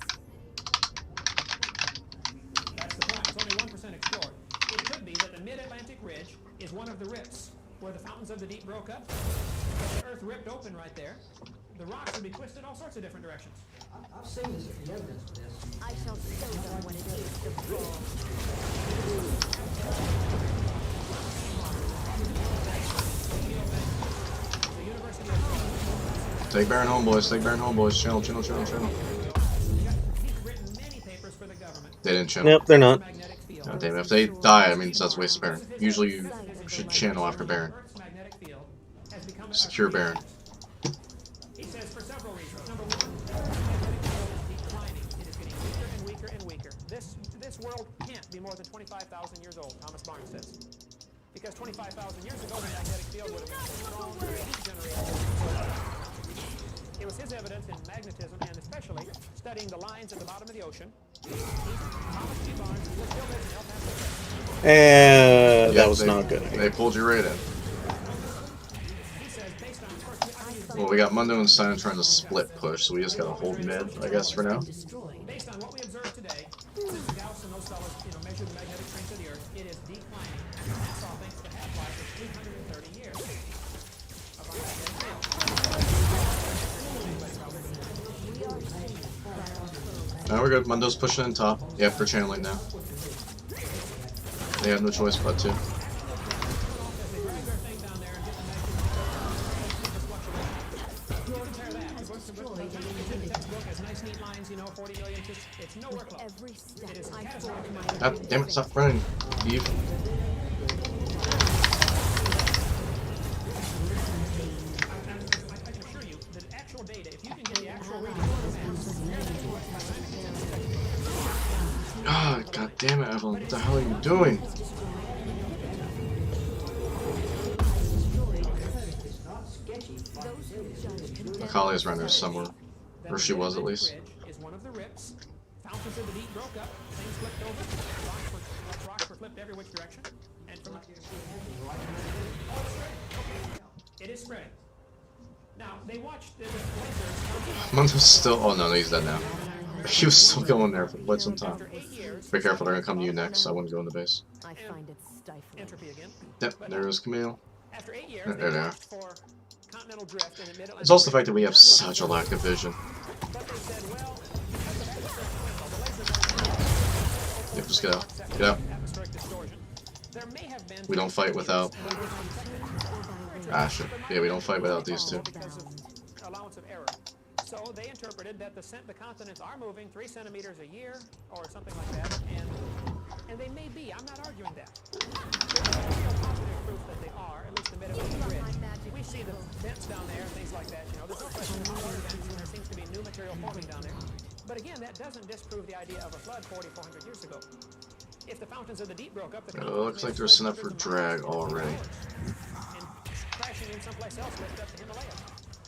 That's the point. It's only 1% explored. It could be that the mid-Atlantic ridge is is one of the rips where the fountains of the deep broke up. The earth ripped open right there. The rocks would be twisted all sorts of different directions. I've seen this, the evidence for this. I shall show them what it is to fall. The University of Take Baron home, boys. Take Baron home, boys. Channel. He's written many papers for the government. They didn't channel. Nope, they're not. Magnetic field. God damn it. If they die, I mean, that's a waste of Baron. Usually you should channel after Baron. Earth's magnetic field has become a Secure Baron. He says for several reasons. Number one, the Earth's magnetic field is declining. It is getting weaker and weaker. This world can't be more than 25,000 years old, Thomas Barnes says. Because 25,000 years ago, the magnetic field would have been so strong that it heat generated. It was his evidence in magnetism and especially studying the lines at the bottom of the ocean. Thomas G. Barnes still lives in El Paso. And that Yeah, was they- not good. They pulled you right in. He says based on, of course, Well, we got Mundo and Simon trying to split push, so we just gotta hold mid, I guess, for now. based on what we observed today, since Gauss and those fellows, measured the magnetic strength of the Earth, it is declining. That's all thanks to the half-life of 330 years of our magnetic field. Now we're good. Mundo's pushing in top. Yep, they're channeling now. They have no choice but to. As they drag their thing down there and get the magnetic fluctuation. Compare that. The textbook has nice, neat lines, 40 million. It's nowhere close. Every step It is I catastrophic. forward. God damn it, stop running. Eve. I can assure you that actual data, if you can get the actual reading of the maps, God damn it, Evelyn. What the hell are you doing? Akalia's running there somewhere. Or she was, at least. Bridge is one of the rips. Fountains of the deep broke up. Things flipped over. Rocks were flipped every which direction. And from it is spreading. Now they watched the lasers. Mundo's still. Oh no, he's dead now. He was still going there for quite some time. After 8 years, Be careful, they're gonna come to you next. I wouldn't go in the base. I find it stifling. entropy again. Yep, there is Camille. After 8 years, There they are. watched for continental drift in the mid-Atlantic. It's also the fact that we have such a lack of vision. But they said, well, because of atmospheric, Yep, just get out. Get out. atmospheric distortion, there may have been We don't fight without. Ah, shit. Yeah, we don't fight without these two. because of allowance of error. So they interpreted that the continents are moving 3 centimeters a year or something like that, and they may be. I'm not arguing that. There's no real positive proof that they are, at least the mid-Atlantic Ridge. We see the vents down there and things like that. There's no question about water vents, and there seems to be new material forming down there. But again, that doesn't disprove the idea of a flood 4,400 years ago. If the fountains of the deep broke up, the Looks like they're set up for drag already. and crashing in someplace else lift up the Himalayas.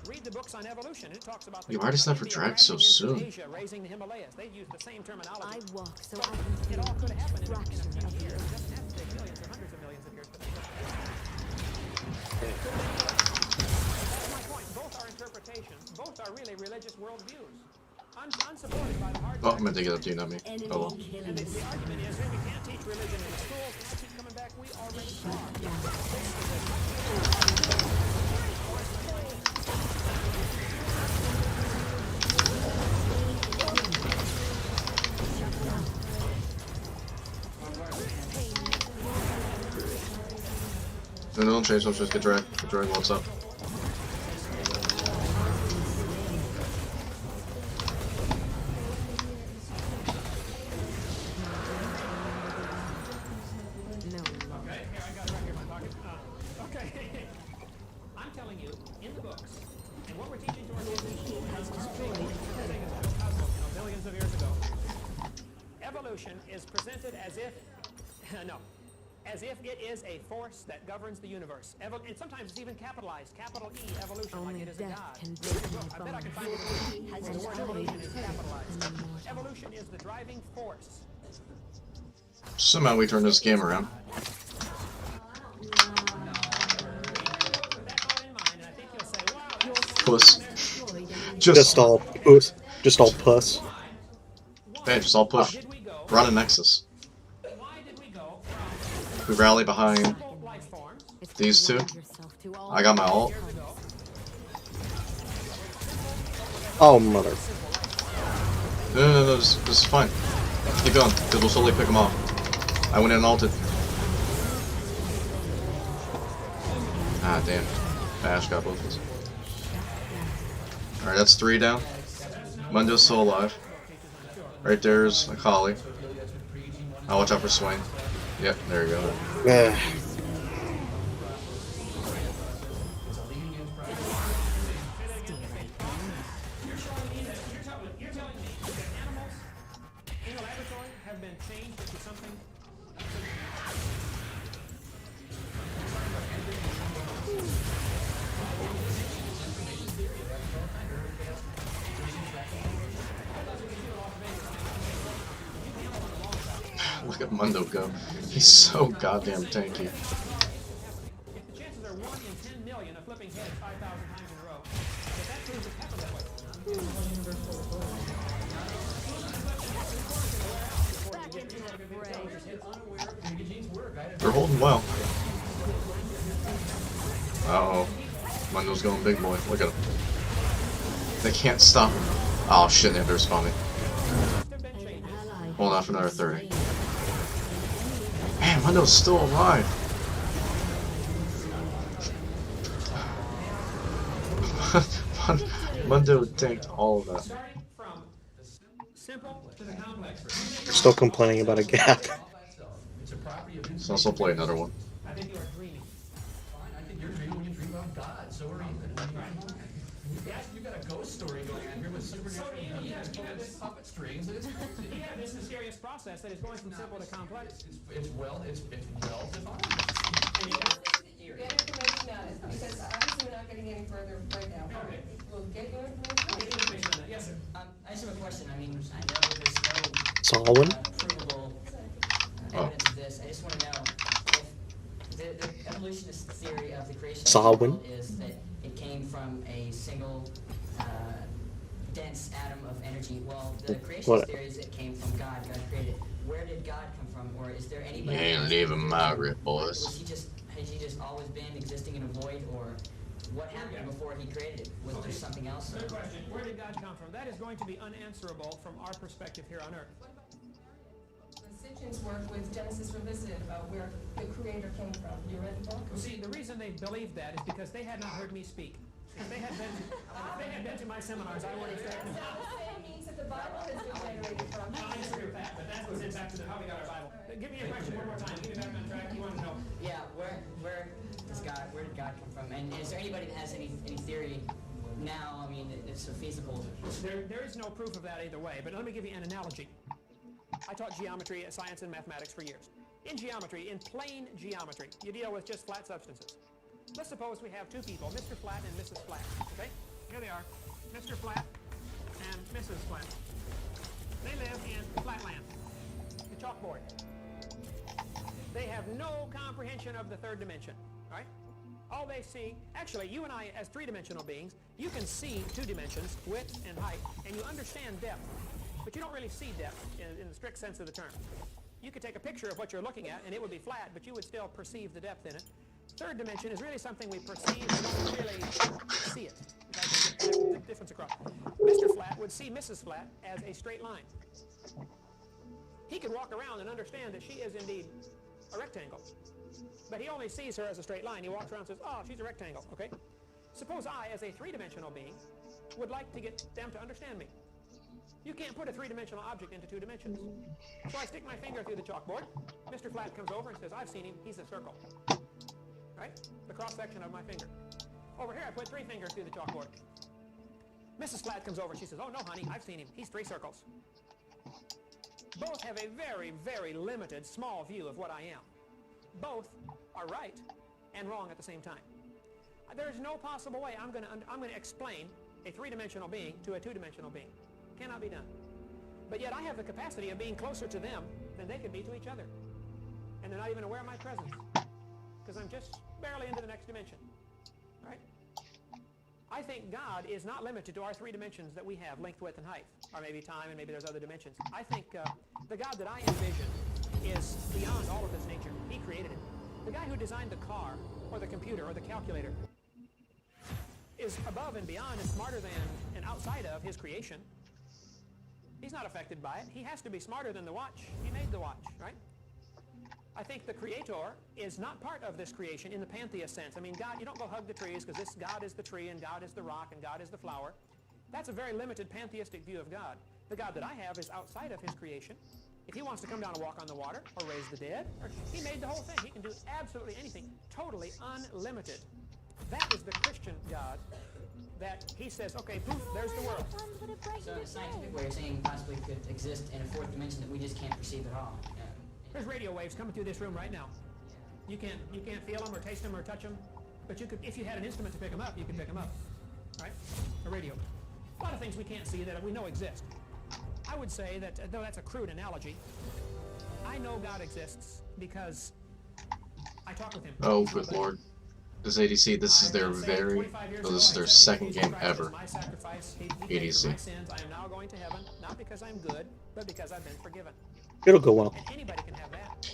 Read the books on evolution. It talks about the Why does that for India drag so crashing into soon? Asia, raising the Himalayas. They use the same terminology. I walk so But I can it feel all could have happened in a fraction few of years. the It doesn't have to take millions or hundreds of millions of years. But that's my point. Both are interpretations. Both are really religious worldviews. Unsupported by the hard Oh, I facts. meant to get up to you, not me. Oh well. And the argument is, hey, we can't teach religion in the schools. Can I keep coming back? We already are. No, don't change, don't change. Get drag. Get drag, what's up? Okay, here I got it right here in my pocket. Okay, I'm telling you, in the books, and what we're teaching to our kids in school is billions of years ago. Evolution is presented as if, as if it is a force that governs the universe. And sometimes it's even capitalized, capital E, evolution, Only like it is a death god. can Look, break my I bet I can bones. find it in the Has where the word destroyed evolution is the capitalized. an immortal. Evolution is the driving force. Somehow we turned this game around. Put that thought in mind, and I think you'll say, wow, that's Puss. Just all puss. Just all puss. Hey, just all push. did we go? We're on a nexus. Why did we go We rally behind simple life form It's These two? blind yourself to all I got my that ult. comes. Oh, mother. No, this is fine. Keep going, because we'll slowly pick them off. I went in and ulted. Ah, damn. Bash got both of us. Alright, that's 3 down. Mundo's still alive. Right there's Akali. I'll watch out for Swain. Yep, there you go. Ugh. You're telling me that animals in the laboratory have been changed into something. Look at Mundo go. He's so goddamn tanky. If the chances are 1 in 10 million of flipping heads 5,000 times in a row, if that proves it's happened that way. Back into that fray. They're holding well. Uh-oh. Mundo's going big boy. Look at him. They can't stop him. Oh shit, they have to respond me. An ally Hold on for another 30. Man, Mundo's still alive. Mundo tanked all of that. Starting from simple to the complex. You're still complaining about a gap. So I'll play another one. I think you are dreaming. Fine, I think you're dreaming when you dream about God. So are you. You got a ghost story going on here with supernatural beings pulling puppet strings. It's crazy. You have this mysterious process that is going from simple to complex. It's well defined. Get information on it, because obviously we're not getting any further right now. Okay. We'll get your Get information. information on that. Yes, sir. I just have a question. I mean, I know there's no Solwyn? provable Oh. evidence of this. I just want to know if the evolutionist theory of the creation of the Solwyn? world is that it came from a single dense atom of energy. Well, the creationist What? theory is it came from God. God created it. Where did God come from? Or is there anybody? You ain't else? leaving Margaret, boys. Has he just always been existing in a void, or what happened before he created it? Was there something else? Good question. Where did God come from? That is going to be unanswerable from our perspective here on Earth. The Sitchin's work with Genesis Revisited about where the creator came from. You read the book? Well, see, the reason they believed that is because they had not heard me speak. If they had been to my seminars, I would have said. That means that the Bible has been generated from. I disagree with that, but that goes in back to how we got our Bible. Give me a question one more time. Give me back on track. You want to know? Yeah, where did God come from? And is there anybody that has any theory now? I mean, it's so feasible. There is no proof of that either way, but let me give you an analogy. I taught geometry, science, and mathematics for years. In geometry, in plane geometry, you deal with just flat substances. Let's suppose we have two people, Mr. Flat and Mrs. Flat. Okay? Here they are, Mr. Flat and Mrs. Flat. They live in flatland, the chalkboard. They have no comprehension of the third dimension, right? All they see, actually, you and I, as three-dimensional beings, you can see 2 dimensions, width and height, and you understand depth, but you don't really see depth in the strict sense of the term. You could take a picture of what you're looking at, and it would be flat, but you would still perceive the depth in it. Third dimension is really something we perceive, but don't really see it. If I can get the difference across. Mr. Flat would see Mrs. Flat as a straight line. He could walk around and understand that she is indeed a rectangle. But he only sees her as a straight line. He walks around and says, oh, she's a rectangle, okay? Suppose I, as a three-dimensional being, would like to get them to understand me. You can't put a three-dimensional object into 2 dimensions. So I stick my finger through the chalkboard. Mr. Flat comes over and says, I've seen him, he's a circle. Right? The cross-section of my finger. Over here, I put 3 fingers through the chalkboard. Mrs. Flat comes over, she says, oh no, honey, I've seen him, he's 3 circles. Both have a very, very limited, small view of what I am. Both are right and wrong at the same time. There's no possible way I'm going to explain a 3-dimensional being to a 2-dimensional being. Cannot be done. But yet I have the capacity of being closer to them than they could be to each other. And they're not even aware of my presence. Because I'm just barely into the next dimension. Right? I think God is not limited to our 3 dimensions that we have, length, width, and height. Or maybe time, and maybe there's other dimensions. I think the God that I envision is beyond all of this nature. He created it. The guy who designed the car, or the computer, or the calculator, is above and beyond and smarter than and outside of his creation. He's not affected by it. He has to be smarter than the watch. He made the watch, right? I think the Creator is not part of this creation in the pantheist sense. I mean, God, you don't go hug the trees because this God is the tree and God is the rock and God is the flower. That's a very limited pantheistic view of God. The God that I have is outside of his creation. If he wants to come down and walk on the water or raise the dead, he made the whole thing. He can do absolutely anything, totally unlimited. That is the Christian God, that he says, okay, poof, there's the world. So in a scientific way, you're saying possibly could exist in a fourth dimension that we just can't perceive at all. There's radio waves coming through this room right now. You can't feel them or taste them or touch them, but you could, if you had an instrument to pick them up, you could pick them up, right? A radio. A lot of things we can't see that we know exist. I would say that, though that's a crude analogy, I know God this I talk with him. Oh, good lord. This ADC, this is their this is their second game ever. ADC. I am now going to heaven, not because I'm good, but because I've been forgiven. It'll go well. And anybody can have that.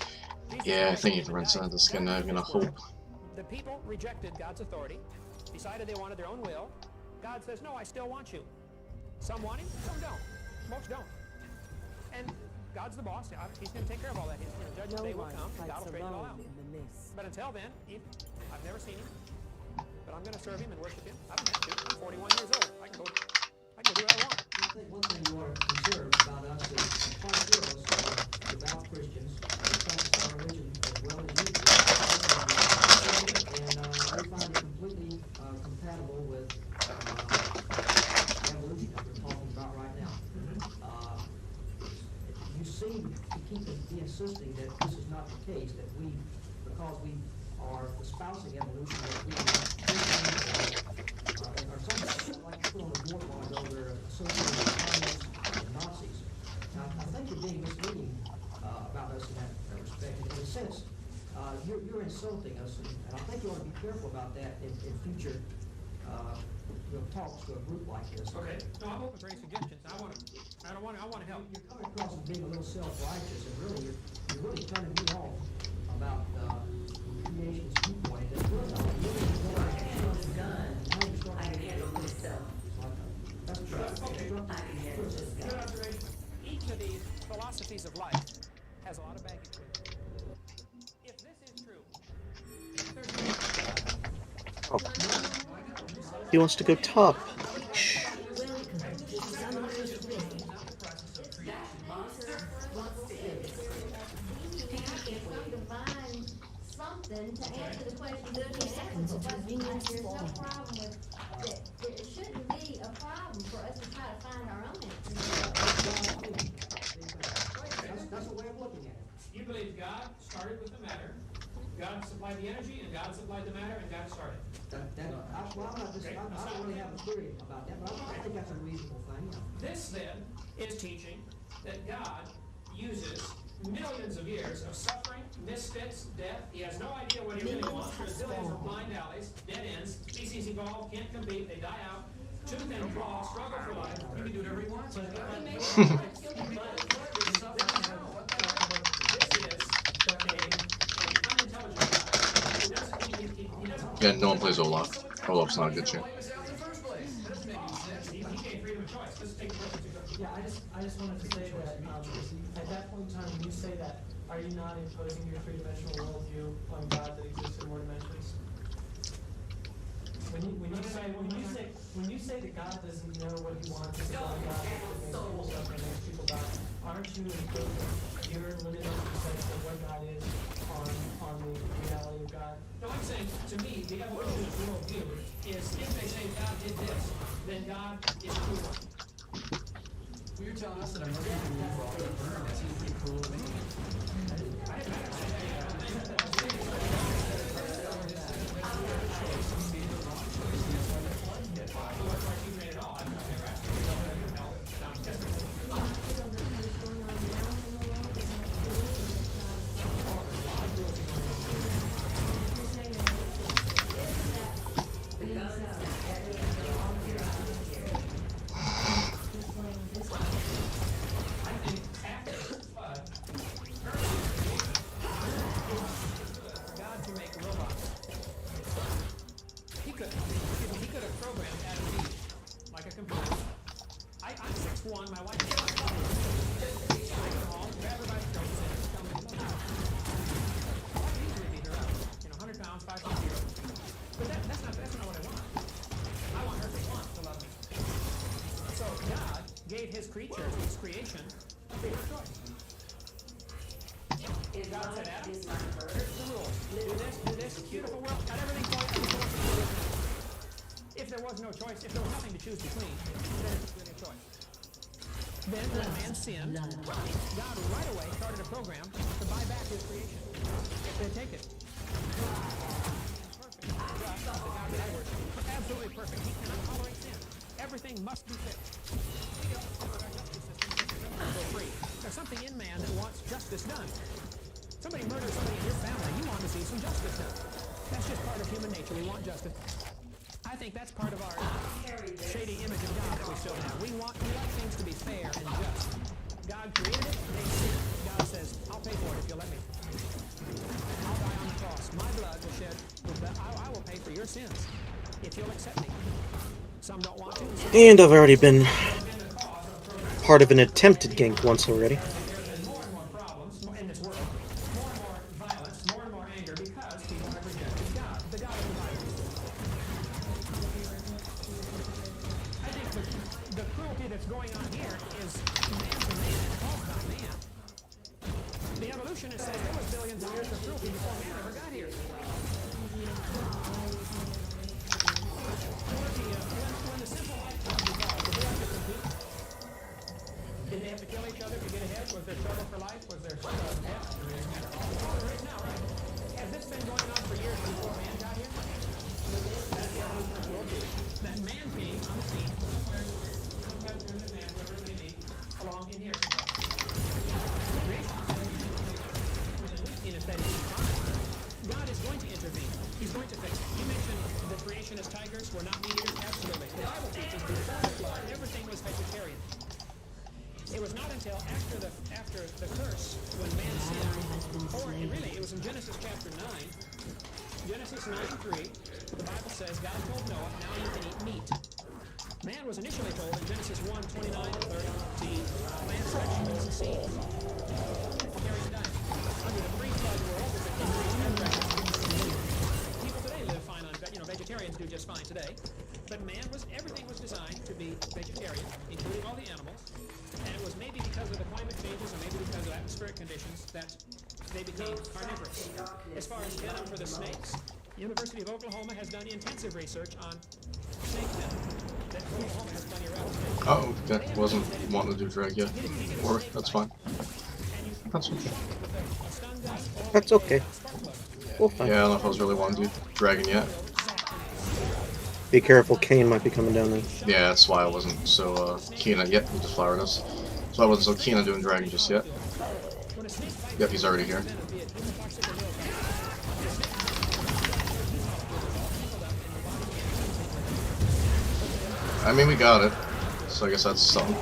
Yeah, I think you can run some of this guy. I'm gonna hope. The people rejected God's authority, decided they wanted their own will. God says, no, I still want you. Some want him, some don't. Most don't. And God's the boss. He's going to take care of all that. His judgment day will come, and God will straighten it all out. But until then, I've never seen him. But I'm going to serve him and worship him. I don't have to. I'm 41 years old. I can go do what I want. I think one thing you ought to consider about us is quite a few of us are devout Christians. We practice our religion as well as you do. And we find it completely compatible with evolution that we're talking about right now. You seem to keep insisting that this is not the case, that because we are espousing evolution, that we are something like to put on the board while ago, they're associated with communists and Nazis. Now, I think you're being misleading about us in that respect. In a sense, you're insulting us, and I think you ought to be careful about that in future talks to a group like this. Okay. No, I'm open for any suggestions. I want to help. You're coming across as being a little self-righteous, and really, you're really turning me off about creation's viewpoint. It's really not I can handle myself. That's true. I can handle this Good guy. observation. Each of these philosophies of life has a lot of baggage to it. If this is true, there's Oh. He wants to go top. Something to answer the question, 30 seconds of there's no problem with that. It shouldn't be a problem for us to try to find our own answers. That's a way of looking at it. You believe God started with the matter, God supplied the energy, and God supplied the matter, and God started. I don't really have a theory about that, but I think that's a reasonable thing. Yeah. This, then, is teaching that God uses millions of years of suffering, misfits, death. He has no idea what he really wants. There's billions of blind alleys, dead ends, species evolve, can't compete, they die out. Tooth and claw, struggle for life. You can do whatever he wants. Yeah, no one plays Olaf. Olaf's not a good shit. Yeah, I just wanted to say that at that point in time, when you say that, are you not imposing your three-dimensional worldview on God that exists in more dimensions? When you say that God doesn't know what He wants, and God makes himself and makes people die, aren't you imposing your limited sense of what God is on the reality of God? No, I'm saying, to me, the evolutionist worldview is if they say God did this, then God is true one. Well, you're telling us that I'm looking for you for all the burn. That seems pretty cool to me. creatures, this creation, free of choice. God said, Adam, here's the rule. Do this, beautiful world, got everything for you. I just want you to do it. If there was no choice, if there was nothing to choose between, then it's really a choice. Then when man sinned, God right away started a program to buy back his creation. To take it. Perfect. Just the God that I worship. Absolutely perfect. He cannot tolerate sin. Everything must be fixed. We don't our justice system doesn't go free. There's something in man that wants justice done. Somebody murders somebody in your family, you want to see some justice done. That's just part of human nature. We want justice. I think that's part of our shady image of God that we still have. We like things to be fair and just. God created it, they sinned. God says, I'll pay for it if you'll let me. I'll die on the cross. My blood will shed. I will pay for your sins if you'll accept me. Some don't want to. And I've already been part of an attempted gank once already. More and more problems in this world. More and more violence, more and more anger because people have rejected God, the God of the Bible. I think the cruelty that's going on here is man to man and caused by man. The evolutionists say there was billions of years of cruelty before man ever got here. When the simple life forms evolved, did they have to compete? Did they have to kill each other to get ahead? Was there struggle for life? Was there death? There is now, right? Has this been going on for years before man got here? That's the evolution of worldview. That man came on the scene, sometimes during the man, whoever it may be, along in here. God is going to intervene. He's going to fix it. You mentioned the creation as tigers were not meat eaters. Absolutely. The Bible teaches before the flood, everything was vegetarian. It was not until after the curse when man sinned, or really it was in Genesis chapter 9, Genesis 9:3, the Bible says God told Noah, now you can eat meat. Man was initially told in Genesis 1:29-30, the land section was seed. Vegetarian diet. Under the pre-flood world, there's a people today live fine on vegetarians do just fine today. But everything was designed to be vegetarian, including all the animals. And it was maybe because of the climate changes or maybe because of atmospheric conditions that they became carnivorous. As far as venom for the snakes, the University of Oklahoma has done intensive research on snake venom. Oklahoma has plenty of rattlesnakes. Oh, that wasn't wanting to do drag yet. Or, that's fine. That's okay. That's okay. We'll find. Yeah, I don't know if I was really wanting to do dragon yet. Be careful, Kane might be coming down there. Yeah, that's why I wasn't so keen on yet. He just flowered us. So I wasn't so keen on doing dragon just yet. Yep, he's already here. I mean, we got it. So I guess that's something.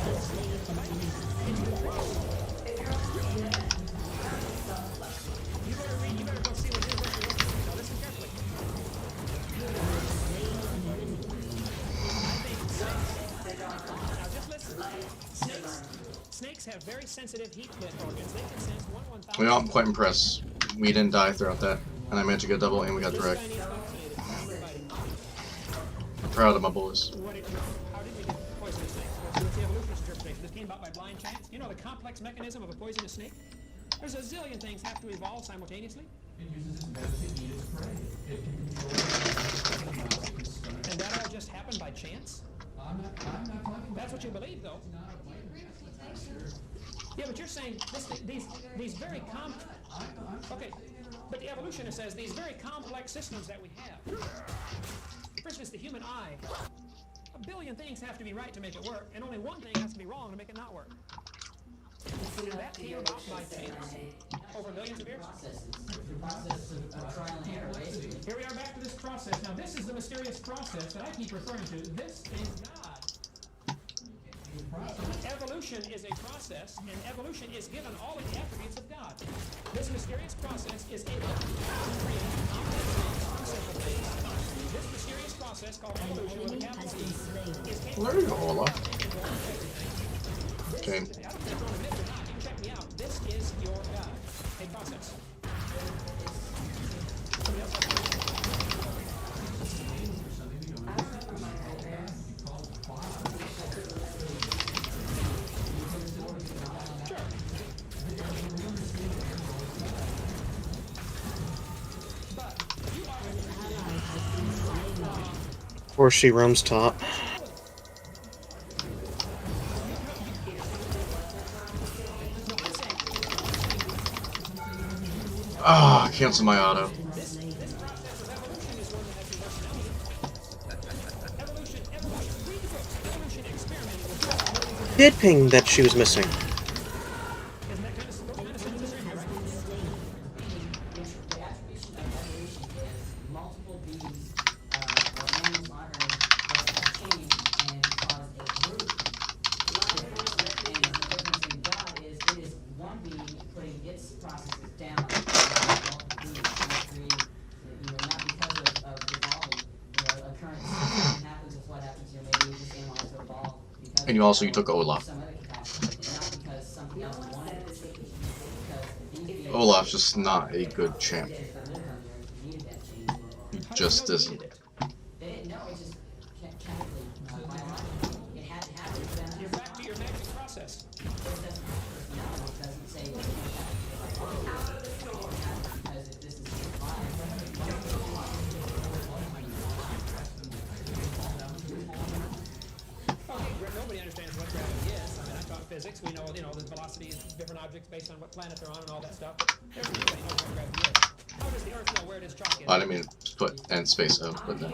Snakes have very sensitive heat organs. They can sense 1/1000. Well, I'm quite impressed. We didn't die throughout that, and I managed to get a double, and we got direct. I'm proud of my boys. How did we get poisonous snakes? What's the evolutionist interpretation? This came about by blind chance? You know the complex mechanism of a poisonous snake? There's a zillion things have to evolve simultaneously. It uses its mouth to eat its prey. It can control it. And that all just happened by chance? I'm not talking about That's what you believe, though. Yeah, but you're saying these very complex. Okay, but the evolutionist says these very complex systems that we have. For instance, the human eye. A billion things have to be right to make it work, and only one thing has to be wrong to make it not work. That came about by chance over millions of years. The process of trial and error, basically. Here we are back to this process. Now, this is the mysterious process that I keep referring to. This is God. Evolution is a process, and evolution is given all of the attributes of God. This mysterious process is able to create complex things from simple things. This mysterious process called evolution with a capital E is capable There you go, Ola. Okay. I don't care if you want to admit it or not. You check me out. This is your God. A process. Somebody else have a Or she roams top. Ah, cancel my auto. Did ping that she was missing. The attribution of evolution is multiple beings or animals on Earth that have changed and caused a group difference. And the difference in God is it is one being putting its processes down on multiple beings and creating, not because of evolving. Occurrence happens with what happens. Maybe we just analyze to evolve because And you took Olaf. some other capacity, and not because something else wanted it. Because these beings Olaf's just not a good champ. He just isn't. They didn't know, it's just chemically, biologically. It had to happen for them. You're back to your magic process. It doesn't say that it because if this is Nobody understands what gravity is. I mean, I taught physics. We know, the velocity is different objects based on what planet they're on and all that stuff. But everybody knows what gravity is. How does the Earth know where its chalk is? I didn't mean to put end space out, but no.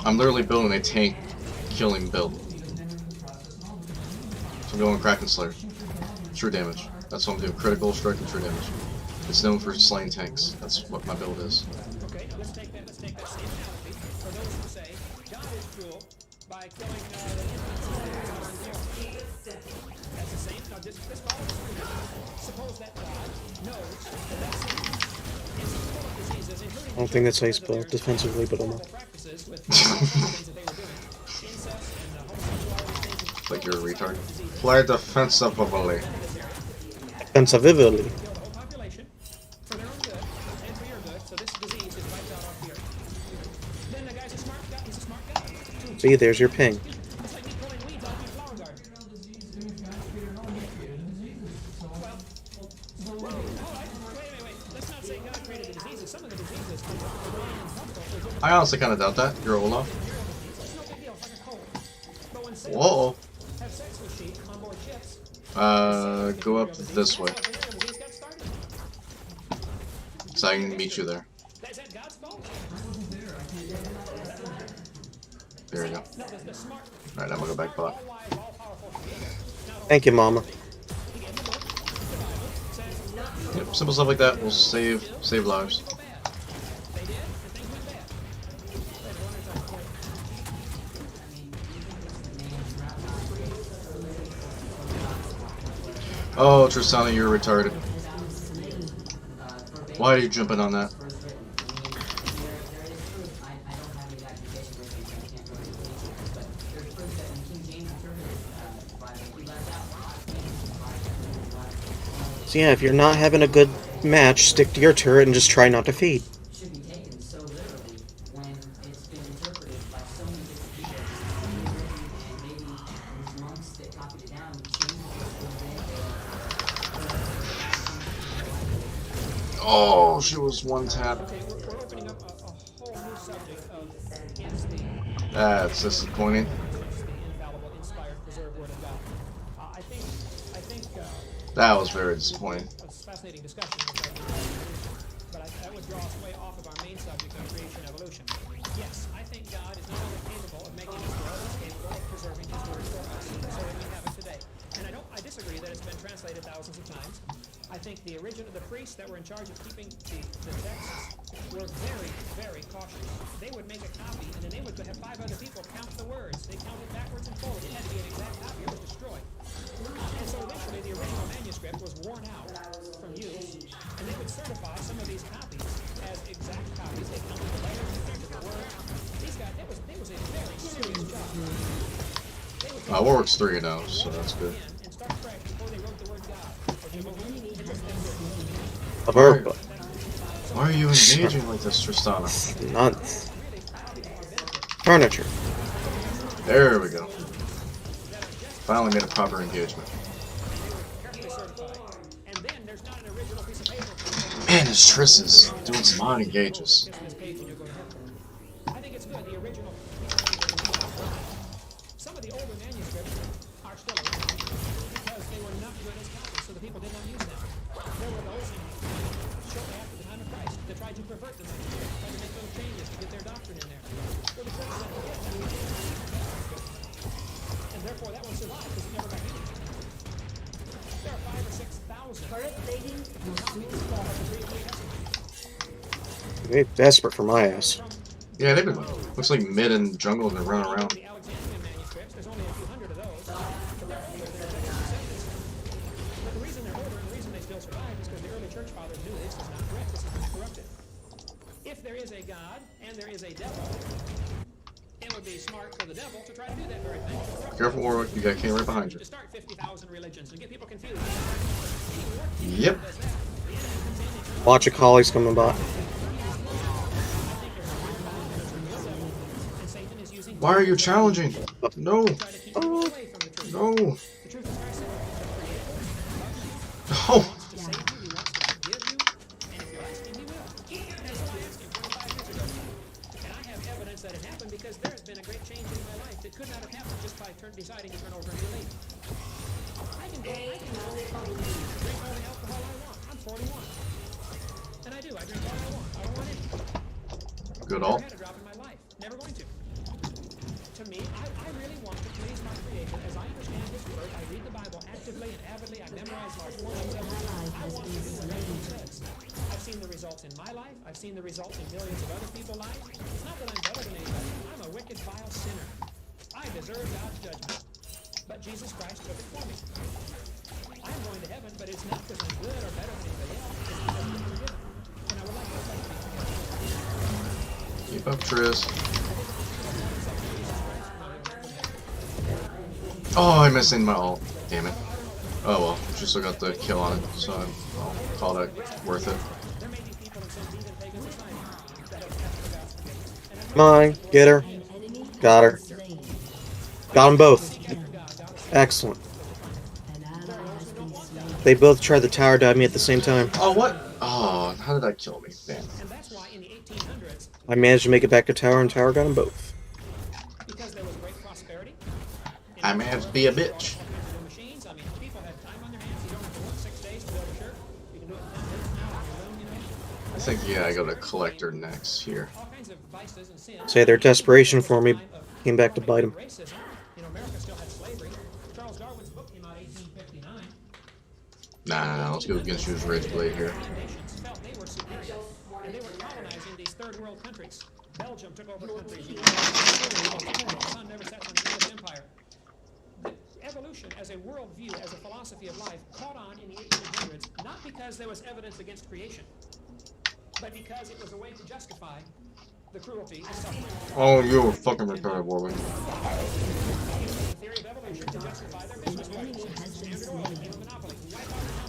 I'm literally building a tank killing build. So I'm going Kraken Slayer. True damage. That's what I'm doing. Critical strike and true damage. It's known for slaying tanks. That's what my build is. Okay, now let's take that same analogy. For those who say God is cruel by killing the infants on the earth. That's the same. Now just follow this through. Suppose that God knows that is full of diseases, including I don't think that's how you spell defensively, but I'm not. practices with things that they were doing. Incest and homosexuality things. Like you're a retard. Play defensively. Defensively. Kill the whole population for their own good and for your good, so this disease is wiped out off the earth. Then the guy's a smart guy. He's a smart guy. See, there's your ping. It's like me pulling weeds out of my flower garden. Wait. Let's not say God created the diseases. Some of the diseases come from the rain and chemicals. I honestly kind of doubt that. You're Olaf. It's no big deal. It's like a cold. But when Whoa. sailors have sex with sheep on board ships, Go up this way. that's how the disease got started. So I can meet you there. Is that God's fault? There we go. No, the smart, Alright, I'm gonna go back bot. all-wise, all-powerful creator. Not Thank you, Mama. he gave the book, the Bible, says not to Yep, simple stuff like that will save lives. go bad. They did, and things went bad. That's one example. Oh, Tristana, you're retarded. Why are you jumping on that? So yeah, if you're not having a good match, stick to your turret and just try not to feed. should be taken so literally when it's been interpreted by so many different people. And maybe these monks that copied it down changed it. Oh, she was one tap. Okay, we're opening up a whole new subject of against the That's disappointing. infallible, inspired, preserved Word of God. I think That was very disappointing. it's a fascinating discussion, but that would draw us way off of our main subject of creation evolution. Yes, I think God is not only capable of making His world, He's capable of preserving His Word for us, so that we have it today. And I disagree that it's been translated thousands of times. I think the priests that were in charge of keeping the texts were very, very cautious. They would make a copy, and then they would have 5 other people count the words. They counted backwards and forwards. It had to be an exact copy or it was destroyed. And so eventually the original manuscript was worn out from use, and they would certify some of these copies as exact copies. They counted the letters, they counted the words. These guys, that was a very serious job. They would take Warwick's 3-0, so that's good. and start fresh before they wrote the word God. Why are you engaging like this, Tristana? Nuts. Furniture. There we go. Finally made a proper engagement. Man, this Triss is doing some odd engages. I think it's good. The original pervert the message, try to make little changes to get their doctrine in there. Well, the church said, forget that. And therefore, that one survived because it never got used. There are 5,000 or 6,000. Turret plating will soon of fall. the Greek New Testament. They're desperate for my ass. Yeah, they've been. Looks like mid and jungle and they're running around. The Alexandrian manuscripts, there's only a few hundred of those. But they're accepted. But the reason they're older and the reason they still survive is because the early church fathers knew this is not correct, this is not corrupted. If there is a God and there is a devil, it would be smart for the devil to try to do that very thing. Careful, Warwick. You got King right behind you. To start 50,000 religions and get people confused. Yep. Watch your colleagues coming by. Why are you challenging? No. No. No. That it happened because there has been a great change in my life that could not have happened just by deciding to turn over a new leaf. I can drink all the alcohol I want. I'm 41. And I do. I drink all I want. I don't want any. Good Never all. had a drop in my life. Never going to. To me, I really want to please my Creator as I understand His Word. I read the Bible actively and avidly. I memorize large portions of it. I want to do what He says. I've seen the results in my life. I've seen the results in millions of other people's lives. It's not that I'm better than anybody. I'm a wicked, vile sinner. I deserve God's judgment. But Jesus Christ took it for me. I'm going to heaven, but it's not because I'm good or better than anybody else. It's because I've been forgiven. And I would like to thank you. Keep up, Tris. Oh, I missed in my ult. Damn it. Oh well, she still got the kill on it, so I'll call that worth it. Come on, get her. Got her. Got them both. Excellent. They both tried to tower dive me at the same time. Oh, what? Oh, how did that kill me? Damn. I managed to make it back to tower, and tower got them both. Because there was great prosperity. I may have to be a bitch. Machines. I mean, people have time on their hands. You don't have to work 6 days to build a shirt. You can do it in 10 minutes now in your room, you know. I think, yeah, I go to collector next here. All kinds of vices and sins. Say their desperation for me came back to bite them. Racism. You know, America still had slavery. Charles Darwin's book came out in 1859. Nah, let's go against you, Ridgeblade here. Nations felt they were superior, and they were colonizing these third world countries. Belgium took over countries. The sun never sets on the English Empire. The evolution as a worldview, as a philosophy of life, caught on in the 1800s, not because there was evidence against creation, but because it was a way to justify the cruelty and suffering. Oh, you're fucking retarded, Warwick. The theory of evolution to justify their business practices. Standard Oil became a monopoly. Wipe out the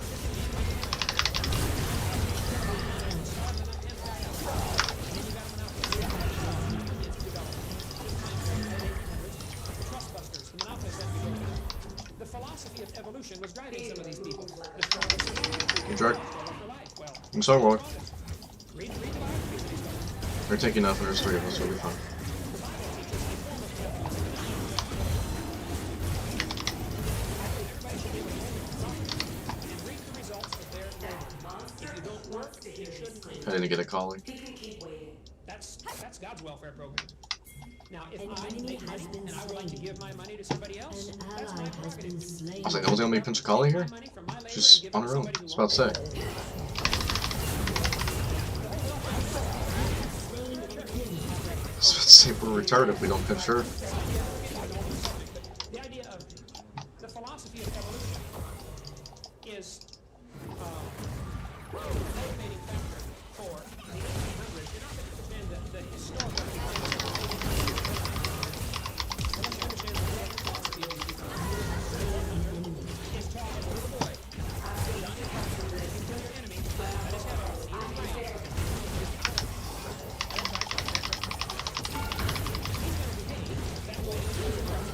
The philosophy of evolution was driving some of these people. Jerk. I'm sorry, Warwick. They're taking enough, and there's 3 of us, so we'll be fine. I didn't get a calling. That's God's welfare program. Now, if I make money and I would like to give my money to somebody else, that's my prerogative. I was like, was gonna be a pinch of collie here? She's on her own. I was about to say. I was about to say we're retarded if we don't pinch her. The idea of the philosophy of evolution is a motivating factor for the 1800s. You're not going to pretend that the historical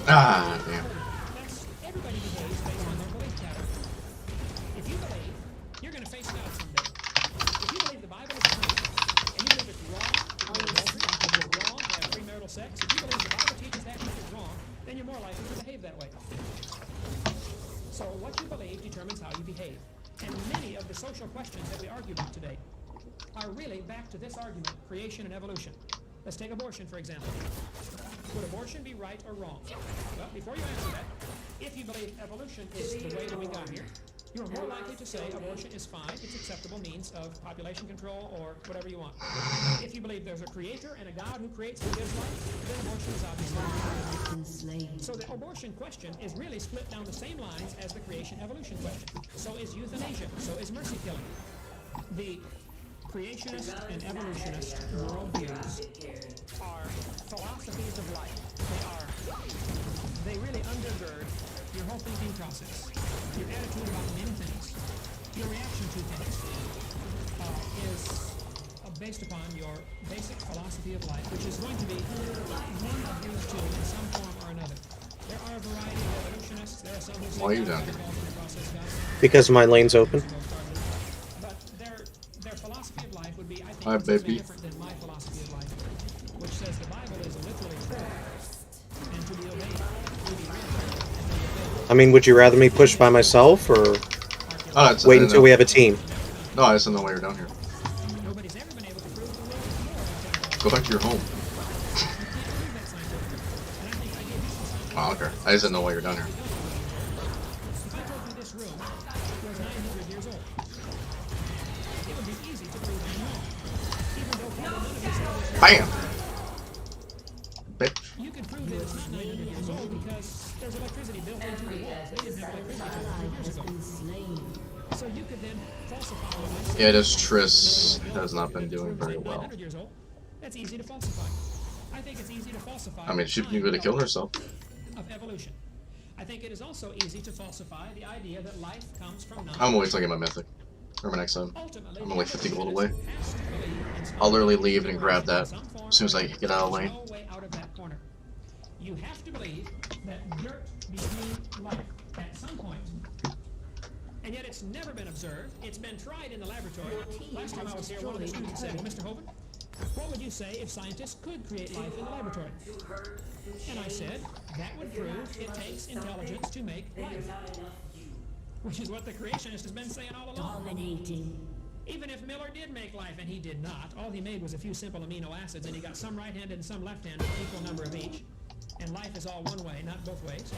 Ah, damn. Everybody behaves based on their belief pattern. If you believe you're going to face God someday, if you believe the Bible is true, and you believe it's wrong to commit adultery, it's wrong to have premarital sex, if you believe the Bible teaches that which is wrong, then you're more likely to behave that way. So what you believe determines how you behave. And many of the social questions that we argue about today are really back to this argument, creation and evolution. Let's take abortion, for example. Would abortion be right or wrong? Well, before you answer that, if you believe evolution is the way that we got here, you're more likely to say abortion is fine, it's acceptable means of population control or whatever you want. If you believe there's a creator and a God who creates and gives life, then abortion is obviously wrong. So the abortion question is really split down the same lines as the creation-evolution question. So is euthanasia, so is mercy killing. The creationist and evolutionist worldviews are philosophies of life. They really undergird your whole thinking process, your attitude about many things, your reaction to things is based upon your basic philosophy of life, which is going to be one of these two in some form or another. There are a variety of evolutionists. There are some who say Why are you down here? Because my lane's open. But their philosophy of life would be, I think, Hi, baby. different than my philosophy of life, which says the Bible is literally true and to be obeyed, to be read. I mean, would you rather me push by myself or wait until we have a team? No, I just don't know why you're down here. Go back to your home. Oh, okay. I just didn't know why you're down here. Bam! Bitch. You can prove that it's not 900 years old because there's electricity built into the walls. They didn't have electricity 200 years ago. So you could then falsify. Yeah, this Triss has not been doing very well. 900 years old. That's easy to falsify. I think it's easy to falsify. I mean, she could have killed herself. Of evolution. I think it is also easy to falsify the idea that life comes from non. I'm always looking at my mythic. Or my next time. I'm only 50 gold away. I'll literally leave and grab that as soon as I get out of the lane. No way out of that corner. You have to believe that dirt became life at some point. And yet it's never been observed. It's been tried in the laboratory. Last time I was here, one of the students said, well, Mr. Hovind, what would you say if scientists could create life in the laboratory? And I said, that would prove it takes intelligence to make life. Which is what the creationist has been saying all along. Dominating. Even if Miller did make life, and he did not, all he made was a few simple amino acids, and he got some right-handed and some left-handed, equal number of each. And life is all one way, not both ways.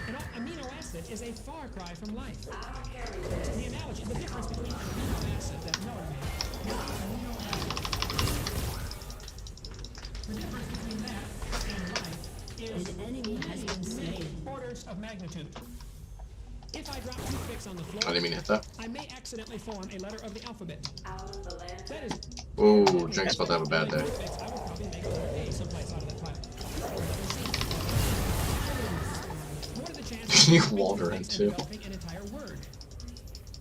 And amino acid is a far cry from life. The analogy, the difference between an amino acid that Miller made, amino acid. The difference between that and life is An enemy has been slain. orders of magnitude. If I drop toothpicks on the floor, I didn't mean to hit that. I may accidentally form a letter of the alphabet. That is. Oh, Jake's about to have a bad day. I would probably make a letter A someplace out of that pile. What are the chances You of walled her in too. developing an entire word?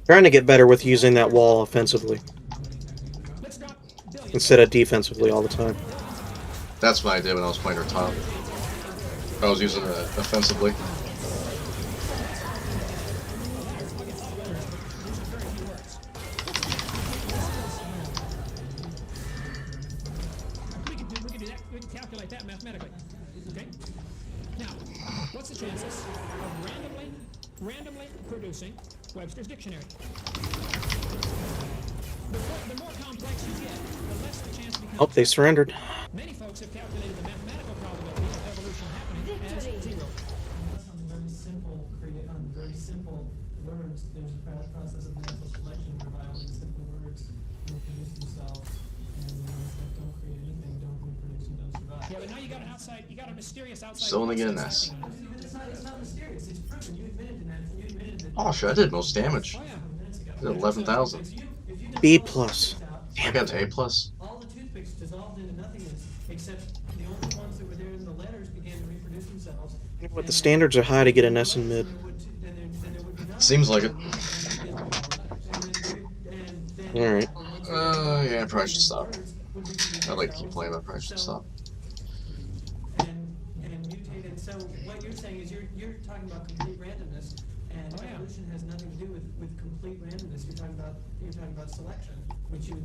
Trying to get better with using that wall offensively Let's drop billions. instead of defensively all the time. That's what I did when I was playing her top. I was using it offensively. We can calculate that mathematically. Okay? Now, what's the chances of randomly producing Webster's dictionary? The more complex you get, the less the chance becomes. Oh, they surrendered. Many folks have calculated the mathematical probability of evolution happening as zero. On very simple words, there's a process of natural selection whereby all these simple words reproduce themselves, and the ones that don't create anything don't reproduce and don't survive. Yeah, but now you got a mysterious outside. Still only getting process this. acting on it. It's not mysterious. It's proven. You admitted to that. You admitted that. Oh shit, I did most damage. Oh yeah. I did 11,000. B plus. I got an A plus. All the toothpicks dissolved into nothingness, except the only ones that were there in the letters began to reproduce themselves. But the standards are high to get an S in mid. Seems like it. Alright. Yeah, I probably should stop. I'd like to keep playing, but I probably should stop. And mutated. So what you're saying is you're talking about complete randomness, and evolution has nothing to do with complete randomness. You're talking about selection, which you admit.